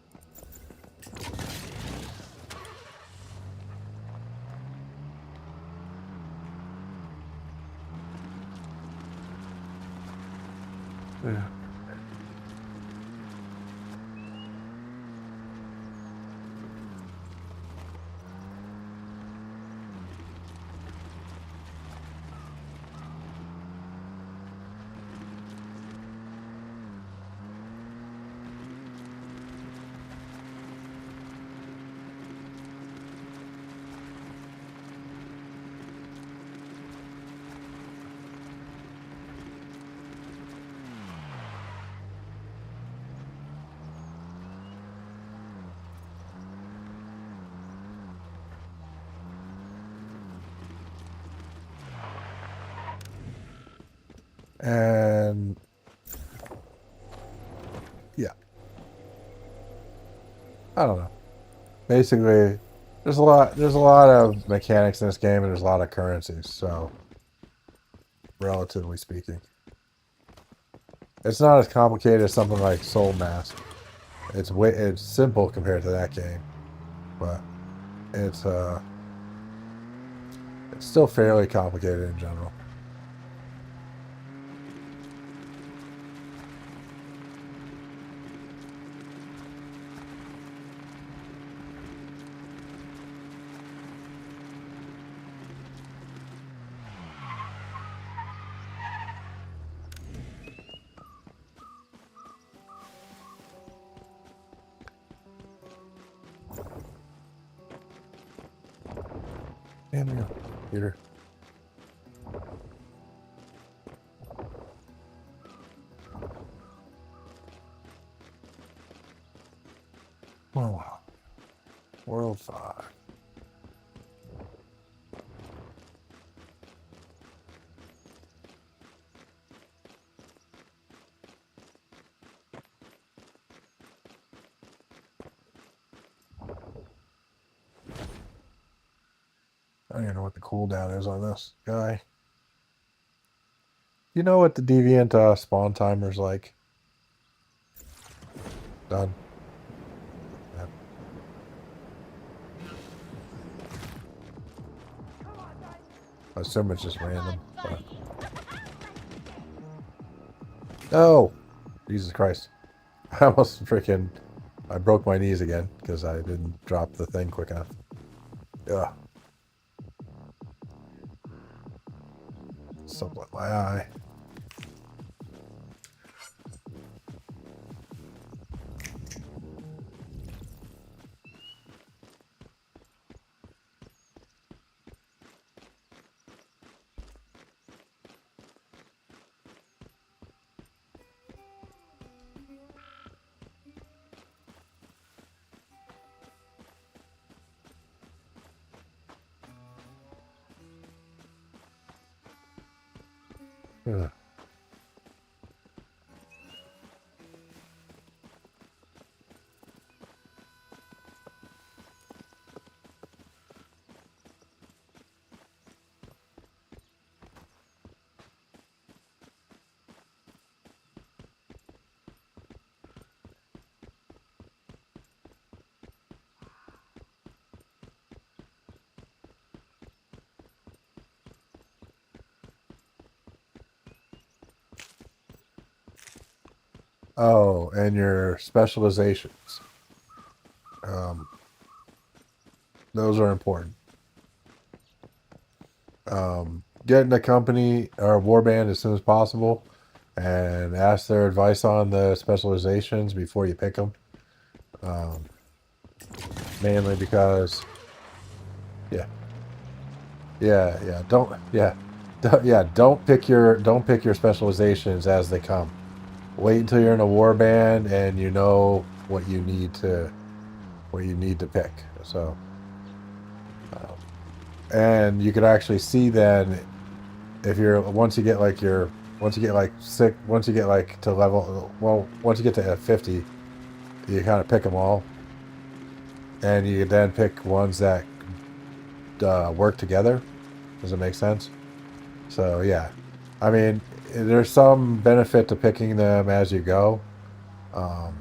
Yeah. And yeah, I don't know. Basically, there's a lot of mechanics in this game, and there's a lot of currencies. So, relatively speaking, it's not as complicated as something like Soul Mask. It's simple compared to that game, but it's still fairly complicated in general. Damn you, Peter. Oh wow. World 5. I don't even know what the cooldown is on this guy. You know what the deviant spawn timer's like? Done. Yep. I assume it's just random. But... Oh! Jesus Christ. I almost freaking... I broke my knees again because I didn't drop the thing quick enough. Ugh. Sublet my eye. Ugh. Oh, and your specializations. Those are important. Get in a company or warband as soon as possible and ask their advice on the specializations before you pick them. Mainly because, yeah, don't pick your specializations as they come. Wait until you're in a warband and you know what you need to pick. So And you could actually see then if you're once you get like once you get like to level, well, once you get to 50, you kind of pick them all, and you then pick ones that work together. Does it make sense? So yeah, I mean, there's some benefit to picking them as you go, um,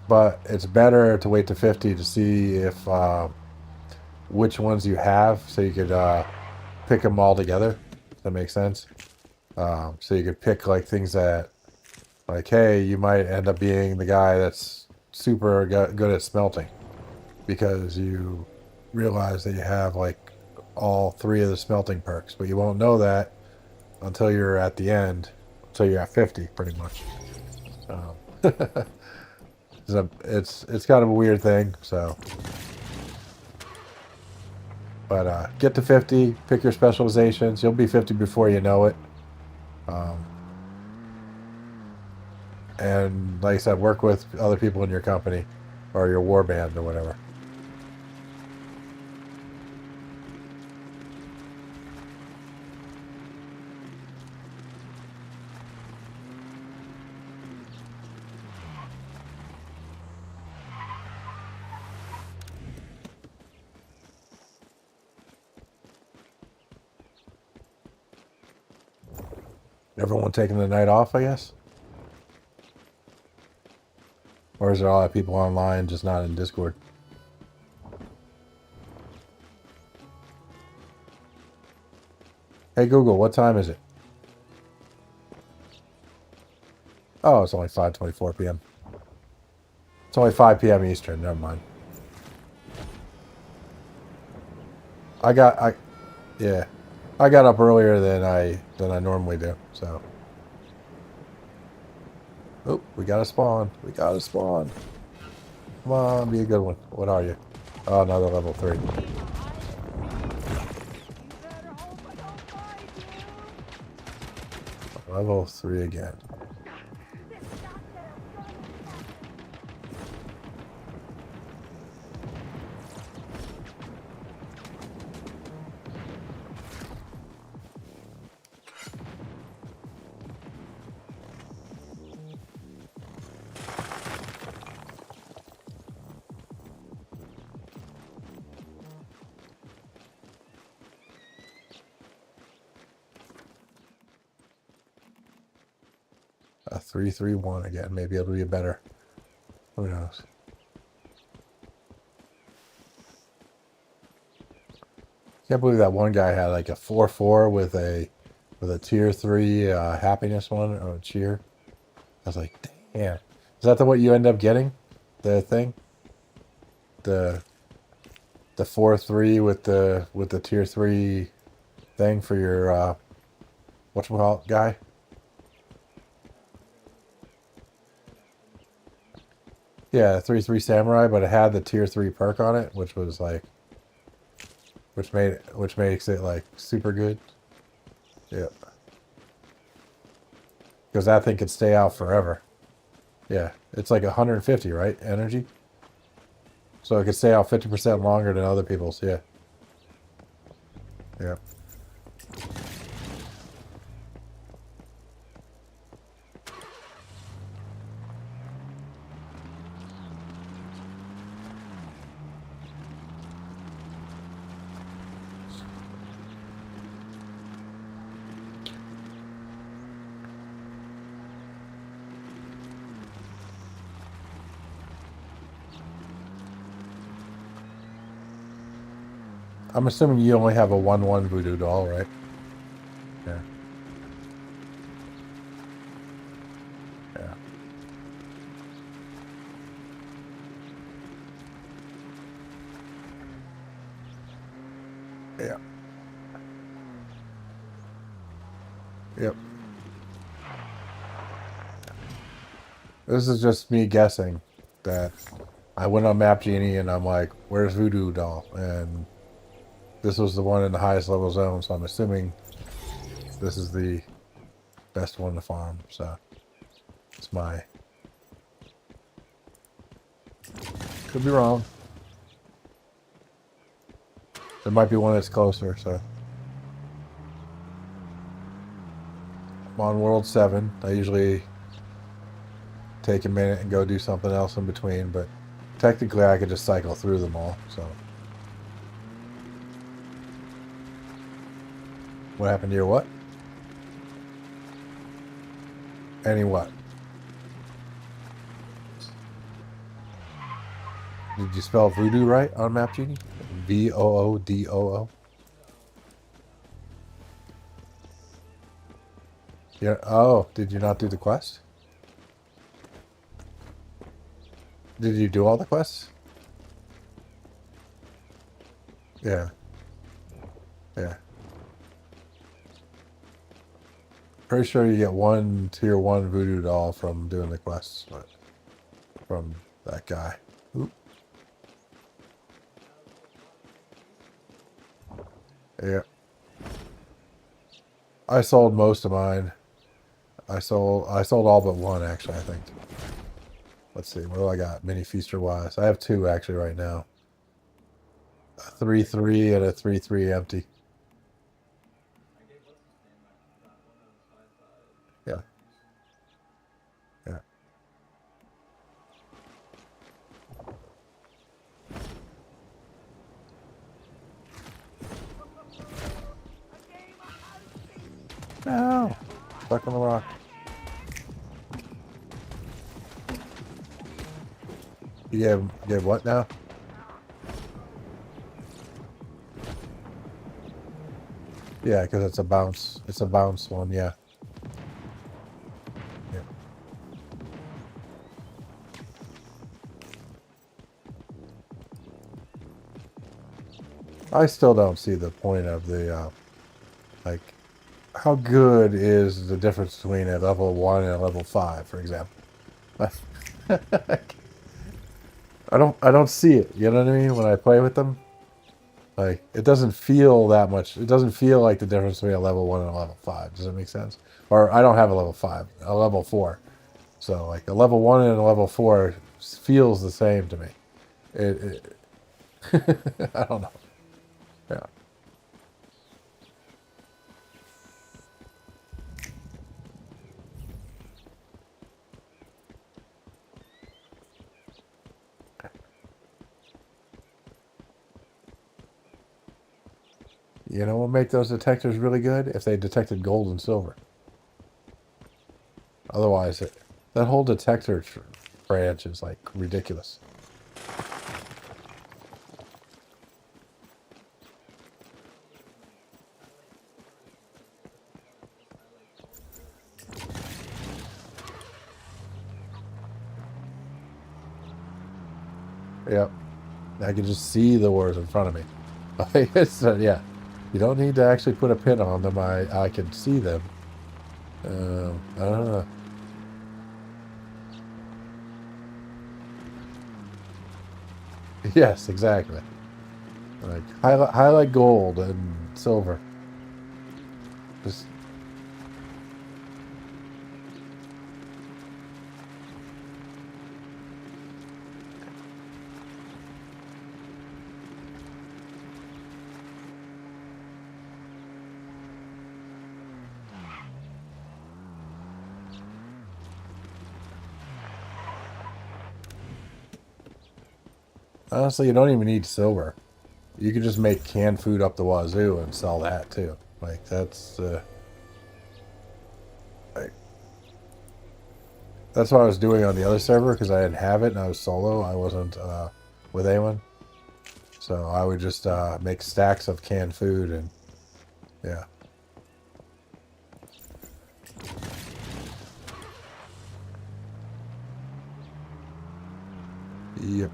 but it's better to wait to 50 to see if which ones you have, so you could pick them all together. Does that make sense? So you could pick like things that, like, hey, you might end up being the guy that's super good at smelting because you realize that you have like all three of the smelting perks, but you won't know that until you're at the end, until you're at 50, pretty much. So it's kind of a weird thing. So, but get to 50, pick your specializations. You'll be 50 before you know it. And like I said, work with other people in your company or your war band or whatever. Everyone taking the night off, I guess? Or is there a lot of people online, just not in Discord? Hey Google, what time is it? Oh, it's only 5:24 p.m. It's only 5 p.m. Eastern. Never mind. I yeah, I got up earlier than I normally do. So, oh, we got to spawn. We got to spawn. Come on, be a good one. What are you? Oh, another level 3. You better hope I don't find you. Level 3 again. This goddamn son. A 3-3-1 again. Maybe it'll be better. Who knows? Can't believe that one guy had like a 4-4 with a tier 3 happiness one or cheer. I was like, damn. Is that the what you end up getting? The thing? The 4-3 with the tier 3 thing for your whatchamacallit guy? Yeah, 3-3 samurai, but it had the tier 3 perk on it, which was like which makes it like super good. Yeah. Because that thing could stay out forever. Yeah. It's like 150, right? Energy. So it could stay out 50% longer than other people's, yeah. Yeah. I'm assuming you only have a 1/1 voodoo doll, right? Yeah. Yeah. Yeah. Yep. This is just me guessing that I went on Map Genie and I'm like, where's Voodoo Doll? And this was the one in the highest level zone, so I'm assuming this is the best one to farm. So it's my... Could be wrong. There might be one that's closer, so. I'm on World 7. I usually take a minute and go do something else in between, but technically I could just cycle through them all, so. What happened to your what? Any what? Did you spell voodoo right on Map Genie? Voodoo? Yeah. Oh, did you not do the quest? Did you do all the quests? Yeah. Yeah. Pretty sure you get one tier 1 voodoo doll from doing the quests, but from that guy. Oop. Yeah. I sold most of mine. I sold all but one actually, I think. Let's see, what do I got? Mini feaster wise. I have two actually right now. A 3-3 and a 3-3 empty. Yeah. Yeah. No. Stuck on the rock. You gave what now? Yeah, because it's a bounce. It's a bounce one, yeah. Yeah. I still don't see the point of the, like, how good is the difference between a level 1 and a level 5, for example? I don't see it, you know what I mean, when I play with them? Like, it doesn't feel that much. It doesn't feel like the difference between a level 1 and a level 5. Does that make sense? Or I don't have a level 5, a level 4. So, like, a level 1 and a level 4 feels the same to me. It I don't know. Yeah. You know what make those detectors really good? If they detected gold and silver. Otherwise, that whole detector branch is, like, ridiculous. Yep. I can just see the ores in front of me. It's, yeah. You don't need to actually put a pin on them. I can see them. I don't know. Yes, exactly. Like highlight gold and silver. Just honestly, you don't even need silver. You could just make canned food up the wazoo and sell that too. Like that's like, that's what I was doing on the other server because I didn't have it and I was solo. I wasn't with anyone, so I would just make stacks of canned food and yeah. Yep.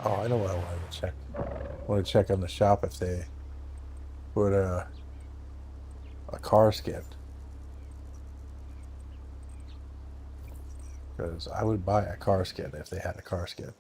Oh, I know what I wanted to check. I want to check on the shop if they put a car skin. Because I would buy a car skin if they had a car skin.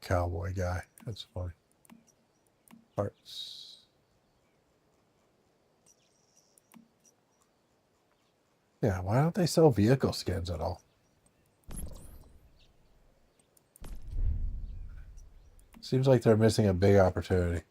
Cowboy guy. That's funny. Parts. Yeah, why don't they sell vehicle skins at all? Seems like they're missing a big opportunity.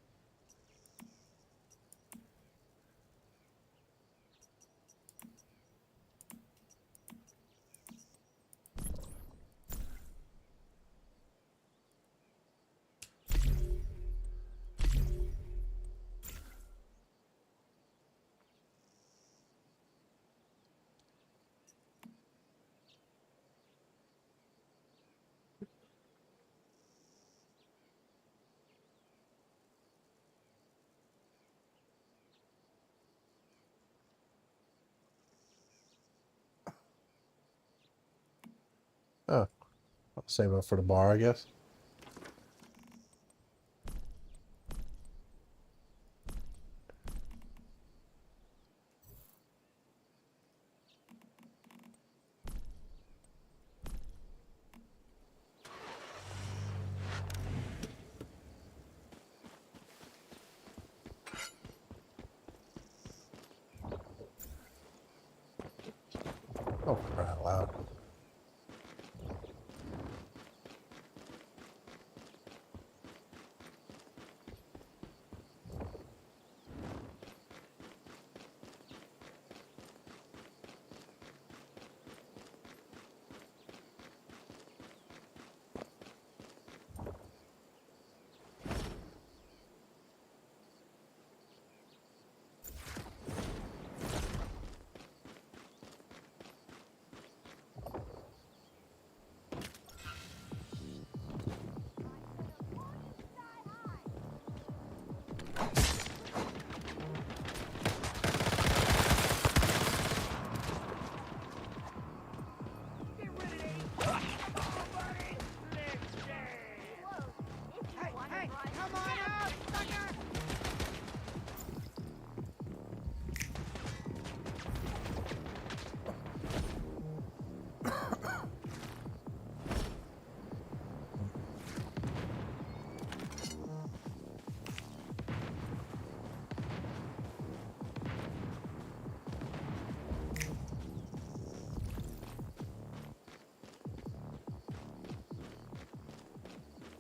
Oh, I'll save up for the bar, I guess. Oh, for crying out loud.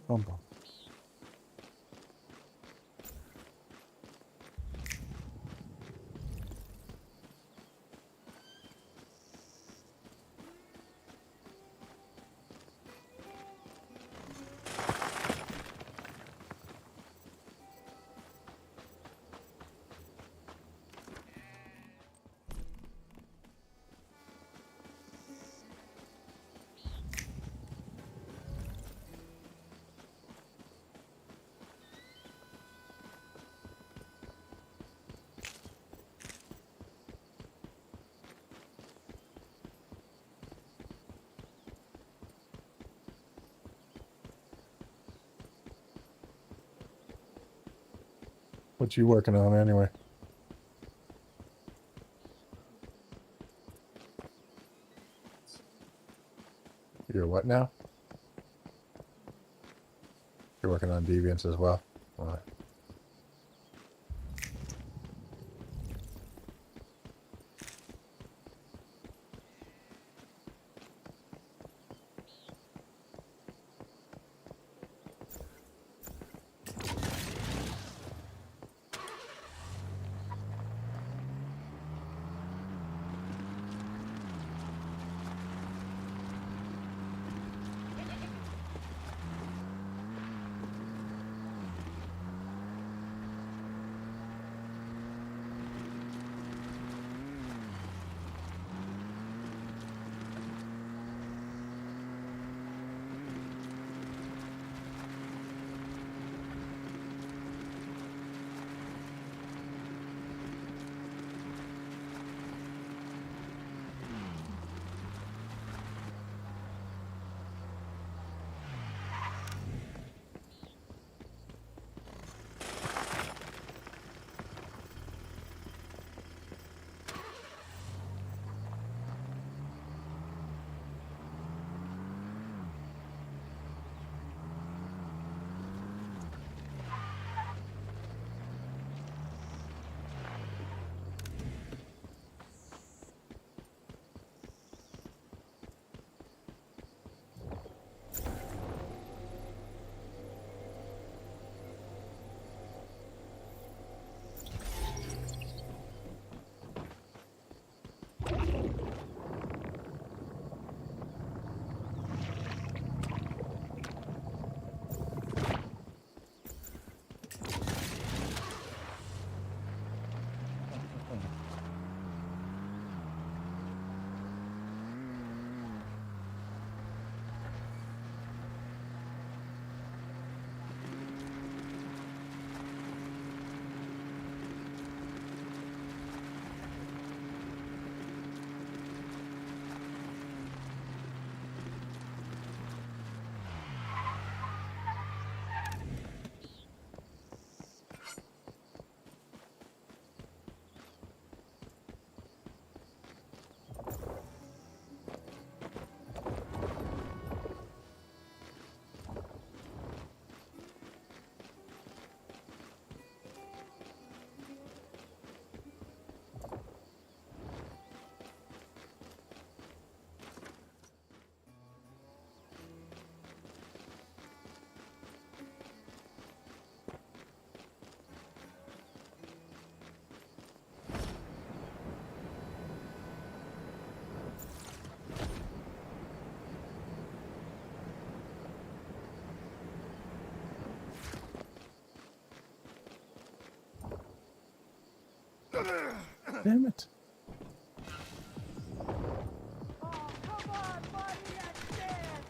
Bum, bum. What you working on anyway? You're what now? You're working on deviants as well. All right. Damn it. Oh, come on, buddy, that's dead.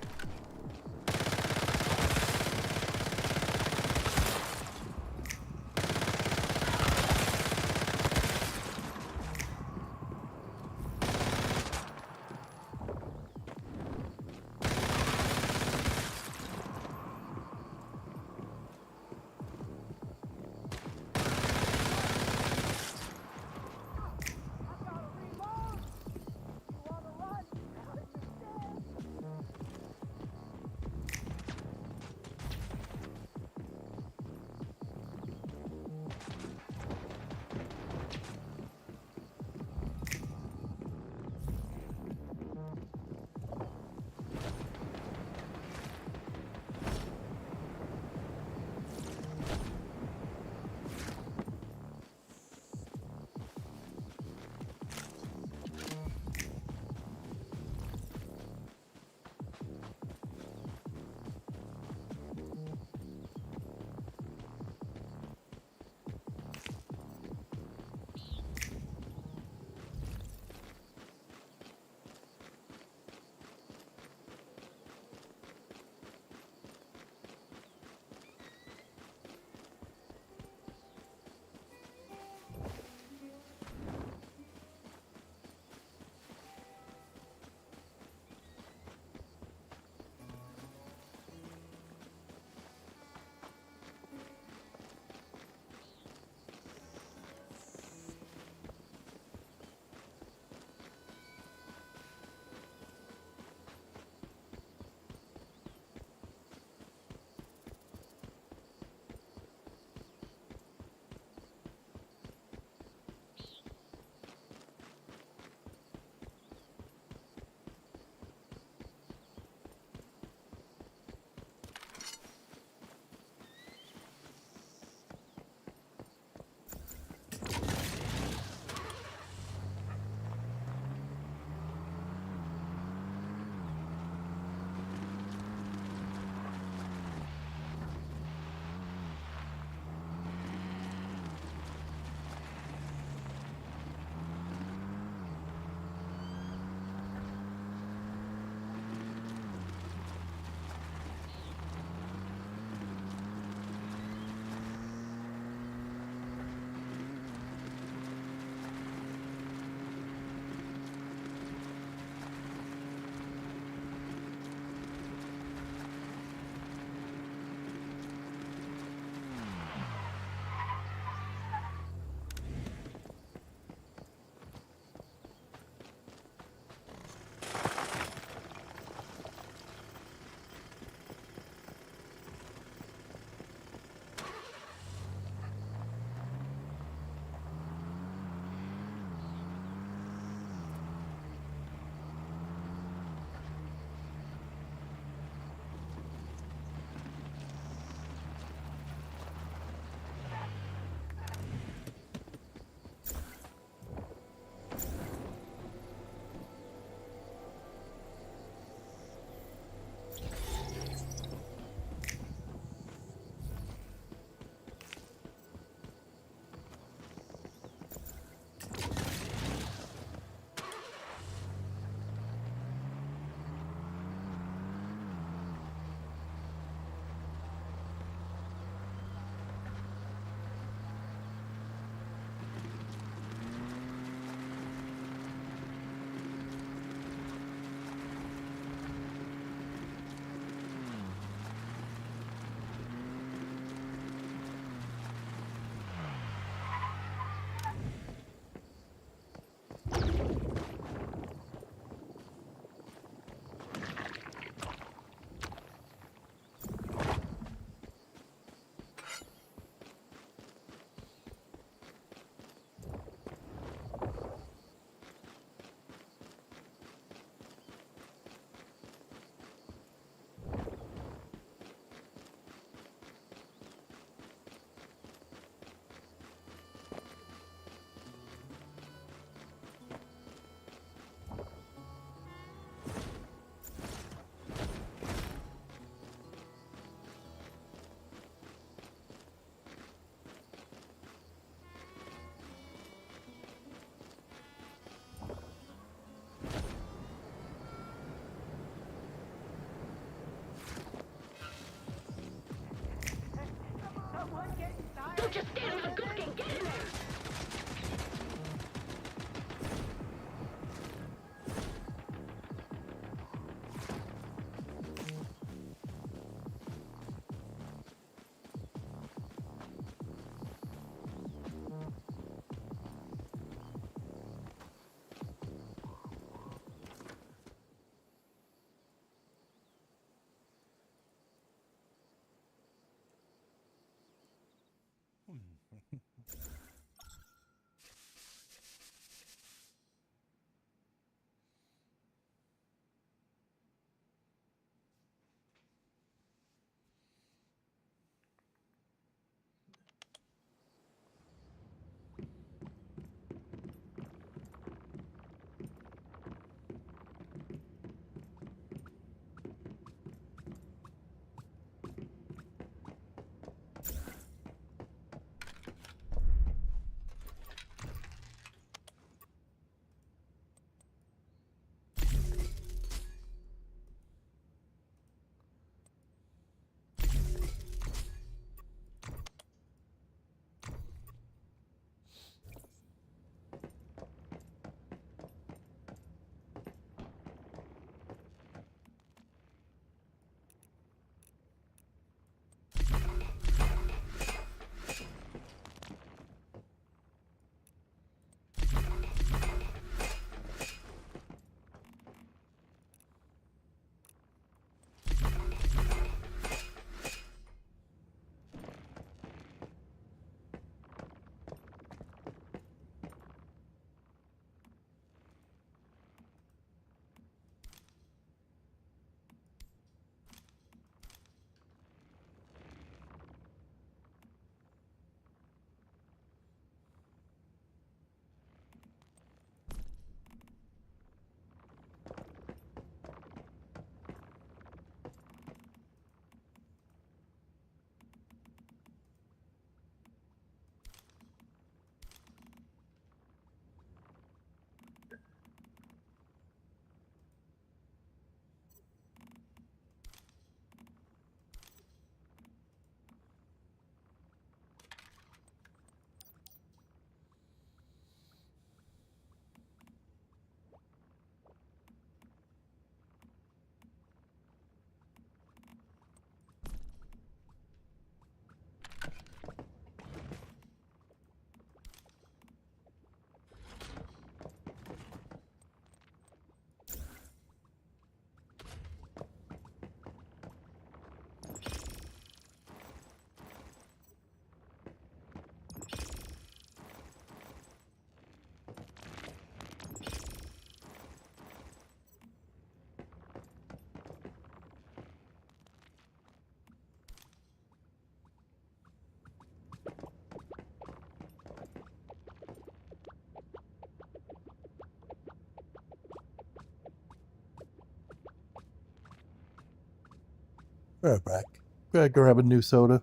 Right back. Gotta grab a new soda.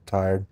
Tired.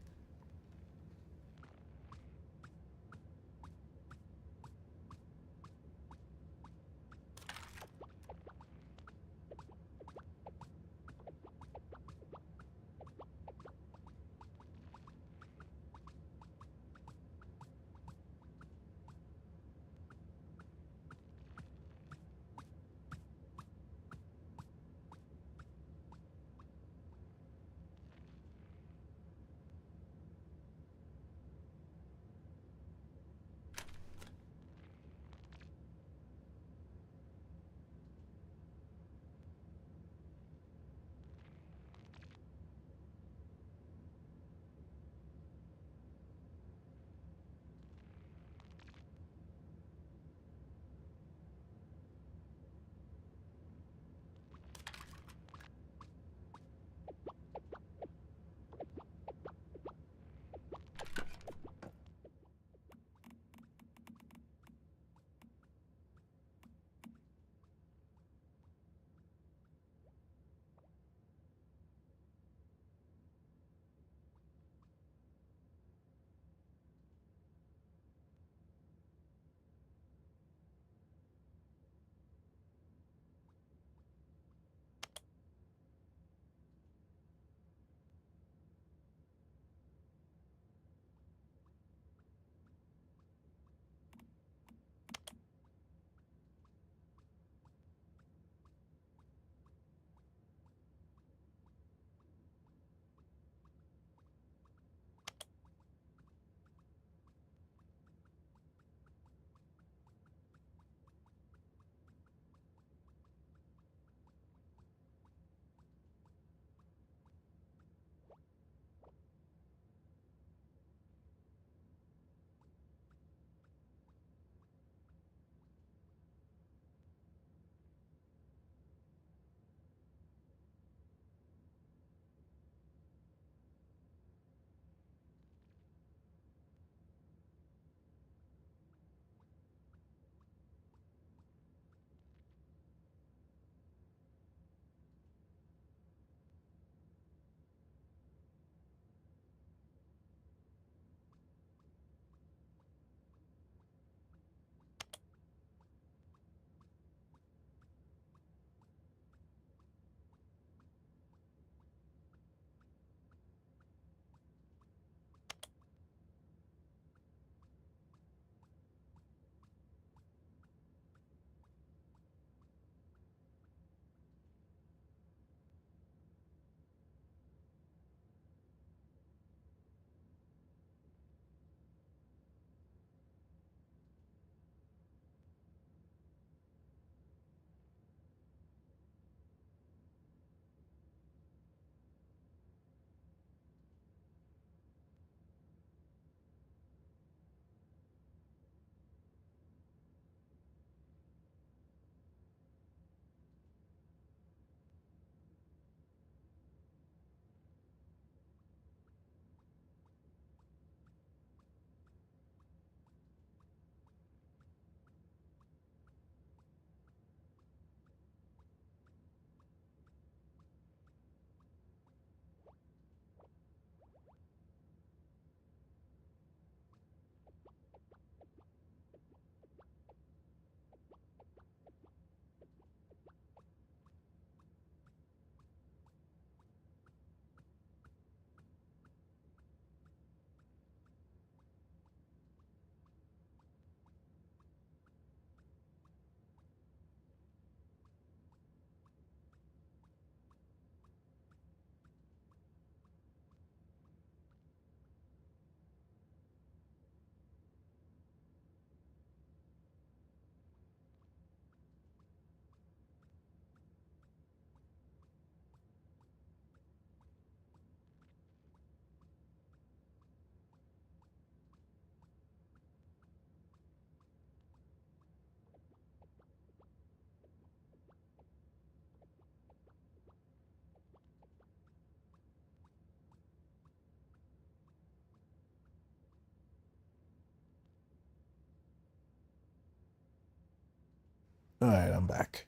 All right, I'm back.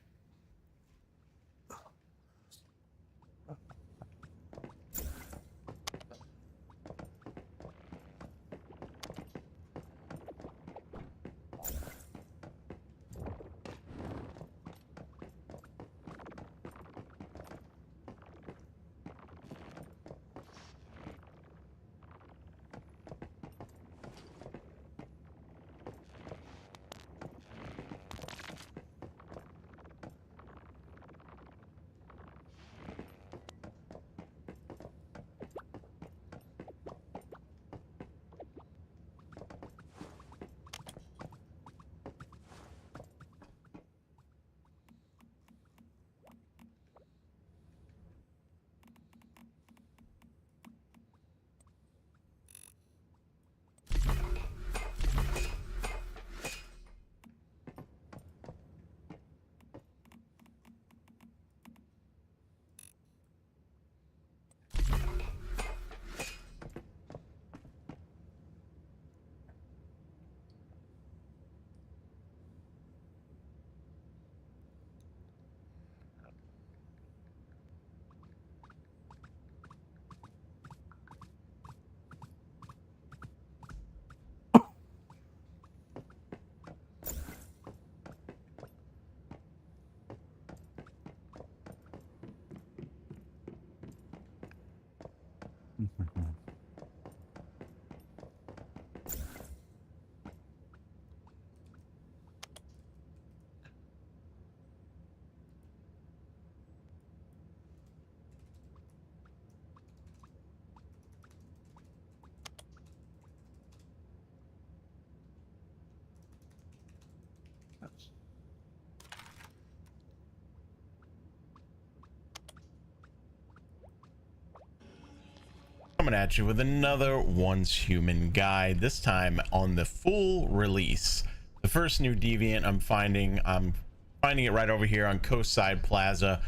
Coming at you with another Once Human guide, this time on the full release. The first new deviant I'm finding it right over here on Coastside Plaza,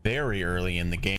very early in the game.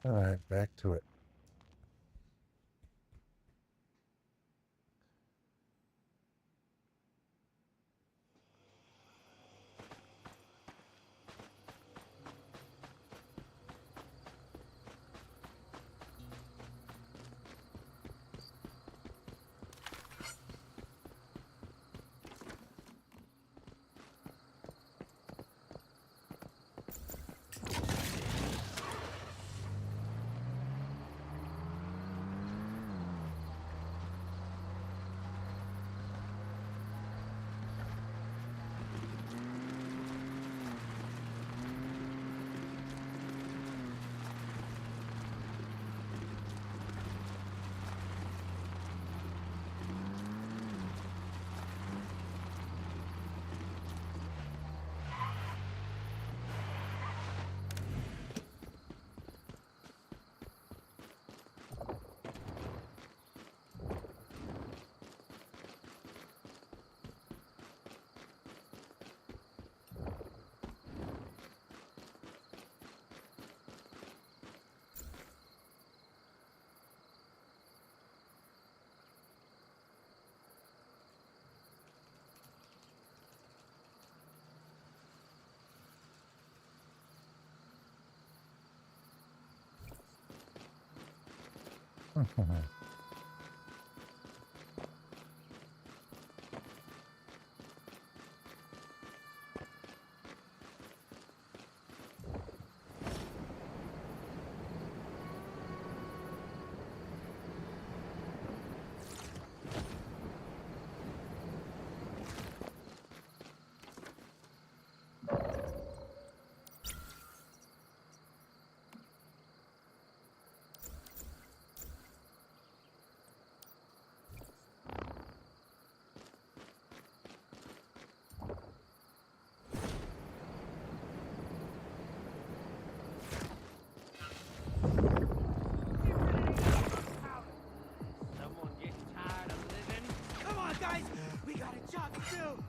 All right, back to it. Someone getting tired of living? Come on, guys! We got a job to do!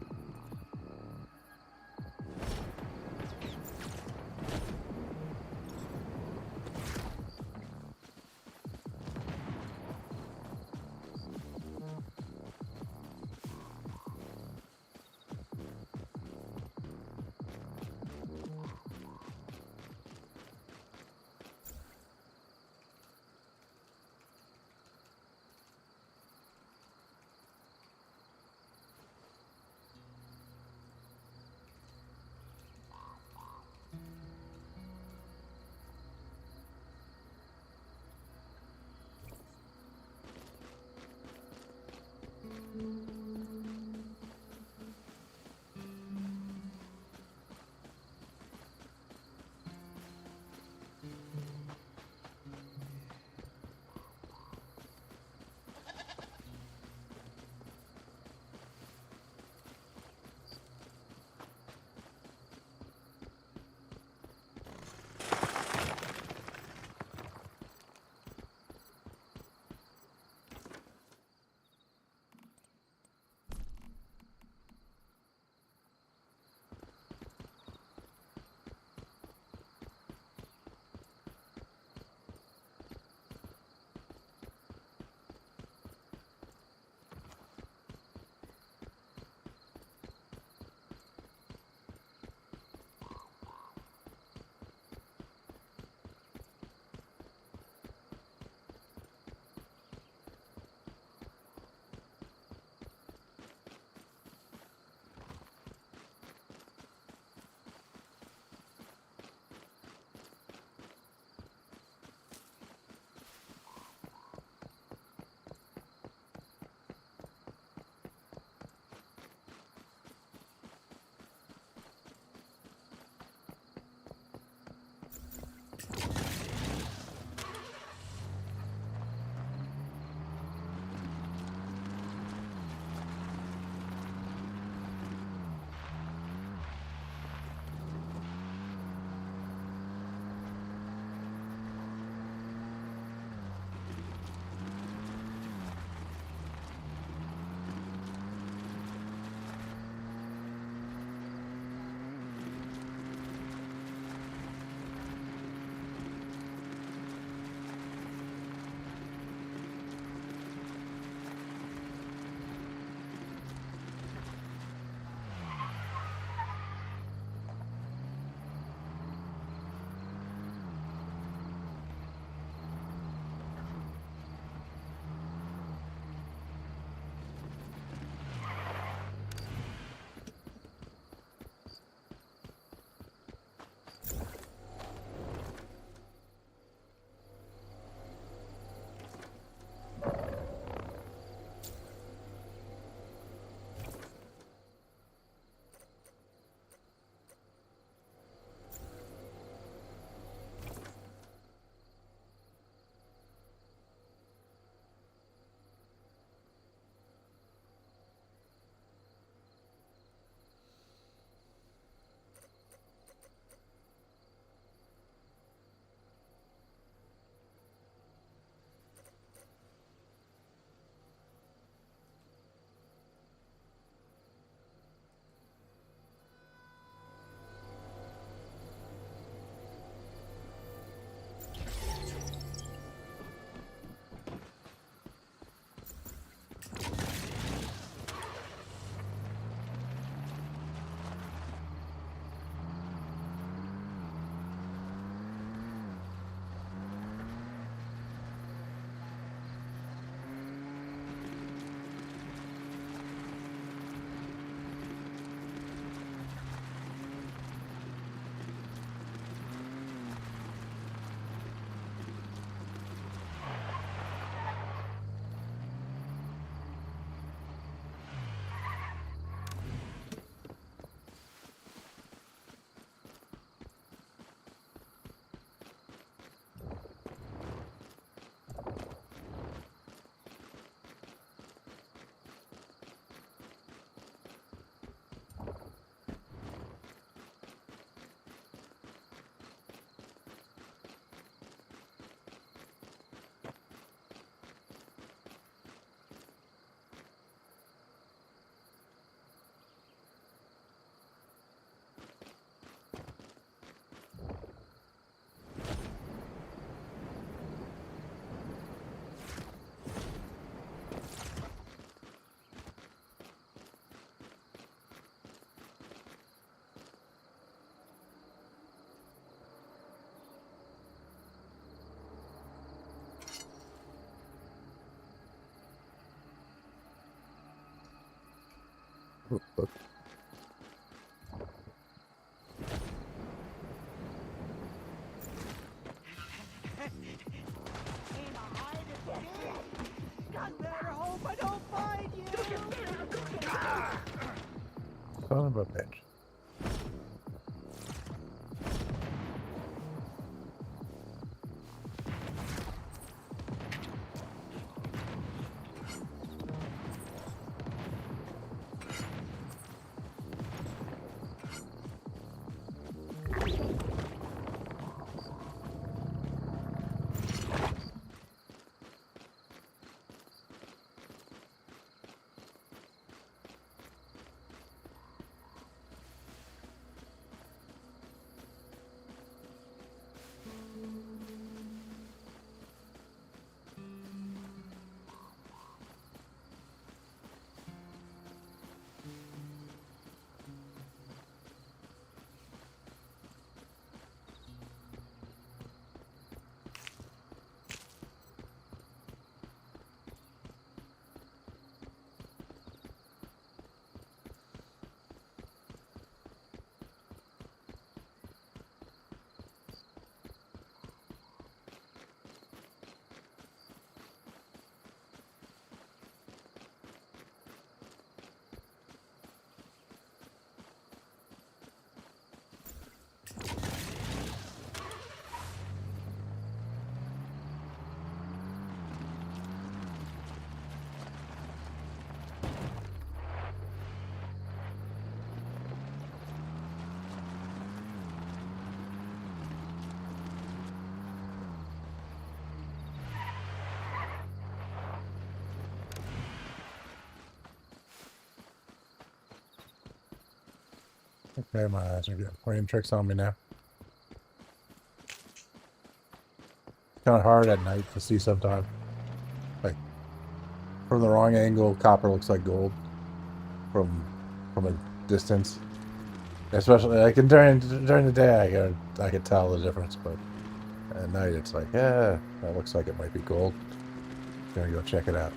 Look. God better hope I don't find you! Son of a bitch. Okay, my eyes are getting playing tricks on me now. Kind of hard at night to see sometimes. Like from the wrong angle, copper looks like gold from a distance. Especially like during the day, I could tell the difference, but at night it's like, yeah, that looks like it might be gold. Gonna go check it out.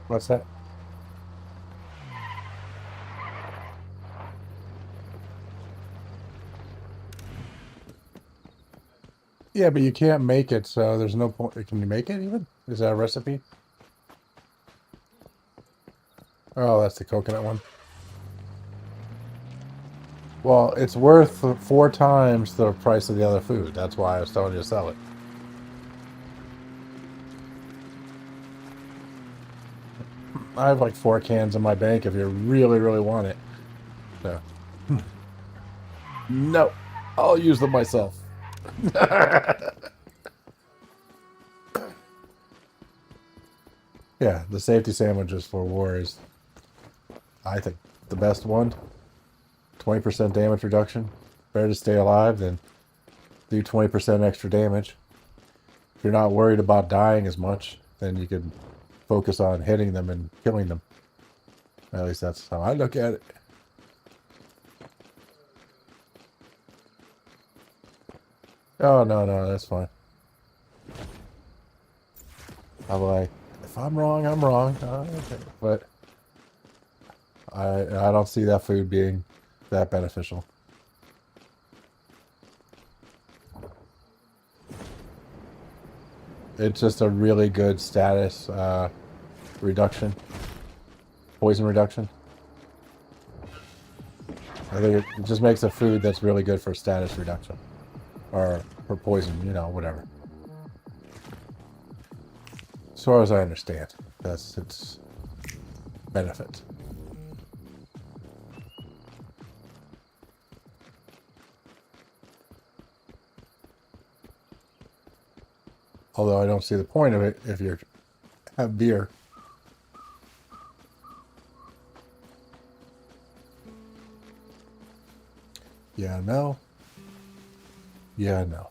What's that? Yeah, but you can't make it, so there's no point. Can you make it even? Is that a recipe? Oh, that's the coconut one. Well, it's worth 4 times the price of the other food. That's why I was telling you to sell it. I have like 4 cans in my bank if you really, really want it. So. No, I'll use them myself. Yeah, the safety sandwiches for war is, I think, the best one. 20% damage reduction. Better to stay alive than do 20% extra damage. If you're not worried about dying as much, then you can focus on hitting them and killing them. At least that's how I look at it. Oh, no, no, that's fine. I'm like, if I'm wrong, I'm wrong. Okay. But I don't see that food being that beneficial. It's just a really good status reduction, poison reduction. I think it just makes a food that's really good for status reduction. Or for poison, you know, whatever. As far as I understand, that's its benefit. Although I don't see the point of it if you have beer. Yeah, no. Yeah, no.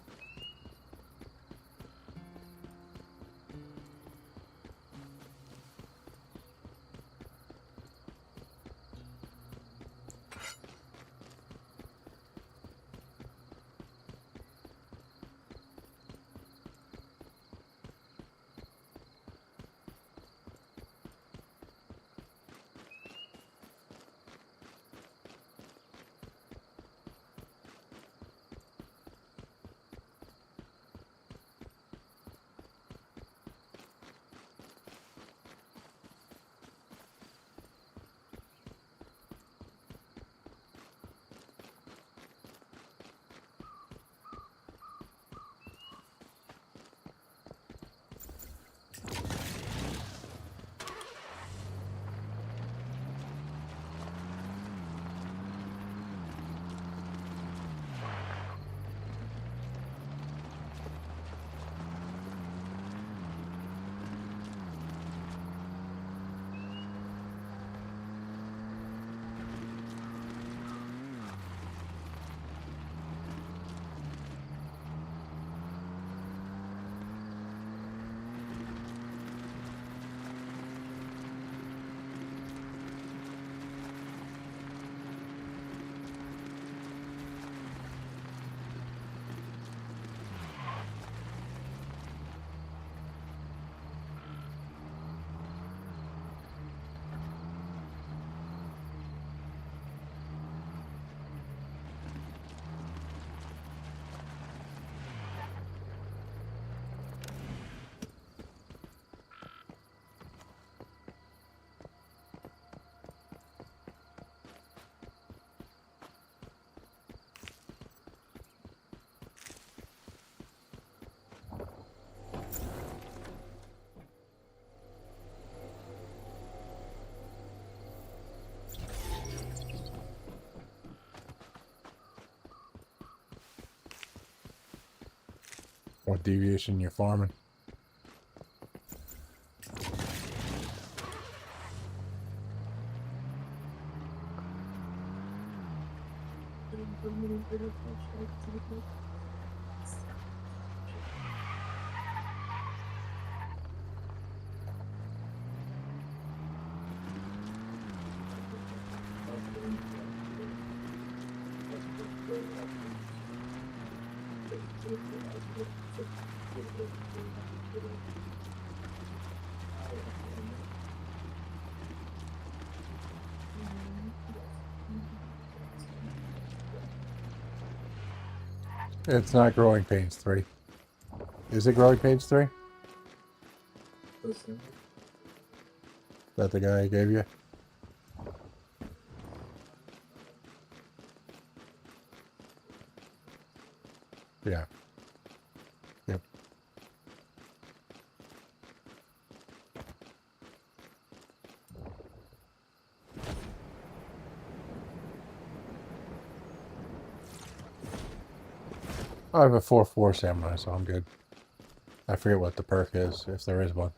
What deviation you're farming? It's not Growing Pains 3. Is it Growing Pains 3? Is that the guy I gave you? Yeah. Yep. I have a 4/4 samurai, so I'm good. I forget what the perk is, if there is one.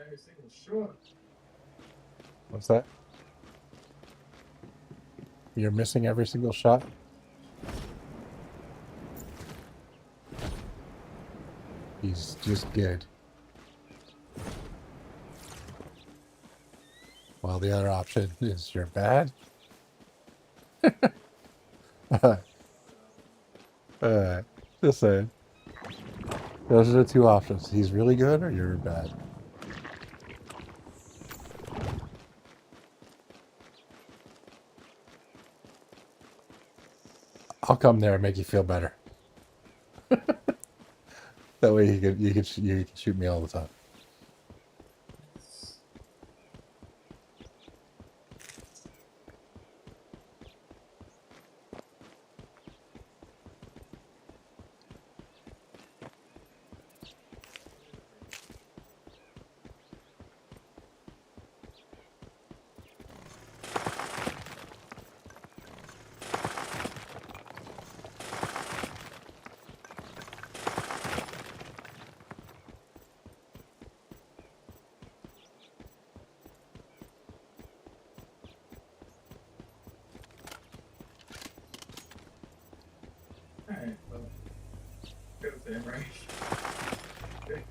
every single shot. What's that? You're missing every single shot? He's just good. While the other option is you're bad. Just saying. Those are the two options. He's really good or you're bad. I'll come there and make you feel better. That way you can shoot me all the time. Alright, well, go with him, right? Okay.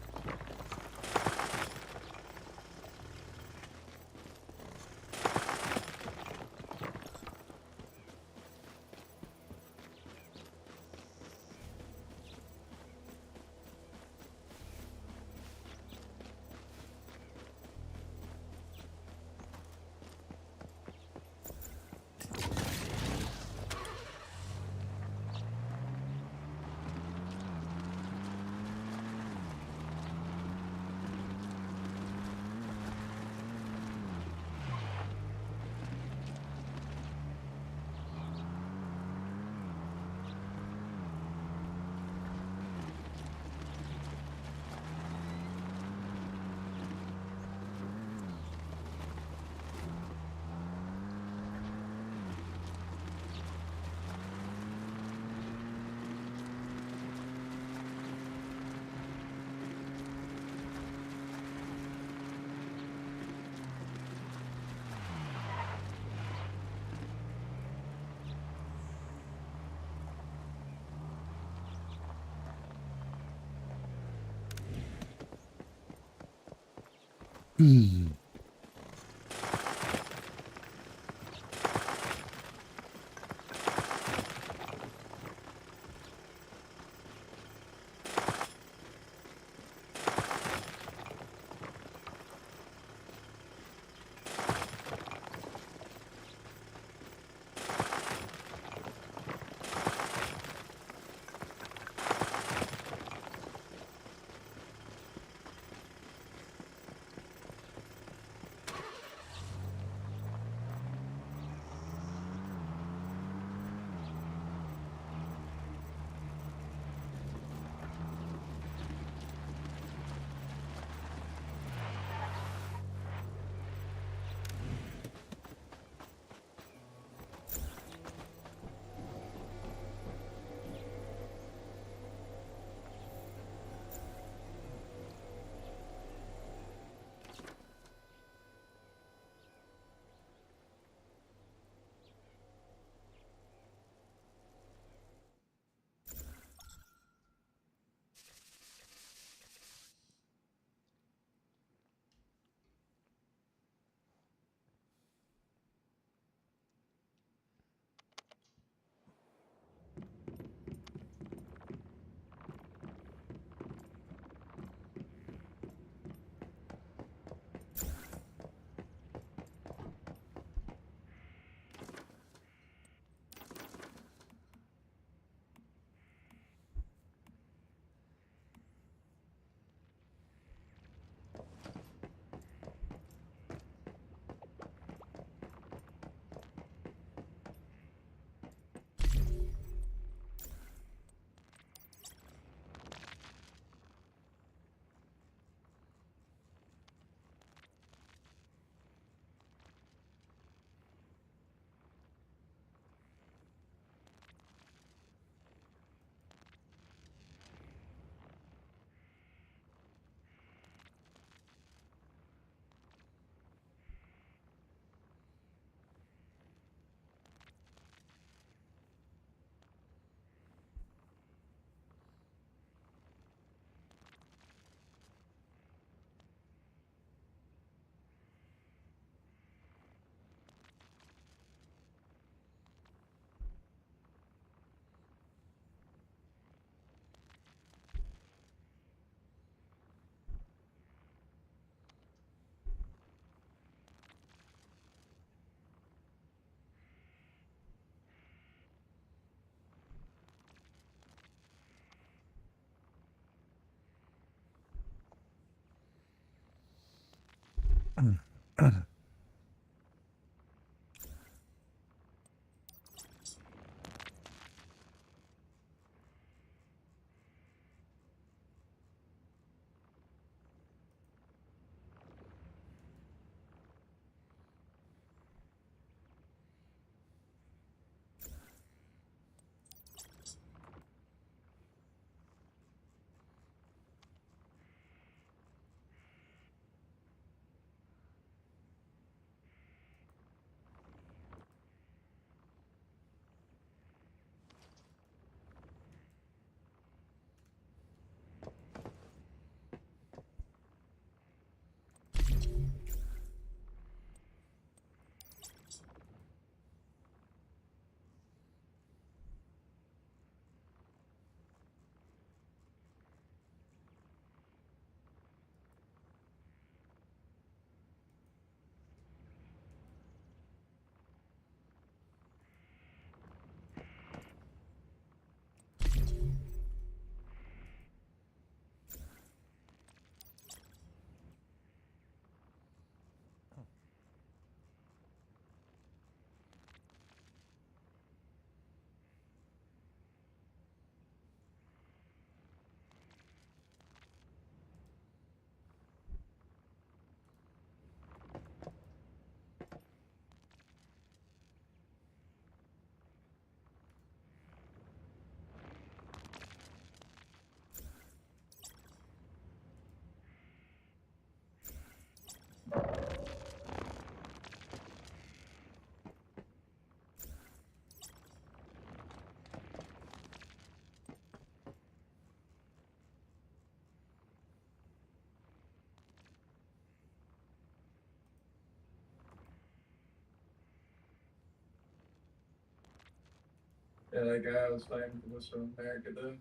Yeah, that guy I was fighting was from America, though.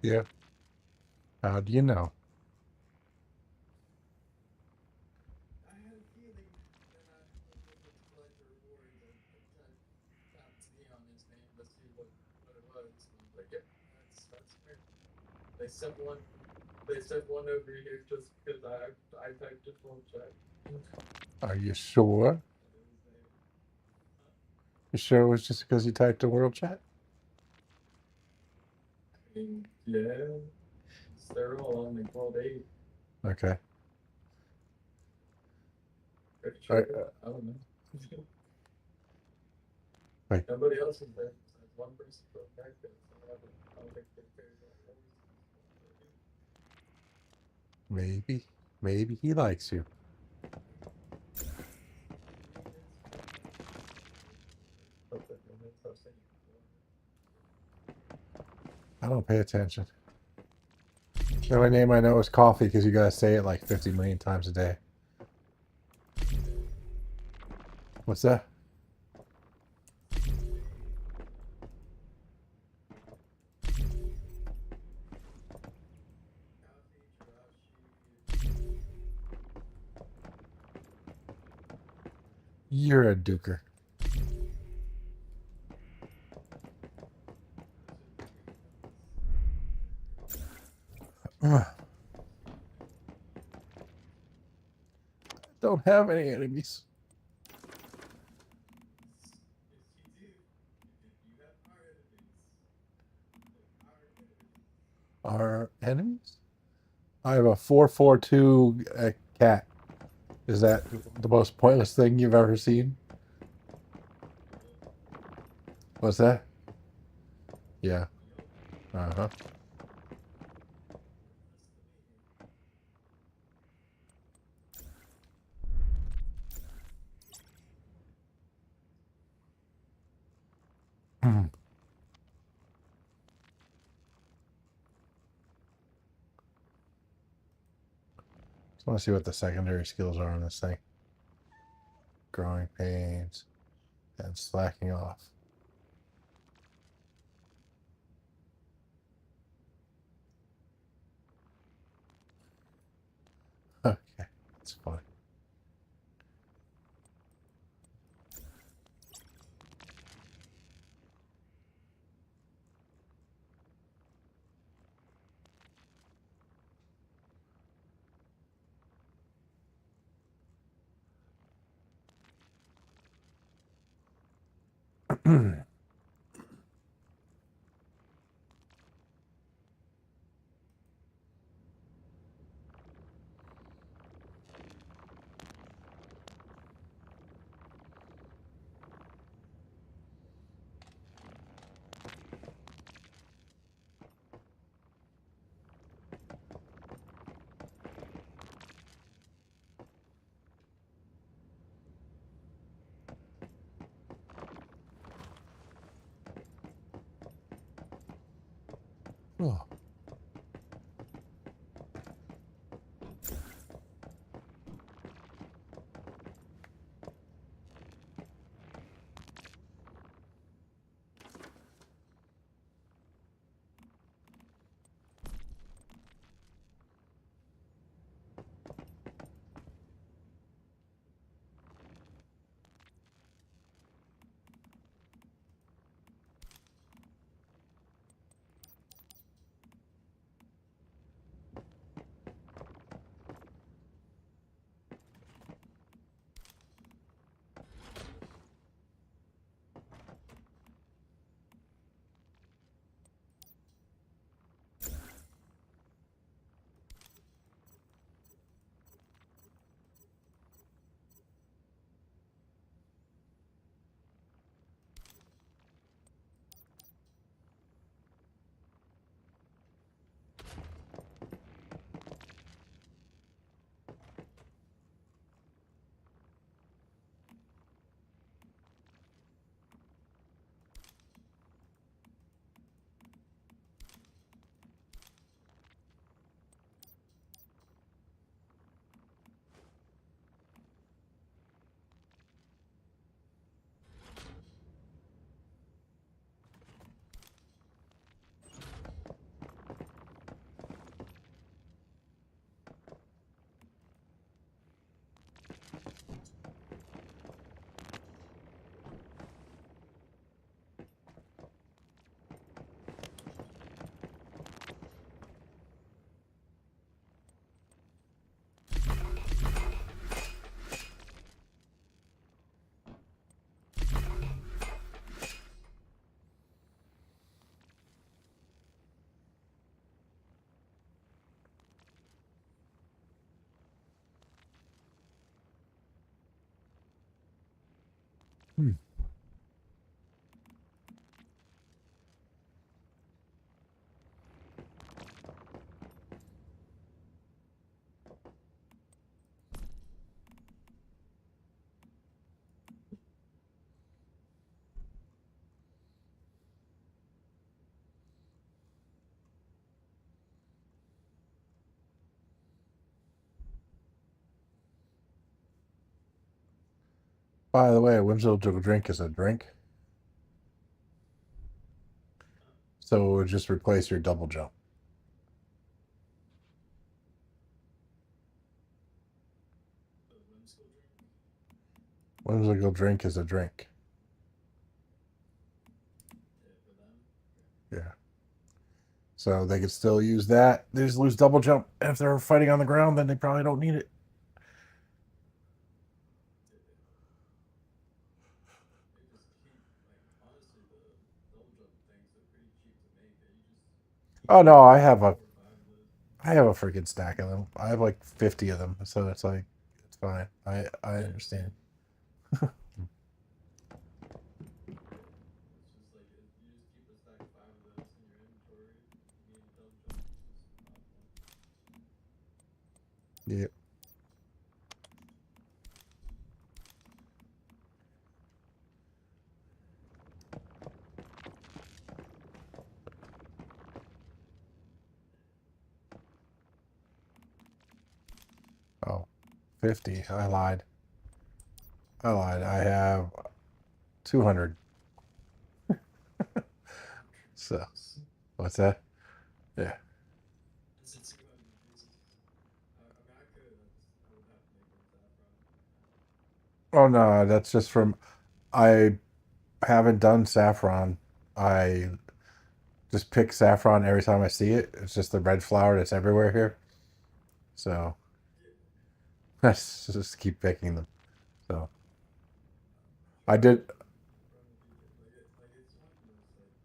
Yeah. How do you know? I had a feeling, and I was able to collect the reward. I tapped Z on his name to see what it was. And I was like, yeah, that's weird. They sent one. They sent one over here just because I typed it full chat. Are you sure? You sure it was just because you typed in world chat? I mean, yeah, they're all on the World 8. Okay. Pretty All right, sure. I don't know. Wait. Nobody else is there besides one person from America, so I don't think they care about yours. Maybe he likes you. I don't pay attention. The only name I know is Coffee because you gotta say it like 50 million times a day. What's that? You're a duker. Don't have any enemies. Are enemies? I have a 442 cat. Is that the most pointless thing you've ever seen? What's that? Yeah. Uh-huh. Just want to see what the secondary skills are on this thing. Growing pains and slacking off. Okay, that's fine. Oh. By the way, a whimsical drink is a drink. So it would just replace your double jump. The whimsical drink. Whimsical drink is a drink. Yeah, for them. Yeah. So they could still use that. They just lose double jump. If they're fighting on the ground, then they probably don't need it. They just keep like honestly the double jump things are pretty cheap to make. That you just Oh no, I have four a or five of those. I have a freaking stack of them. I have like 50 of them. So it's like it's fine. I Yeah, understand. it's just like you just keep a stack of five of those in your inventory. You need a double jump. Just pop one. Yep. Oh, 50. I lied. I have 200. So, what's that? Yeah. It's a 200 Jesus. I mean, I could. I would have to make one saffron. Oh no, that's just from I haven't done saffron. I just pick saffron every time I see it. It's just the red flower that's everywhere here. So I just keep picking them. So I did. From the beginning, like it's one of the most like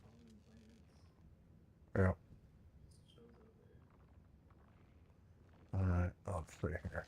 common plants. Yeah. Just shows up there. All right. I'll put it here.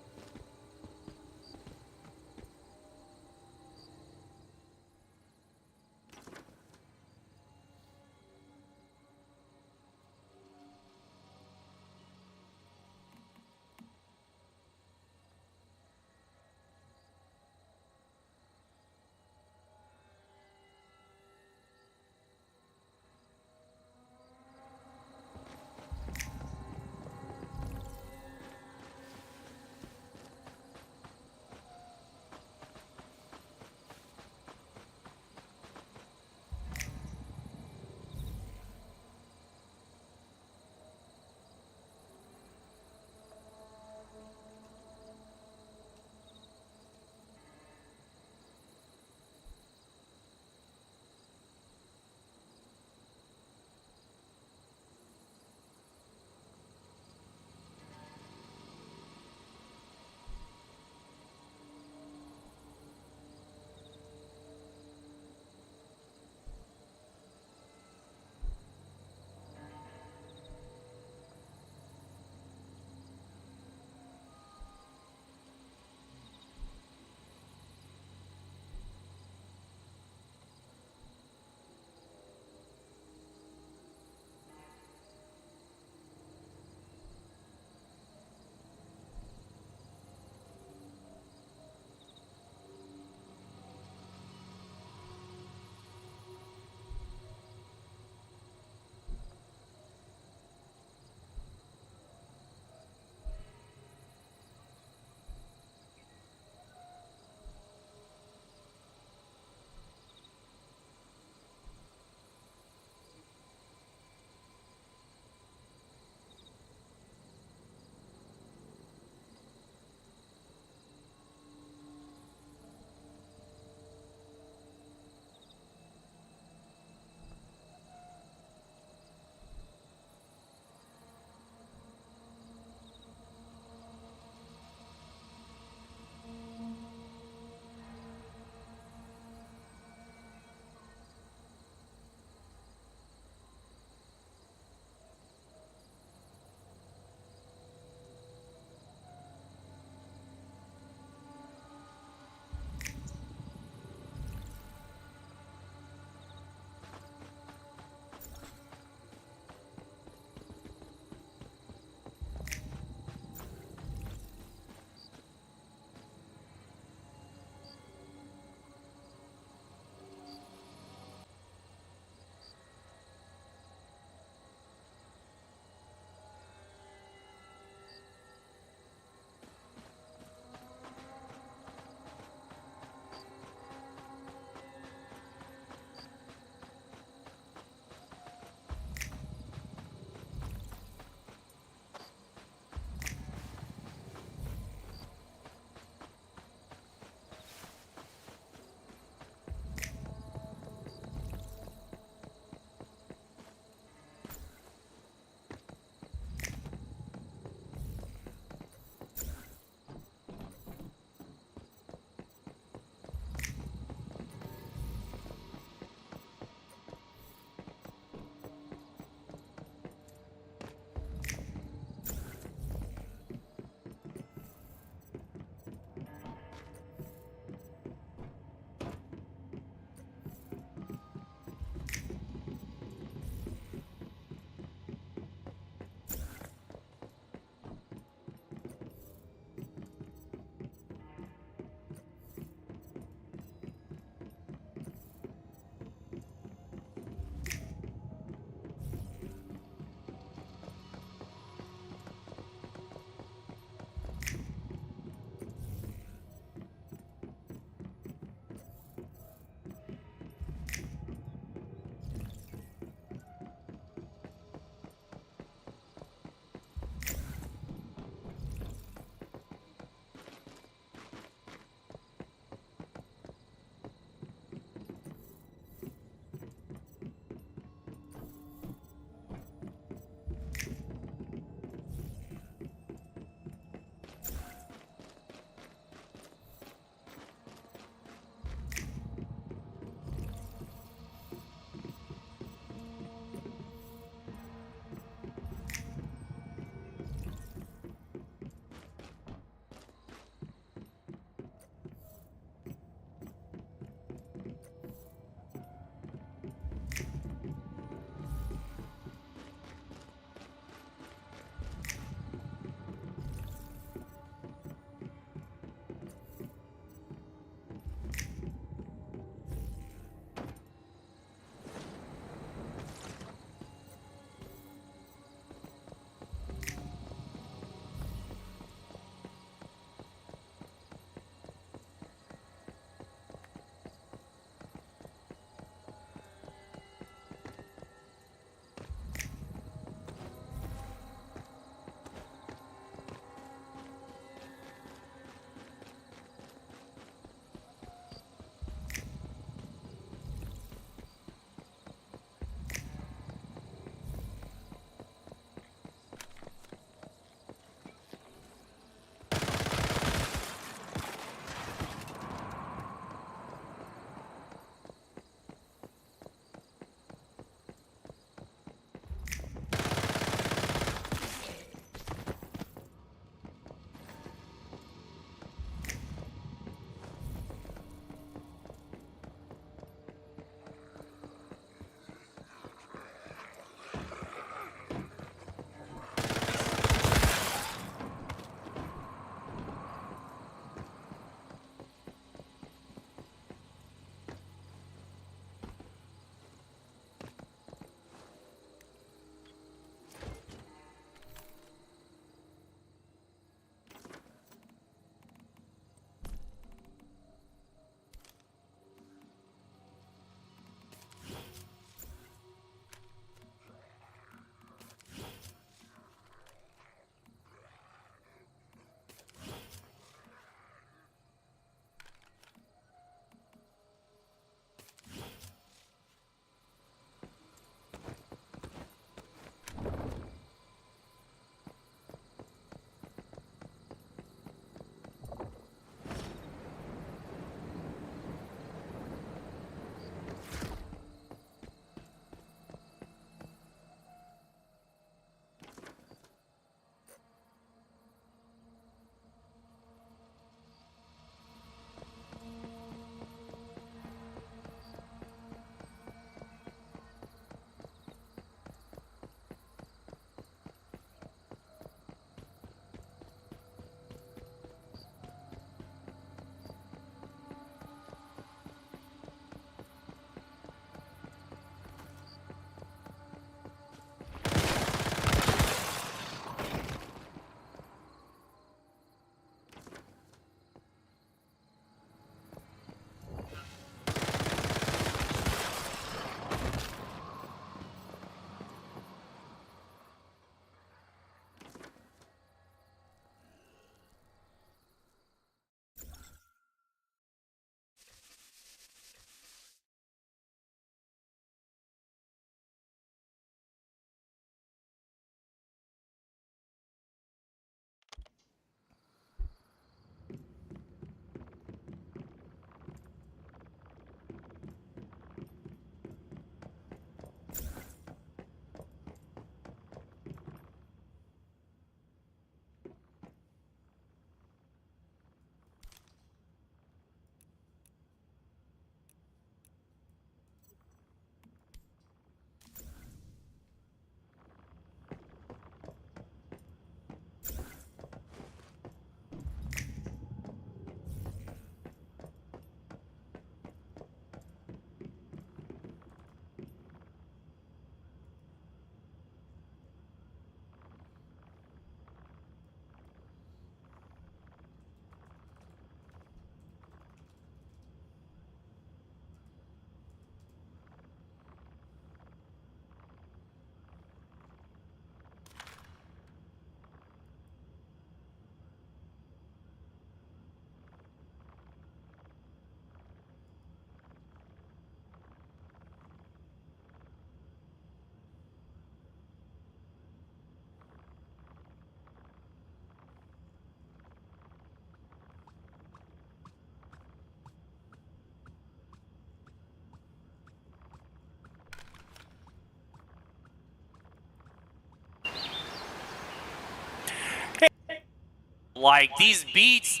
Like, these beats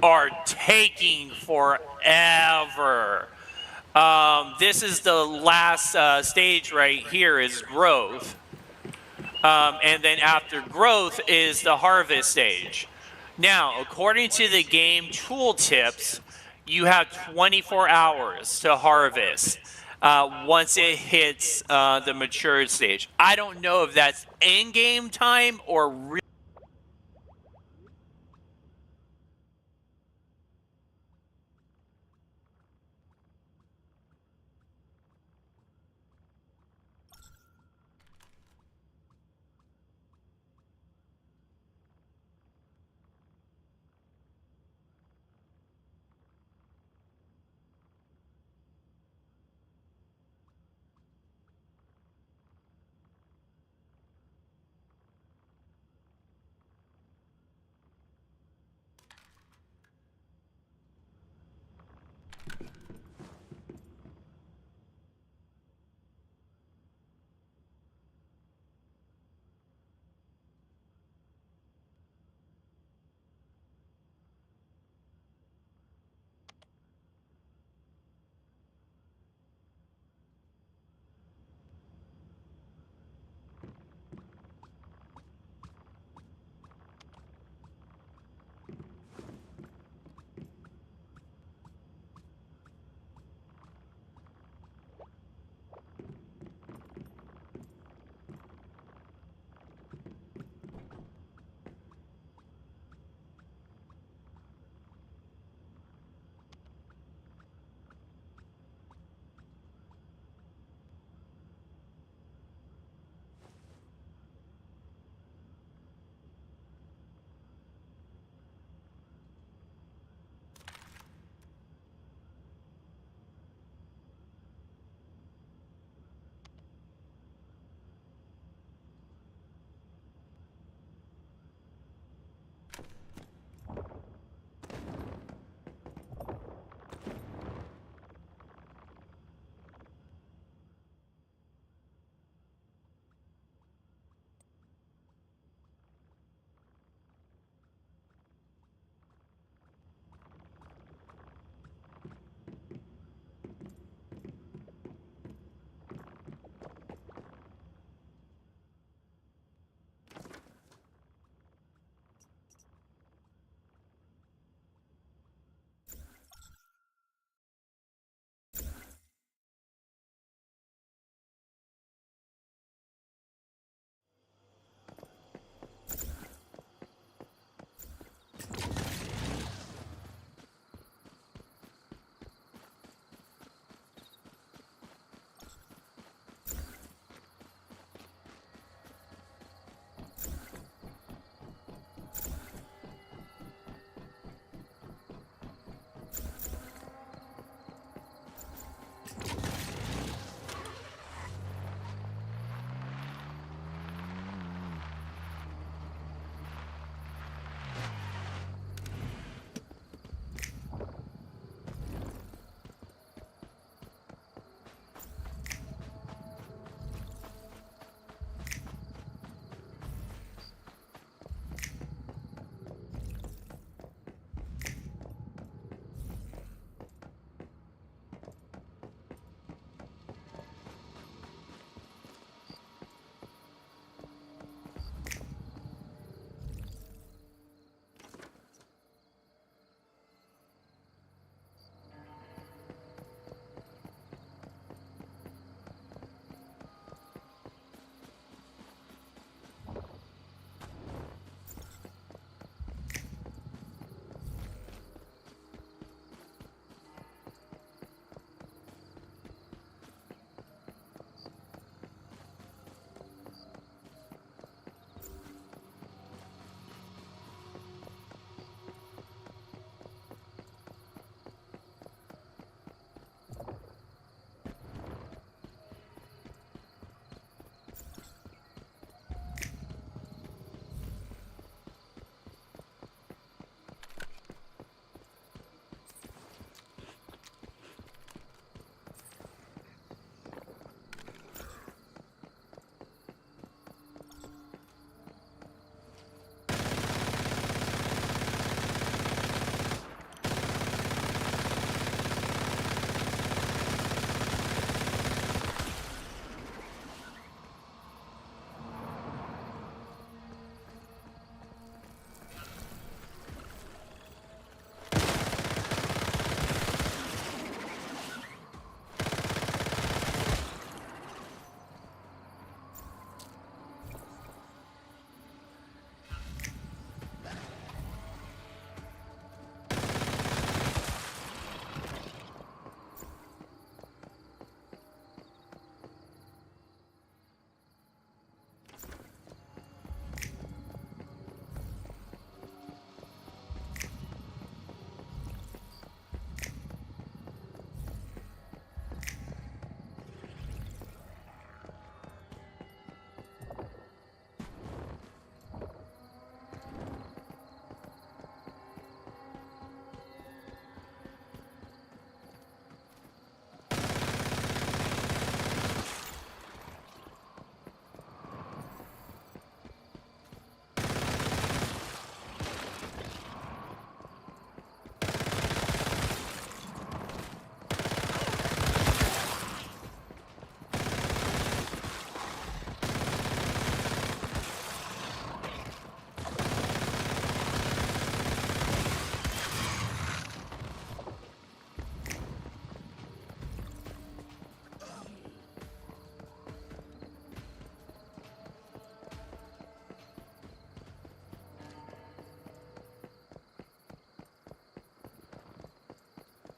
are taking forever. This is the last stage right here is growth. And then after growth is the harvest stage. Now, according to the game tooltips, you have 24 hours to harvest once it hits the matured stage. I don't know if that's in-game time or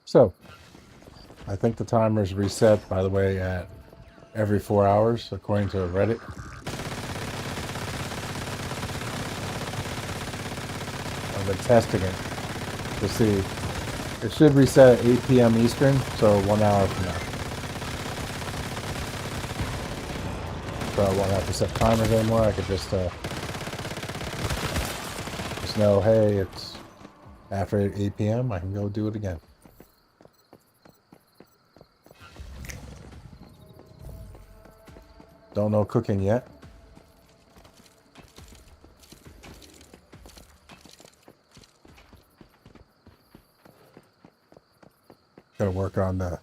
So, I think the timer's reset, by the way, at every 4 hours, according to Reddit. I've been testing it to see. It should reset at 8 p.m. Eastern, so 1 hour from now. So I won't have to set timers anymore. I could just know, hey, it's after 8 p.m. I can go do it again. Don't know cooking yet. Gotta work on the.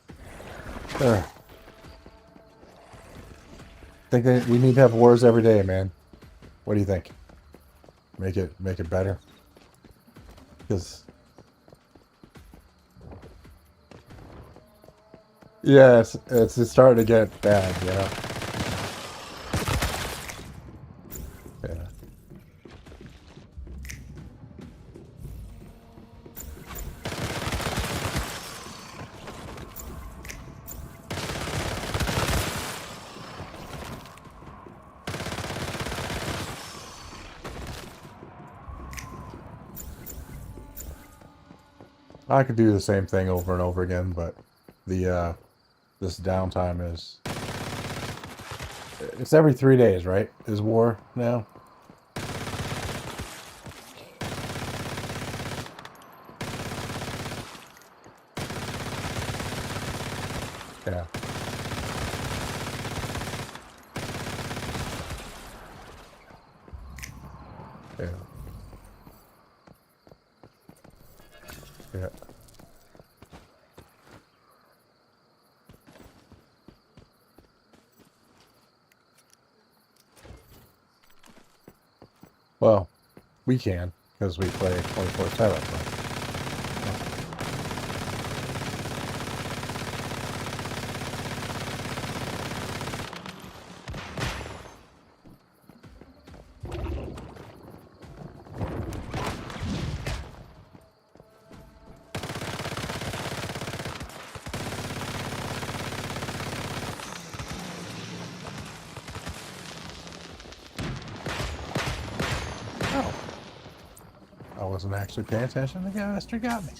Think that we need to have wars every day, man. What do you think? Make it better. Because yeah, it's starting to get bad, you know. Yeah. I could do the same thing over and over again, but the this downtime is it's every 3 days, right? Is war now? Yeah. Yeah. Yeah. Well, we can because we play 24/7. Oh, I wasn't actually paying attention. The bastard got me.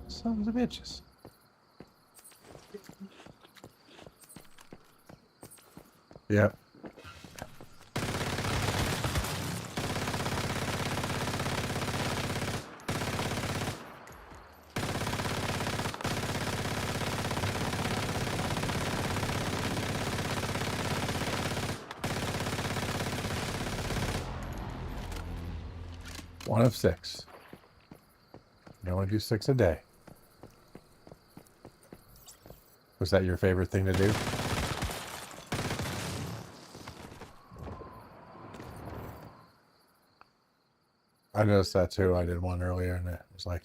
Sons of bitches. Yep. One of 6. You only do 6 a day. Was that your favorite thing to do? I noticed that too. I did one earlier and it was like,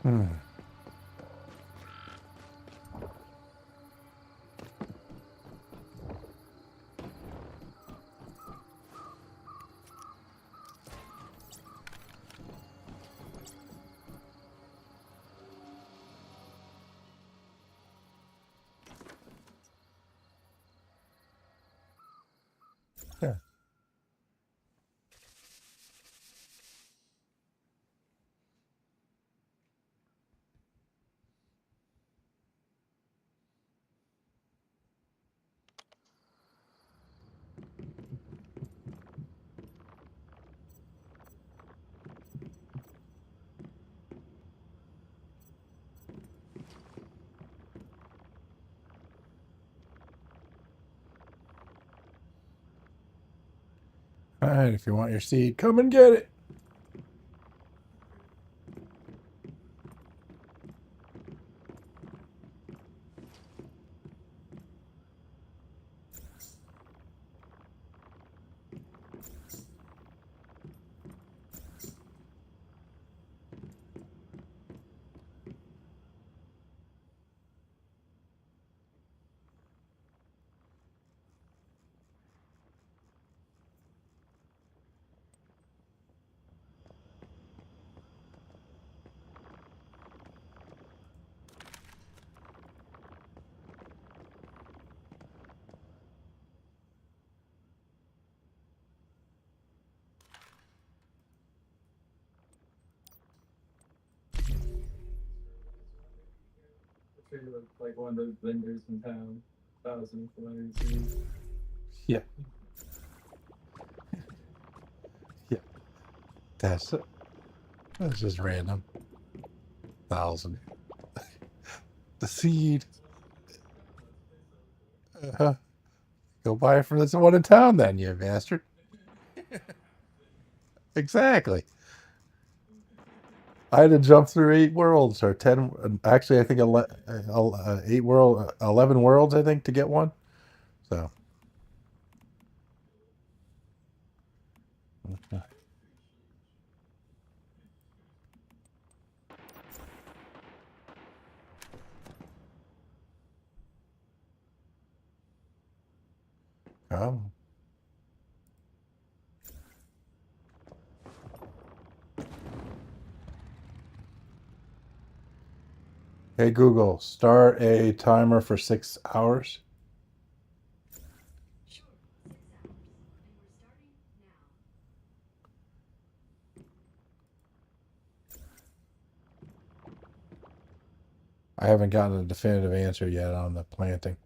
hmm. Yeah. All right, if you want your seed, come and get it. Like one of those vendors in town, 1,400 seeds. Yeah. Yeah. That's just random. 1,000. The seed. Uh-huh. Go buy it from this one in town, then, you bastard. Exactly. I had to jump through 8 worlds or 10. Actually, I think 11 worlds. I think to get one. So. Oh. Hey Google, start a timer for 6 hours. I haven't gotten a definitive answer yet on the planting.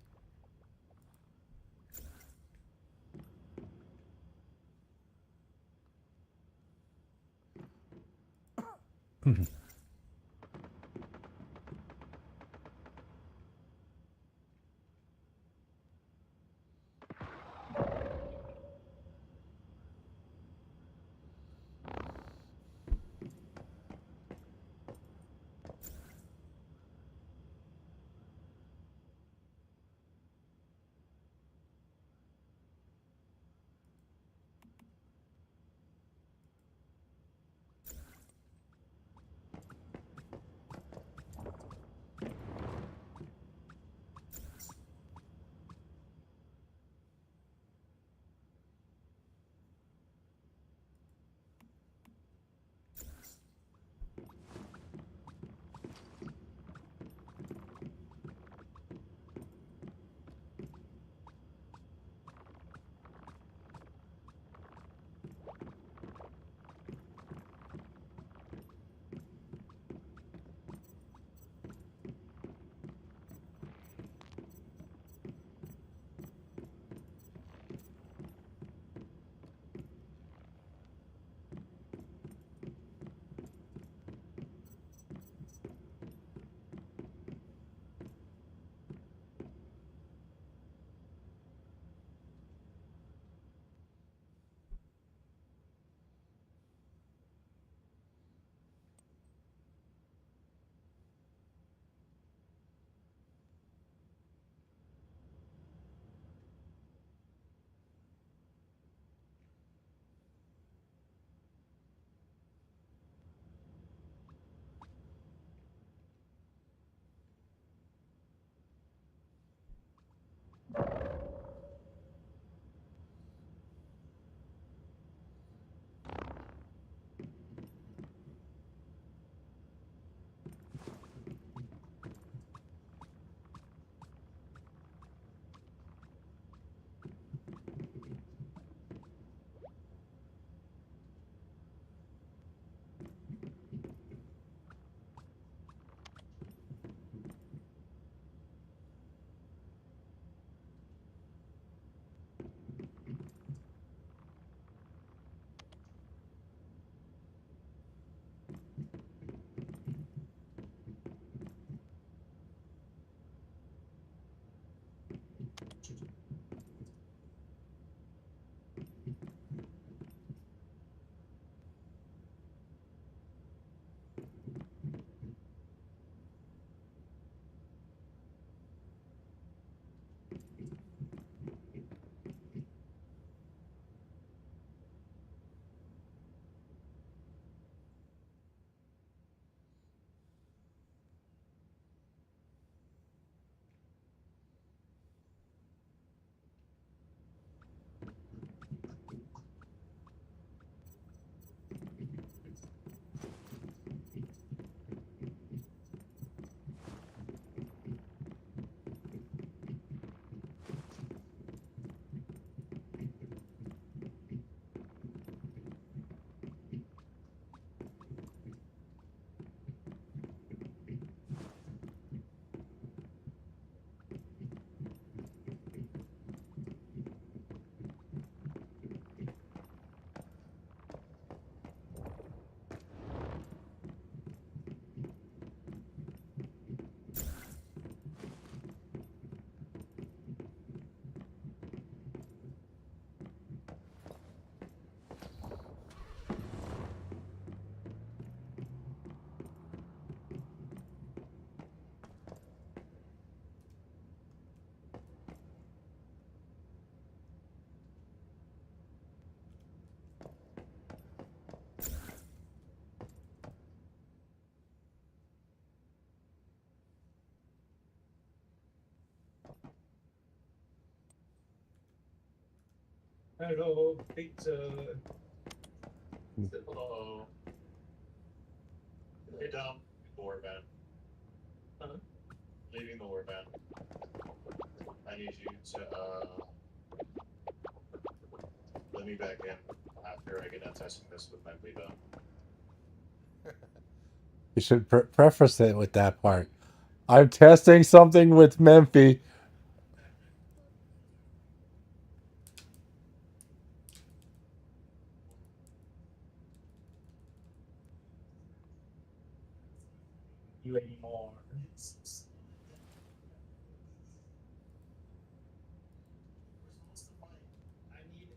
Hello, pizza. Hello. Hey, Dom. The warband. Huh? Leaving the warband. I need you to let me back in after I get done testing this with my Viva. You should preface it with that part. I'm testing something with Memphi. You anymore. I need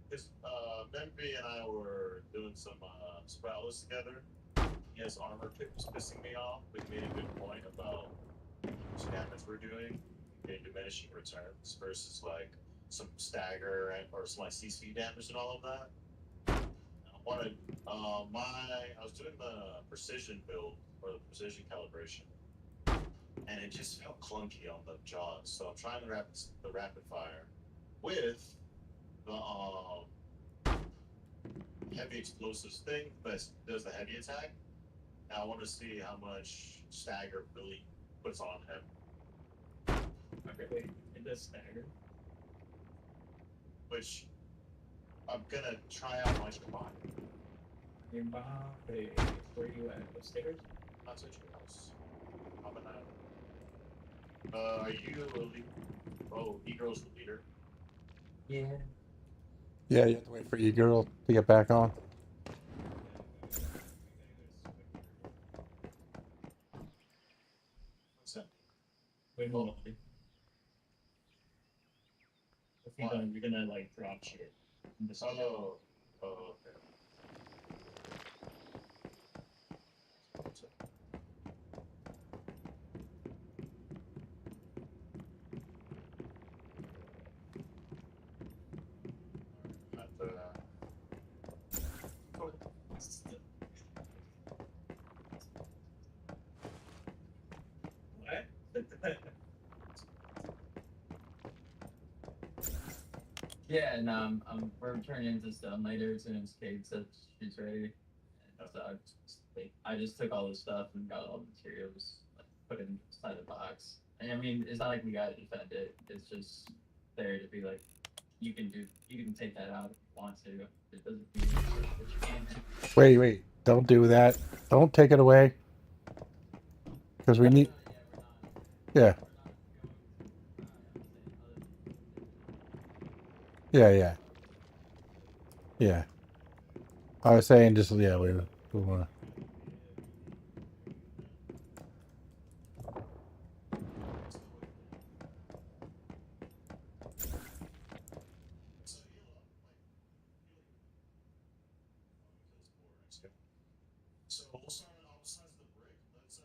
Because Memphis and I were doing some Sproutless together. His armor pick was pissing me off, but he made a good point about how much damage we're doing, getting diminishing returns versus like some stagger or some like CC damage and all of that. I wanted I was doing the precision build or the precision calibration, and it just felt clunky on the jaws. So I'm trying the rapid fire with the heavy explosives thing that does the heavy attack. Now I want to see how much stagger really puts on him. Okay, it does stagger. Which I'm gonna try out my Shabbat. Where you at? Upstairs? Not such a house. How about that? Are you a leader? Oh, E-Girl's the leader. Yeah. Yeah, you have to wait for E-Girl to get back on. What's that? Wait, hold on. If you don't, you're gonna like drop shit. Oh, okay. What? Yeah, and we're turning into stone later as soon as Kate said she's ready. And so I just took all the stuff and got all the materials, like, put it inside the box. And I mean, it's not like we gotta defend it. It's just there to be like, you can take that out if you want to. It doesn't mean that you can't. Wait. Don't do that. Don't take it away. Because we need. Yeah. Yeah. Yeah. I was saying just, yeah, we want to. So we'll start on all sides of the brick. Let's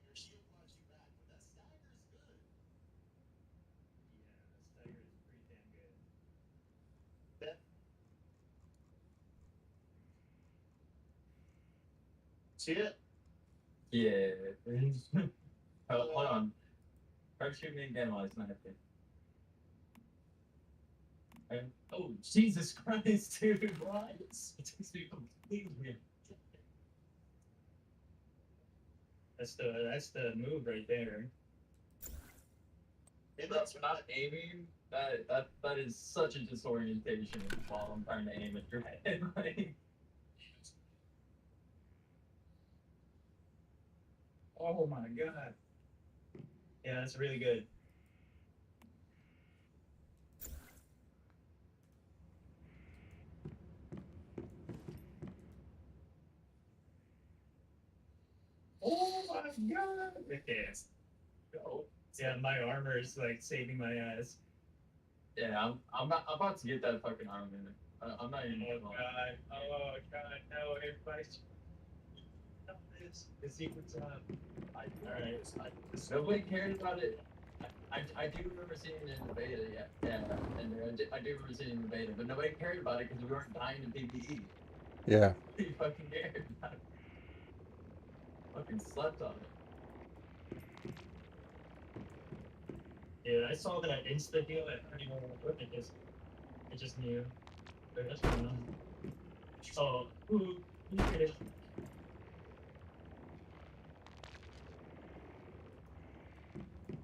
your shield blocks you back, but that stagger is good. Yeah, that stagger is pretty damn good. That see it? Yeah. Hold on. Start shooting me again while I snipe it. Oh, Jesus Christ, dude, what? It takes me completely. That's the move right there. That's not aiming. That is such a disorientation while I'm trying to aim at your head. Like, Oh my god. Yeah, that's really good. Oh my god. Yes. Oh. Yeah, my armor is like saving my ass. yeah, I'm about to get that fucking arm in. I'm not even. Oh god. Oh god. No, everybody. The secret's alright. Nobody cared about it. I do remember seeing it in the beta, yeah, and I do remember seeing it in the beta, but nobody cared about it because we weren't dying to PvE. Yeah. Nobody fucking cared about it. Fucking slept on it. Yeah, I saw that insta heal at 31 equipment. I just knew. But that's going on. Oh, who did it?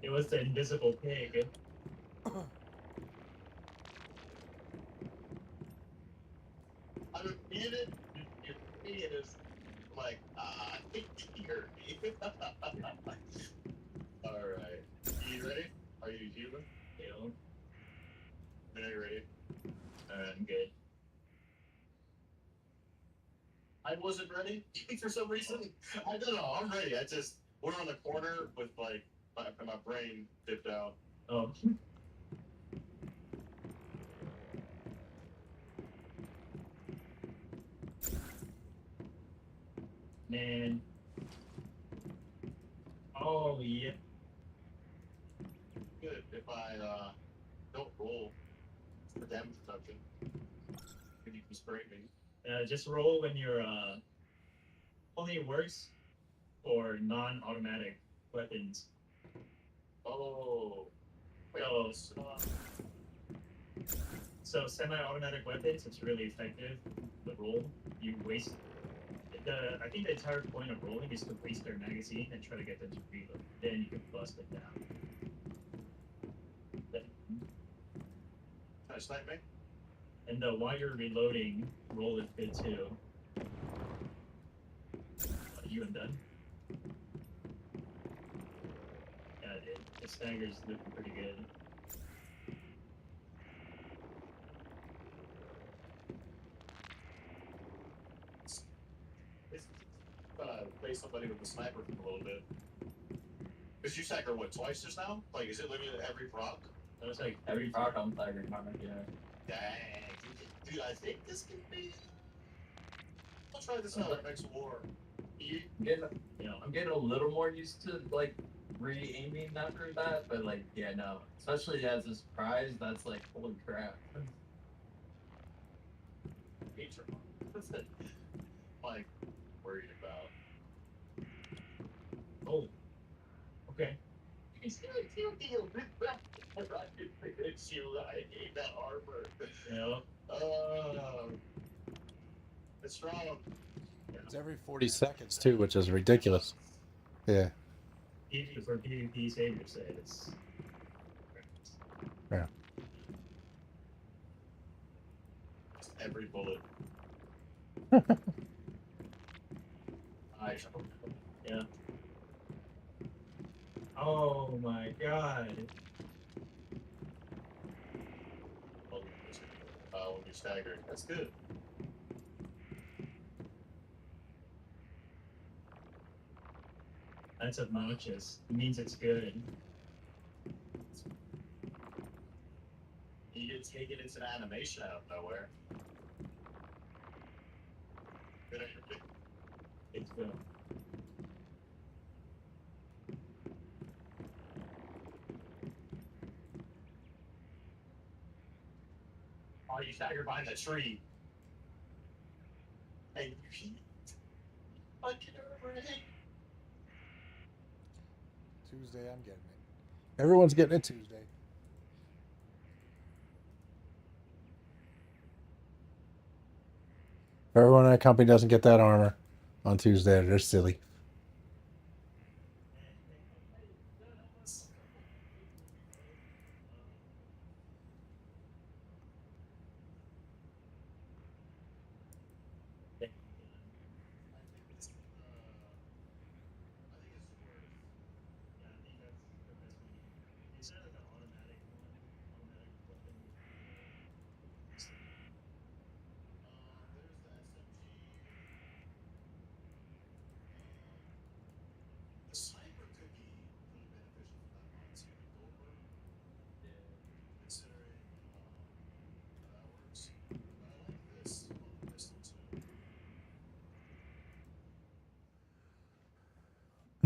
It was the invisible pig. I mean, your opinion is like, I think you heard me. Alright. You ready? Are you human? Yeah, Are you ready? I'm good. I wasn't ready for some reason. I don't know. I'm ready. We're on the corner with like my brain dipped out. Oh. Man. Oh, yeah. Good if I don't roll for damage reduction. If you can spray me. Just roll when you're, only works for non-automatic weapons. Oh. Wait, Oh, so semi-automatic weapons, it's really effective. The roll, you waste. I think the entire point of rolling is to waste their magazine and try to get them to reload. Then you can bust it down. Can I snipe me? And while you're reloading, roll is good too. You and done? Yeah, dude. The stagger's looking pretty good. Face somebody with a sniper from a little bit. Because you stagger what, twice just now? Like, is it literally every proc? It was like every proc I'm staggering on it, yeah. Dang. Dude, I think this could be. I'll try this out next war. I'm getting a little more used to like re-aiming after that, but like yeah, no. Especially as a surprise, that's like holy crap. Nature. What's that? Like, worried about. Oh. Okay. It's you, I hate that armor. Yeah. It's strong. It's every 40 seconds too, which is ridiculous. Yeah. For PvP, save your saves. Yeah. Every bullet. Yeah. Oh my god. When you're staggered. That's good. That's obnoxious. It means it's good. You get taken into an animation out of nowhere. Good at your pick. It's good. Oh, you staggered behind that tree. Hey, you I can never hit. Tuesday, I'm getting it. Everyone's getting it Tuesday. If everyone in that company doesn't get that armor on Tuesday, they're silly.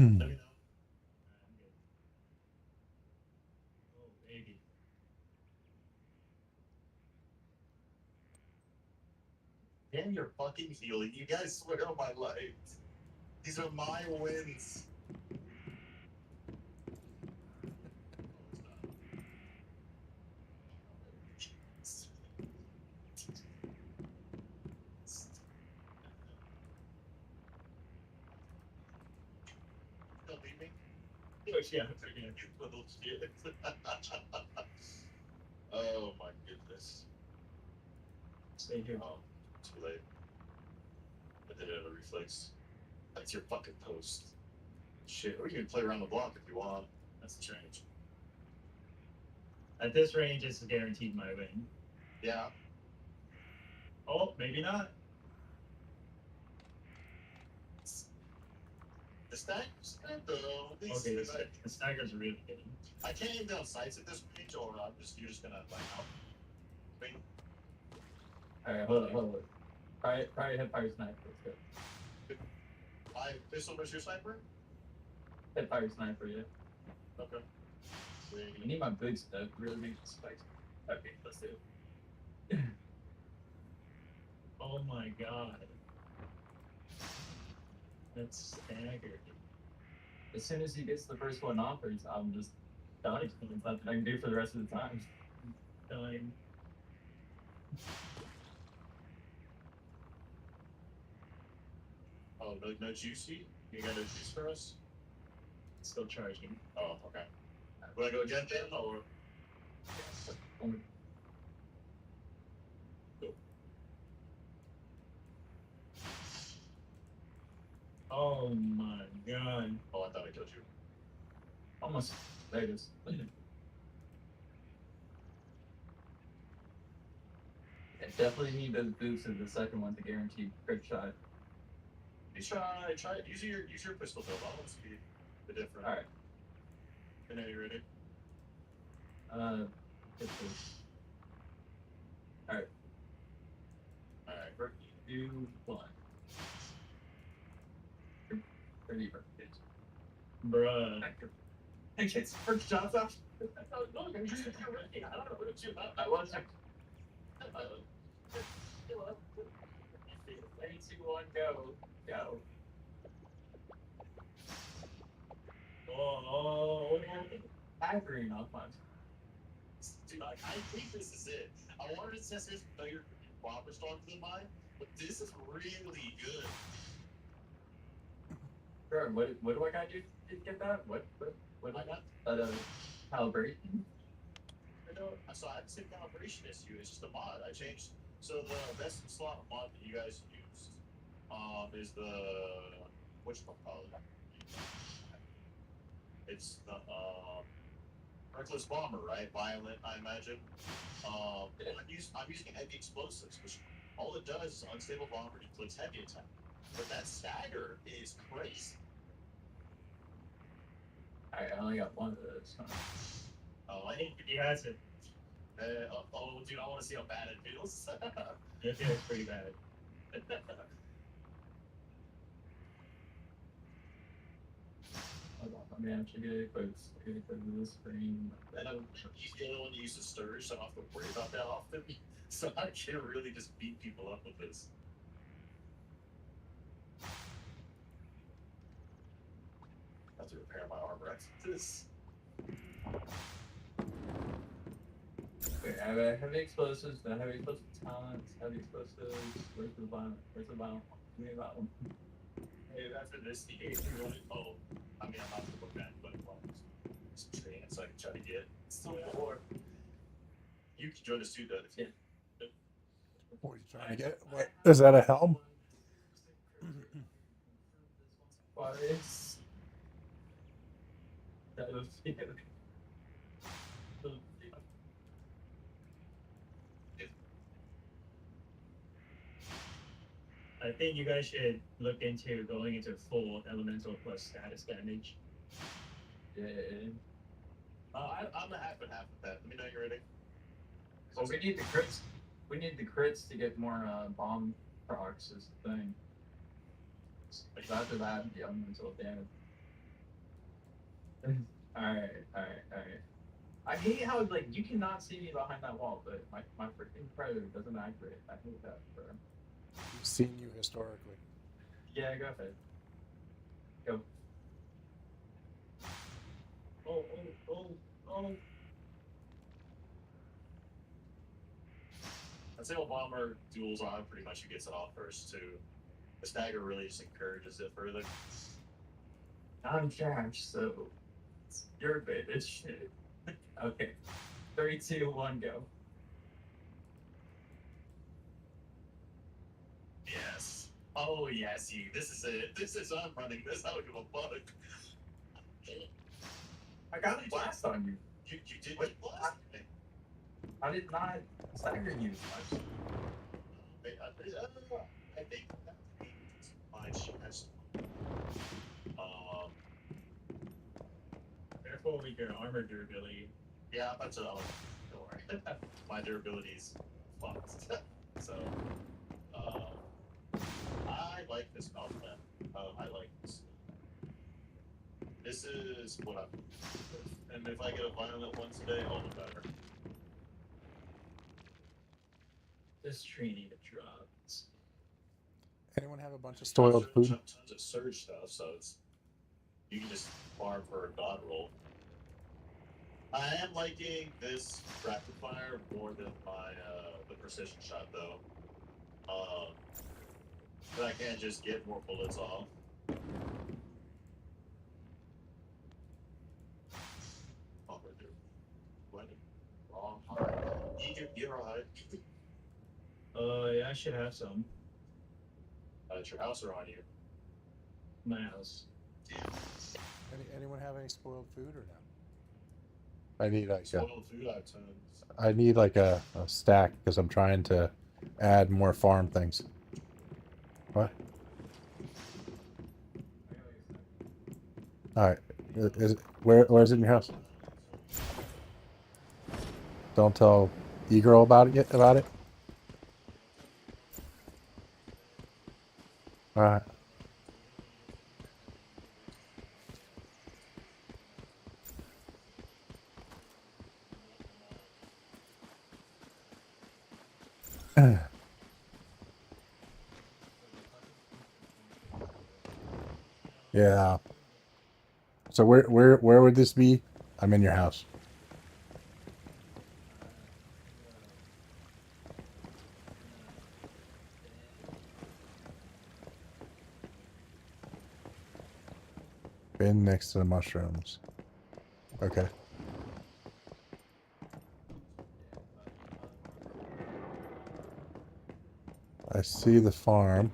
Let me know. Oh, baby. Damn your fucking healing. You guys swear on my life. These are my wins. Don't leave me. Oh, yeah. You little shit. Oh my goodness. Stay here. Oh, too late. I did it at a reflex. That's your fucking post. Shit, or you can play around the block if you want. That's the change. At this range, it's guaranteed my win. Yeah. Oh, maybe not. The stack though. Okay, the stagger's really good. I can't aim down sights at this range, or you're just gonna like out. Wait. Alright, hold on. Probably hit fire sniper. Let's go. I pistol versus your sniper? Hit fire sniper, yeah. Okay. I need my boots to really make the spikes. Okay, let's do it. Oh my god. That's staggered. As soon as he gets the first one off, I'm just done. There's nothing I can do for the rest of the time. Done. Oh, no juicy? You got no juice for us? Still charging. Oh, okay. Will I go again then, or? Oh my god. Oh, I thought I killed you. Almost. There it is. I definitely need those boots in the second one to guarantee crit shot. You try it. Use your pistol build. I want to see the difference. Alright. And are you ready? Hit this. Alright. Alright. 3, 2, 1. Pretty perfect. Bruh. I get some shots off. I don't know what to do. I wasn't. 3, 2, 1, go. Go. Oh. Aggroing off my. Dude, I think this is it. I wanted to test his failure proper stronger than mine, but this is really good. Bro, what do I gotta do to get that? What I got calibration? so I have the same calibration issue. It's just a mod. I changed. So the best slot mod that you guys used is the whatchamacallit. It's the reckless bomber, right? Violent, I imagine. I'm using heavy explosives, which all it does is unstable bomber inflicts heavy attack. But that stagger is crazy. I only got one of those. Oh, He has it. Dude, I want to see how bad it feels. It feels pretty bad. Hold on, let me actually get it close. Get it close to the screen. And he's the only one that uses Sturge, so I don't have to worry about that often. So I can really just beat people up with this. I have to repair my armor after this. Okay, I have heavy explosives, the heavy explosive talents, heavy explosives. Where's the violent? Where's the violent? Give me that one. Hey, after this, the AC running. Oh, I mean, I'm not gonna look back, but some chance I can try to get some more. You can join us too, Doug. Yeah. What are you trying to get? What is that? A helm? Forest. That was I think you guys should look into going into full elemental plus status damage. yeah. I'm a half and half with that. Let me know you're ready. Well, we need the crits. We need the crits to get more bomb procs is the thing. Because after that, the elemental damage. Alright. I hate how like you cannot see me behind that wall, but my freaking predator doesn't accurate. I hate that, bro. We've seen you historically. Yeah, go ahead. Go. Oh. I'd say Obama duels on pretty much who gets it off first too. The stagger really just encourages it further. I'm charged, so it's your advantage. Okay. 3, 2, 1, go. Yes. Oh yes, you. This is it. This is I'm running this. I don't give a fuck. I got a blast on you. You did what? Blast? I did not stagger you much. I think that means my chest. Careful with your armor durability. Yeah, that's what I was. Don't worry. My durability's fucked. So, I like this outfit. I like this. This is what I'm. And if I get a violent one today, all the better. This tree need a drop. Anyone have a bunch of spoiled food? Tons of surge stuff, so it's you can just farm for a god roll. I am liking this rapid fire more than my the precision shot though. But I can't just get more bullets off. Oh, dude. What? Wrong heart. You're alright. Yeah, I should have some. At your house or on you? My house. Anyone have any spoiled food or no? I need like Spoiled food, I have tons. I need like a stack because I'm trying to add more farm things. What? All right. Where's it in your house? Don't tell E-girl about it yet. About it. All right. Yeah. So where would this be? I'm in your house. Bin next to the mushrooms. Okay. I see the farm.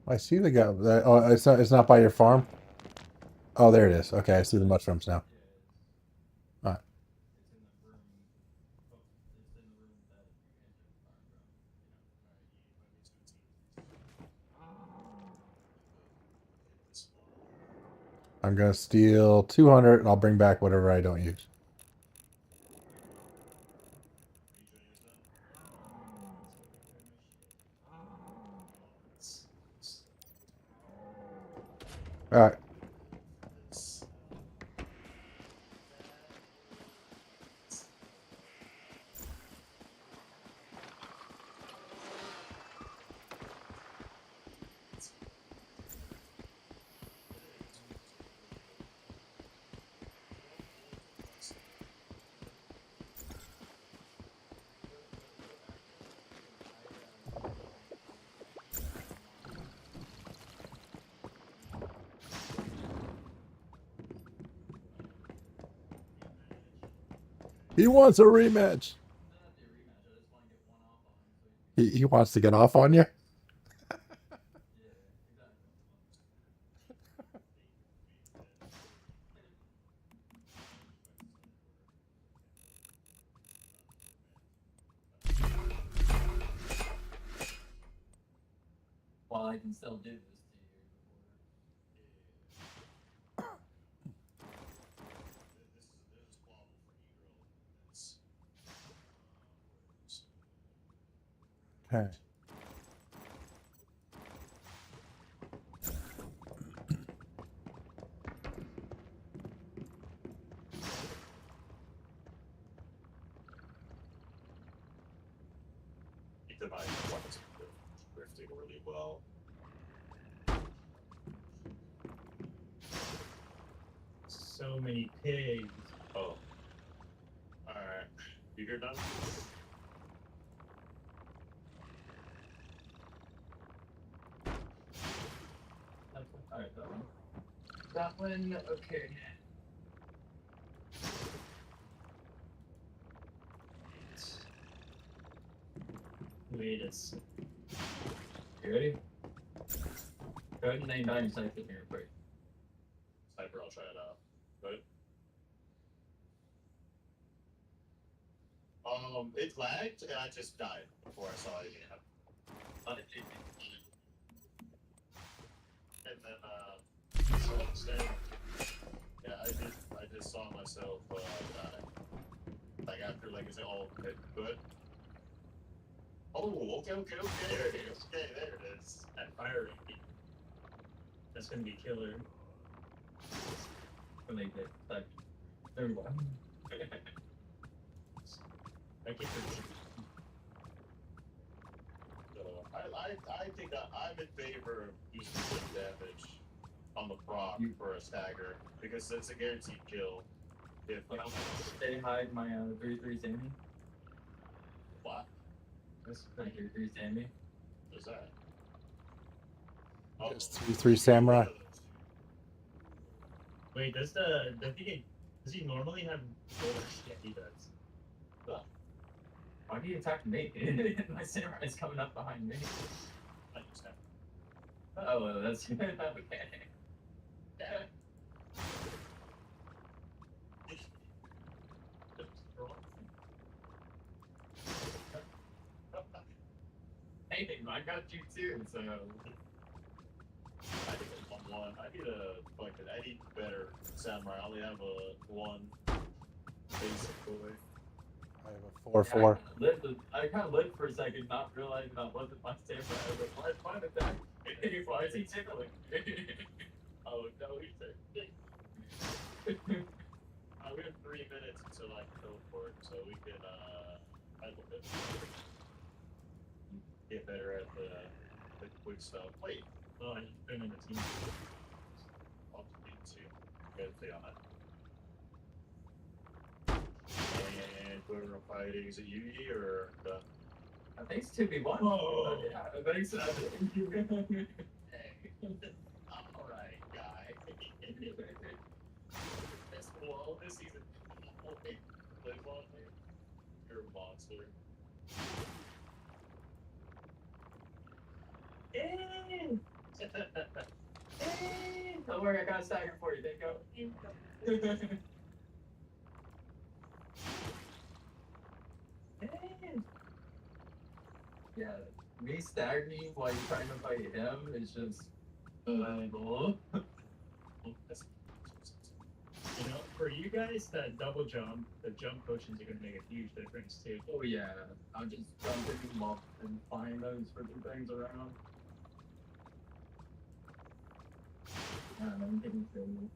I see the guy. Oh, it's not by your farm. Oh, there it is. Okay, I see the mushrooms now. All right. I'm gonna steal 200, and I'll bring back whatever I don't use. All right. He wants a rematch. He wants to get off on you. While I can still do this to you. Okay. Keep the mind weapons drifting really well. So many pigs. Oh. Alright. You hear done? Alright, that one. That one, okay. Wait a second. You ready? Go ahead and name down your sniper here quick. Sniper, I'll try it out. Good. It lagged and I just died before I saw it again. And then, so instead, yeah, I just saw myself, die. Like after, like, is it all good? Oh, okay. There it is. Okay, there it is. That fire rate. That's gonna be killer. When they get like, there we go. I keep it. I think that I'm in favor of using good damage on the proc for a stagger because it's a guaranteed kill. If They hide my 3-3 Sammy. what? That's my 3-3 Sammy. What's that? It's 3-3 samurai. Wait, does does he normally have gold? Yeah, he does. Why do you attack me? My samurai's coming up behind me. I understand. Oh, well, that's okay. Hey, I got you too, so. I need a 1-1. I need better samurai. I only have a 1 basic boy. I have a 4-4. I kind of lived for a second, not realizing that wasn't my samurai. I was like, why is that? Why is he tickling? Oh, no, he's there. We have 3 minutes until I can go for it, so we can get better at the quick stuff. Wait, Oh, I've been in the team. I'll need to get the on it. And whoever I'm fighting, is it Yugi or I think it's 2v1. Oh. Yeah, I think so. Alright, guy. This wall this season. Live on me. You're a monster. Don't worry, I got a stagger for you. There you go. Yeah, me staggering while you're trying to fight him is just. You know, for you guys, that double jump, the jump potions are gonna make a huge difference too. Oh yeah, I'm just jumping them up and find those freaking things around. I'm getting killed.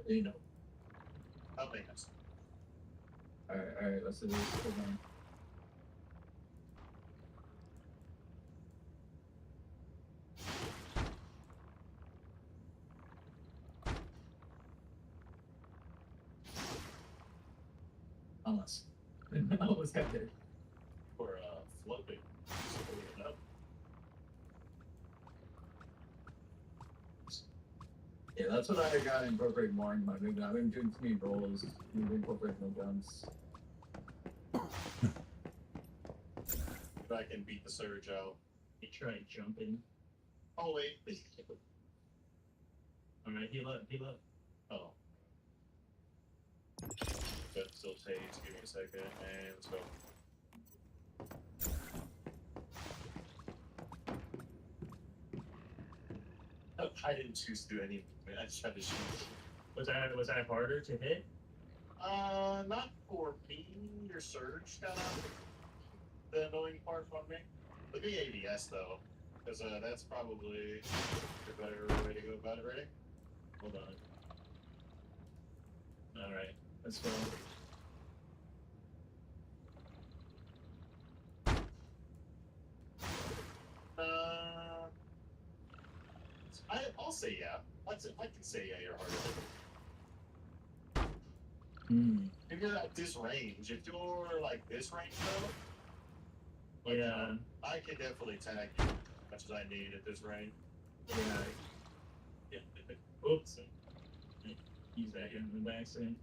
You know. I'll make us. Alright, let's do this. Hold on. Almost. Almost got there. For floating. Floating up. Yeah, that's what I gotta incorporate more in my movement. I've been doing too many rolls. Need to incorporate no jumps. If I can beat the surge out. You try jumping. Oh wait. Alright, heal up. Oh. But still saves. Give me a second, and let's go. I didn't choose to do anything. I just had to shoot. Was that harder to hit? Not for me or Surge, kind of the annoying part from me. Look at ABS though, because that's probably the better way to go about it, right? Hold on. All right, let's go. I'll say yeah. I can say yeah, you're harder. If you're at this range, if you're like this range though, Yeah. I can definitely tag you as much as I need at this range. Yeah. Oops. Use that in the accident.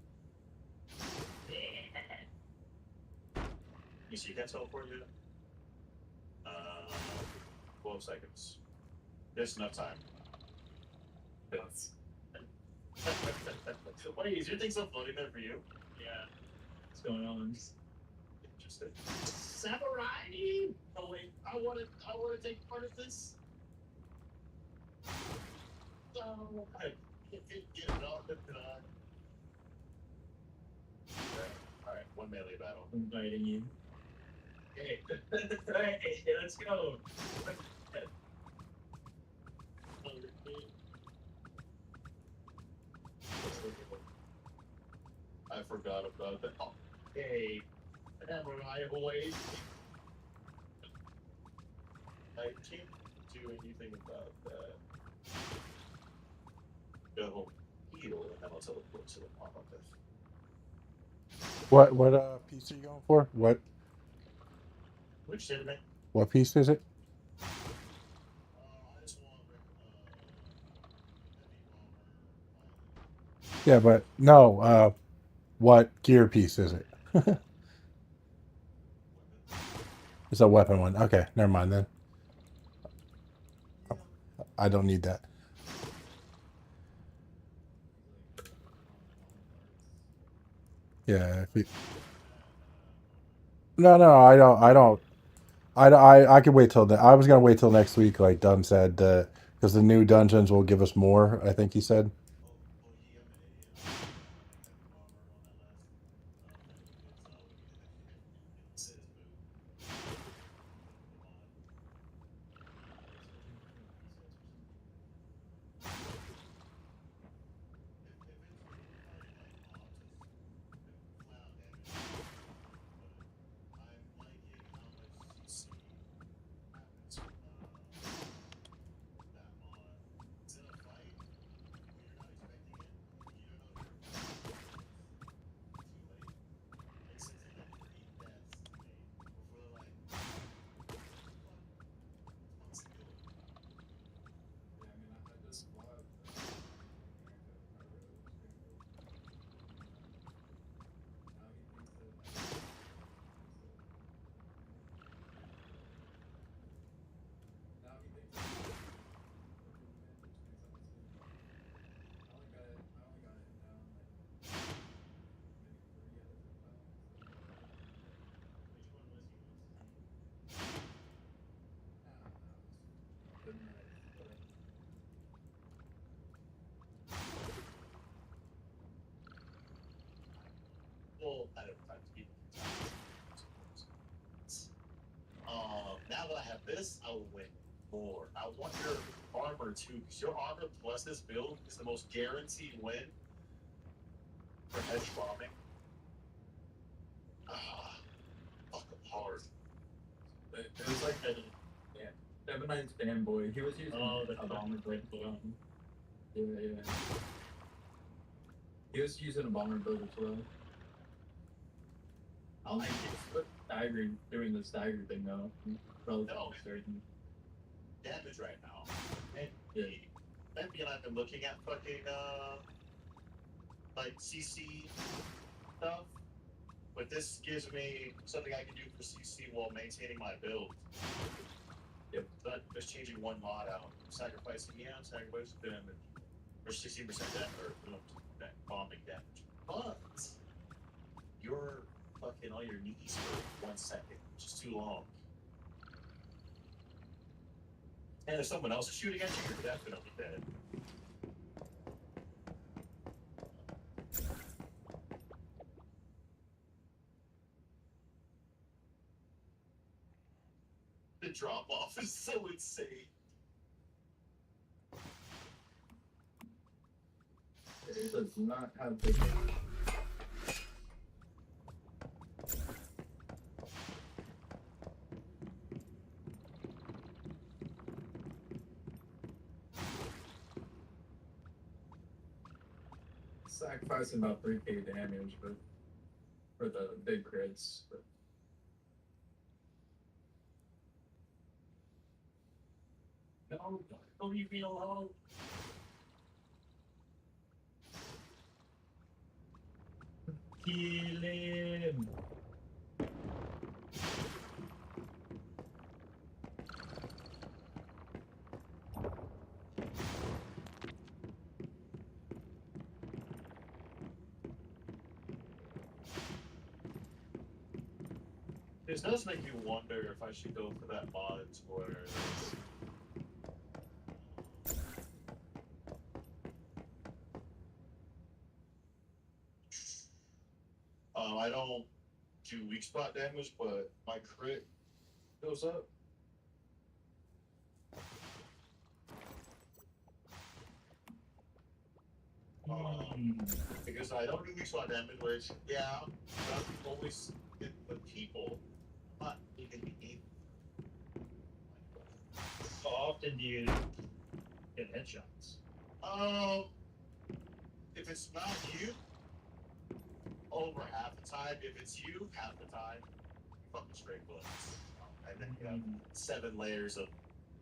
You see that teleport yet? 12 seconds. There's enough time. Wait, is your thing still floating there for you? Yeah. What's going on? Interesting. Samurai! Oh wait, I wanna take part of this. Oh, I can't get it off the Alright, one melee battle. I'm inviting you. Hey, hey, let's go. I forgot about that. Oh, hey, Samurai boy. I can't do anything about that. Go heal and then I'll teleport to the pop up this. What piece are you going for? Which did it? What piece is it? I just want Yeah, but no. What gear piece is it? It's a weapon one. Okay, never mind then. I don't need that. Yeah. No, I don't. I could wait till I was gonna wait till next week, like Dunn said, because the new dungeons will give us more. I think he said. Well, I don't have to keep now that I have this, I will win more. I want your armor too, because your armor plus this build is the most guaranteed win for hedge bombing. Fucking hard. It was like that. Yeah. Devin Knight's fanboy. He was using the bomber build. Yeah. He was using a bomber build as well. I don't think he's doing the stagger thing though. No. Damage right now. Maybe and I've been looking at fucking like CC stuff. But this gives me something I can do for CC while maintaining my build. Yep, but just changing one mod out. Sacrificing damage. Or 60% damage, or bombing damage. But you're fucking on your knees for 1 second, which is too long. And if someone else is shooting at you, you're definitely dead. The drop off is so insane. It does not have big. Sacrificing about 3k damage, but for the big crits. But No, don't leave me alone. Kill him. This does make me wonder if I should go for that mod where I don't do weak spot damage, but my crit goes up. Because I don't do weak spot damage, which, yeah, that's always with people. Not even the How often do you get headshots? If it's not you, over half the time. If it's you, half the time. Fucking straight bullets. And then you have 7 layers of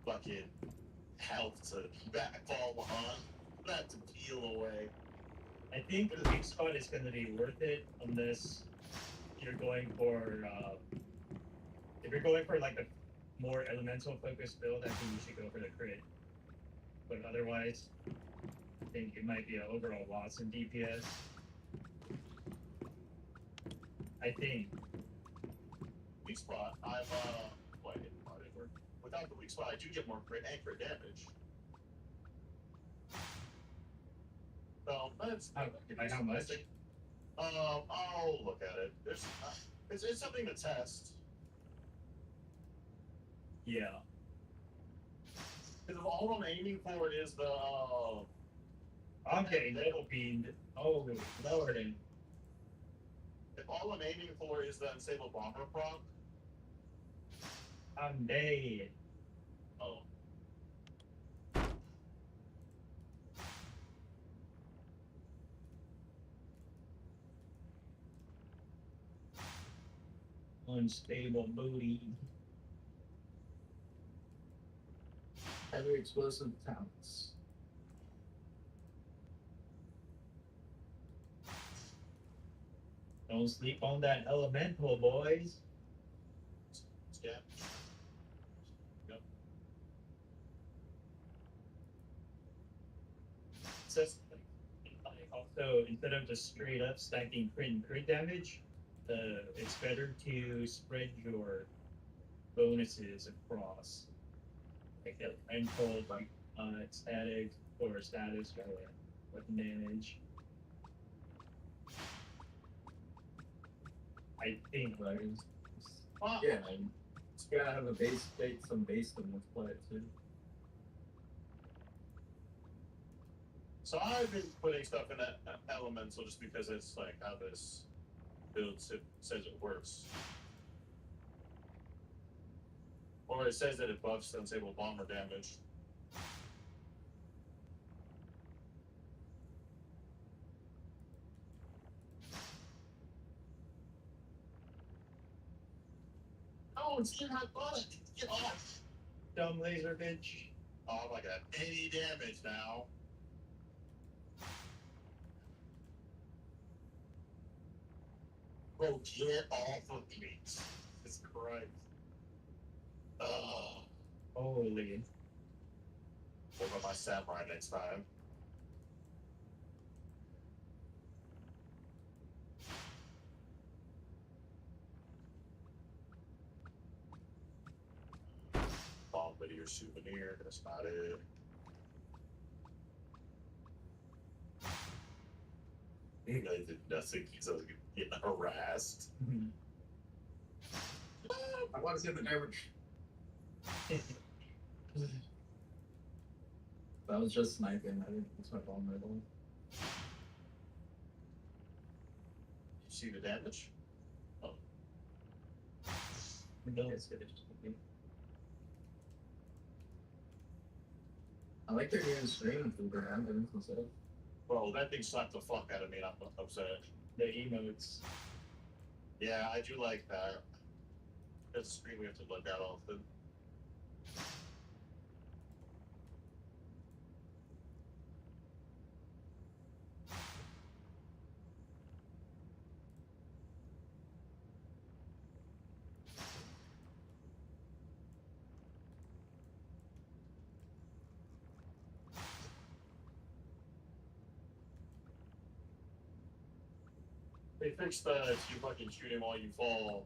fucking health to fall behind. That to peel away. I think the weak spot is going to be worth it unless you're going for if you're going for like a more elemental focused build. I think you should go for the crit. But otherwise, I think it might be an overall loss in DPS. I think. Weak spot. I'm wait, how did it work? Without the weak spot, I do get more crit and crit damage. So that's By how much? I'll look at it. There's it's something to test. Yeah. Because if all I'm aiming for is the I'm getting double beamed. Oh, Lord. if all I'm aiming for is the unstable bomber proc. I'm dead. Oh. Unstable booty. heavy explosive talents. Don't sleep on that elemental, boys. Yeah. Says also instead of just straight up stacking crit and crit damage, it's better to spread your bonuses across, like elemental, like static or status or weapon damage. I think, Right. Yeah, and it's gotta have a base state, some base to multiply it too. So I've been putting stuff in that elemental just because it's like how this build says it works. Or it says that it buffs unstable bomber damage. Oh, it's in hot blood. Get off. dumb laser bitch. Oh my god, 80 damage now. Bro, get off of me. Jesus Christ. Ugh. Holy. What about my samurai next time? Bomb video your souvenir. That's about it. You guys did nothing because I was getting harassed. I want to see the damage. That was just sniping. I didn't use my vulnerable. You see the damage? Oh. No, it's good. I like their new stream through their ambulance and stuff. Well, that thing slapped the fuck out of me, and I'm upset. The emotes. Yeah, I do like that. That's a screen we have to look at often. They fixed the if you fucking shoot him while you fall,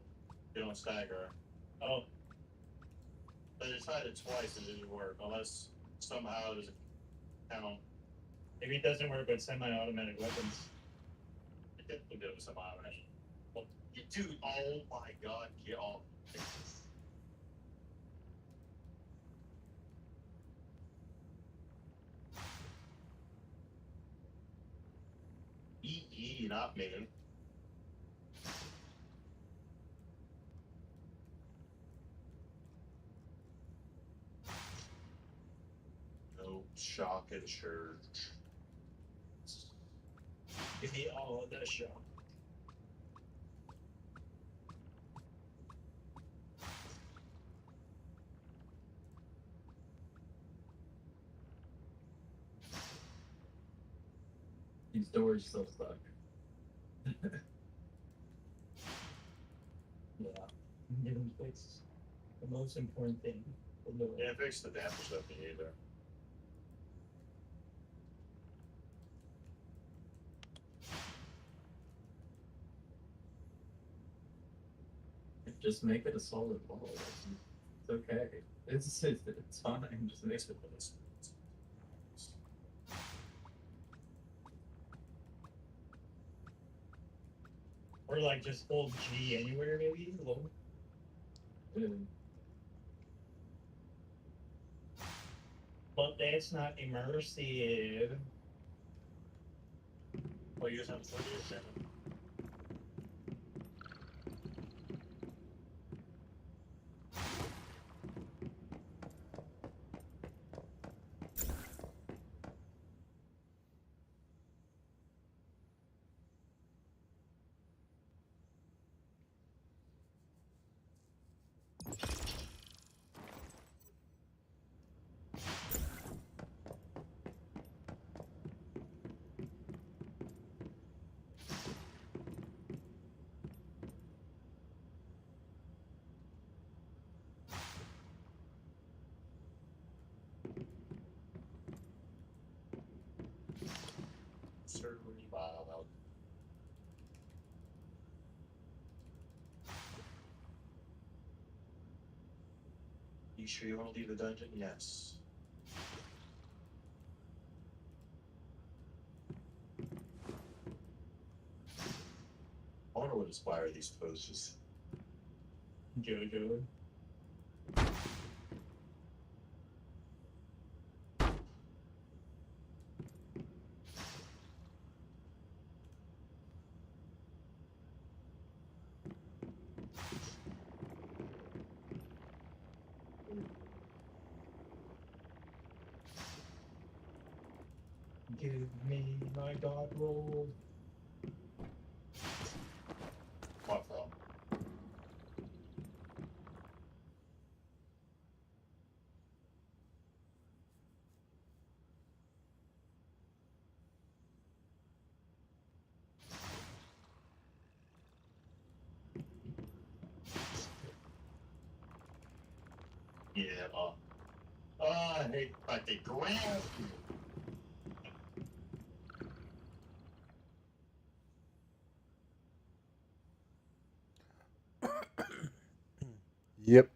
you don't stagger. Oh, But I tried it twice and it didn't work, unless somehow there's a count. maybe it doesn't work with semi-automatic weapons. I definitely did it with some automatic. Well, dude, oh my god, get off. Not me. No shock and church. Give me all of that shit. These doors still stuck. Yeah. Didn't fix the most important thing. Yeah, fix the damage stuff either. Just make it a solid wall. It's okay. It's fine. Just make it. Or like just hold G anywhere, maybe. Low. But that's not immersive. Well, you just have to put your shit. Certainly vile. You sure you want to leave the dungeon? Yes. I wonder what inspired these poses. Jojo. Give me my god roll. What from? Yeah, I hate like they grab you. Yep.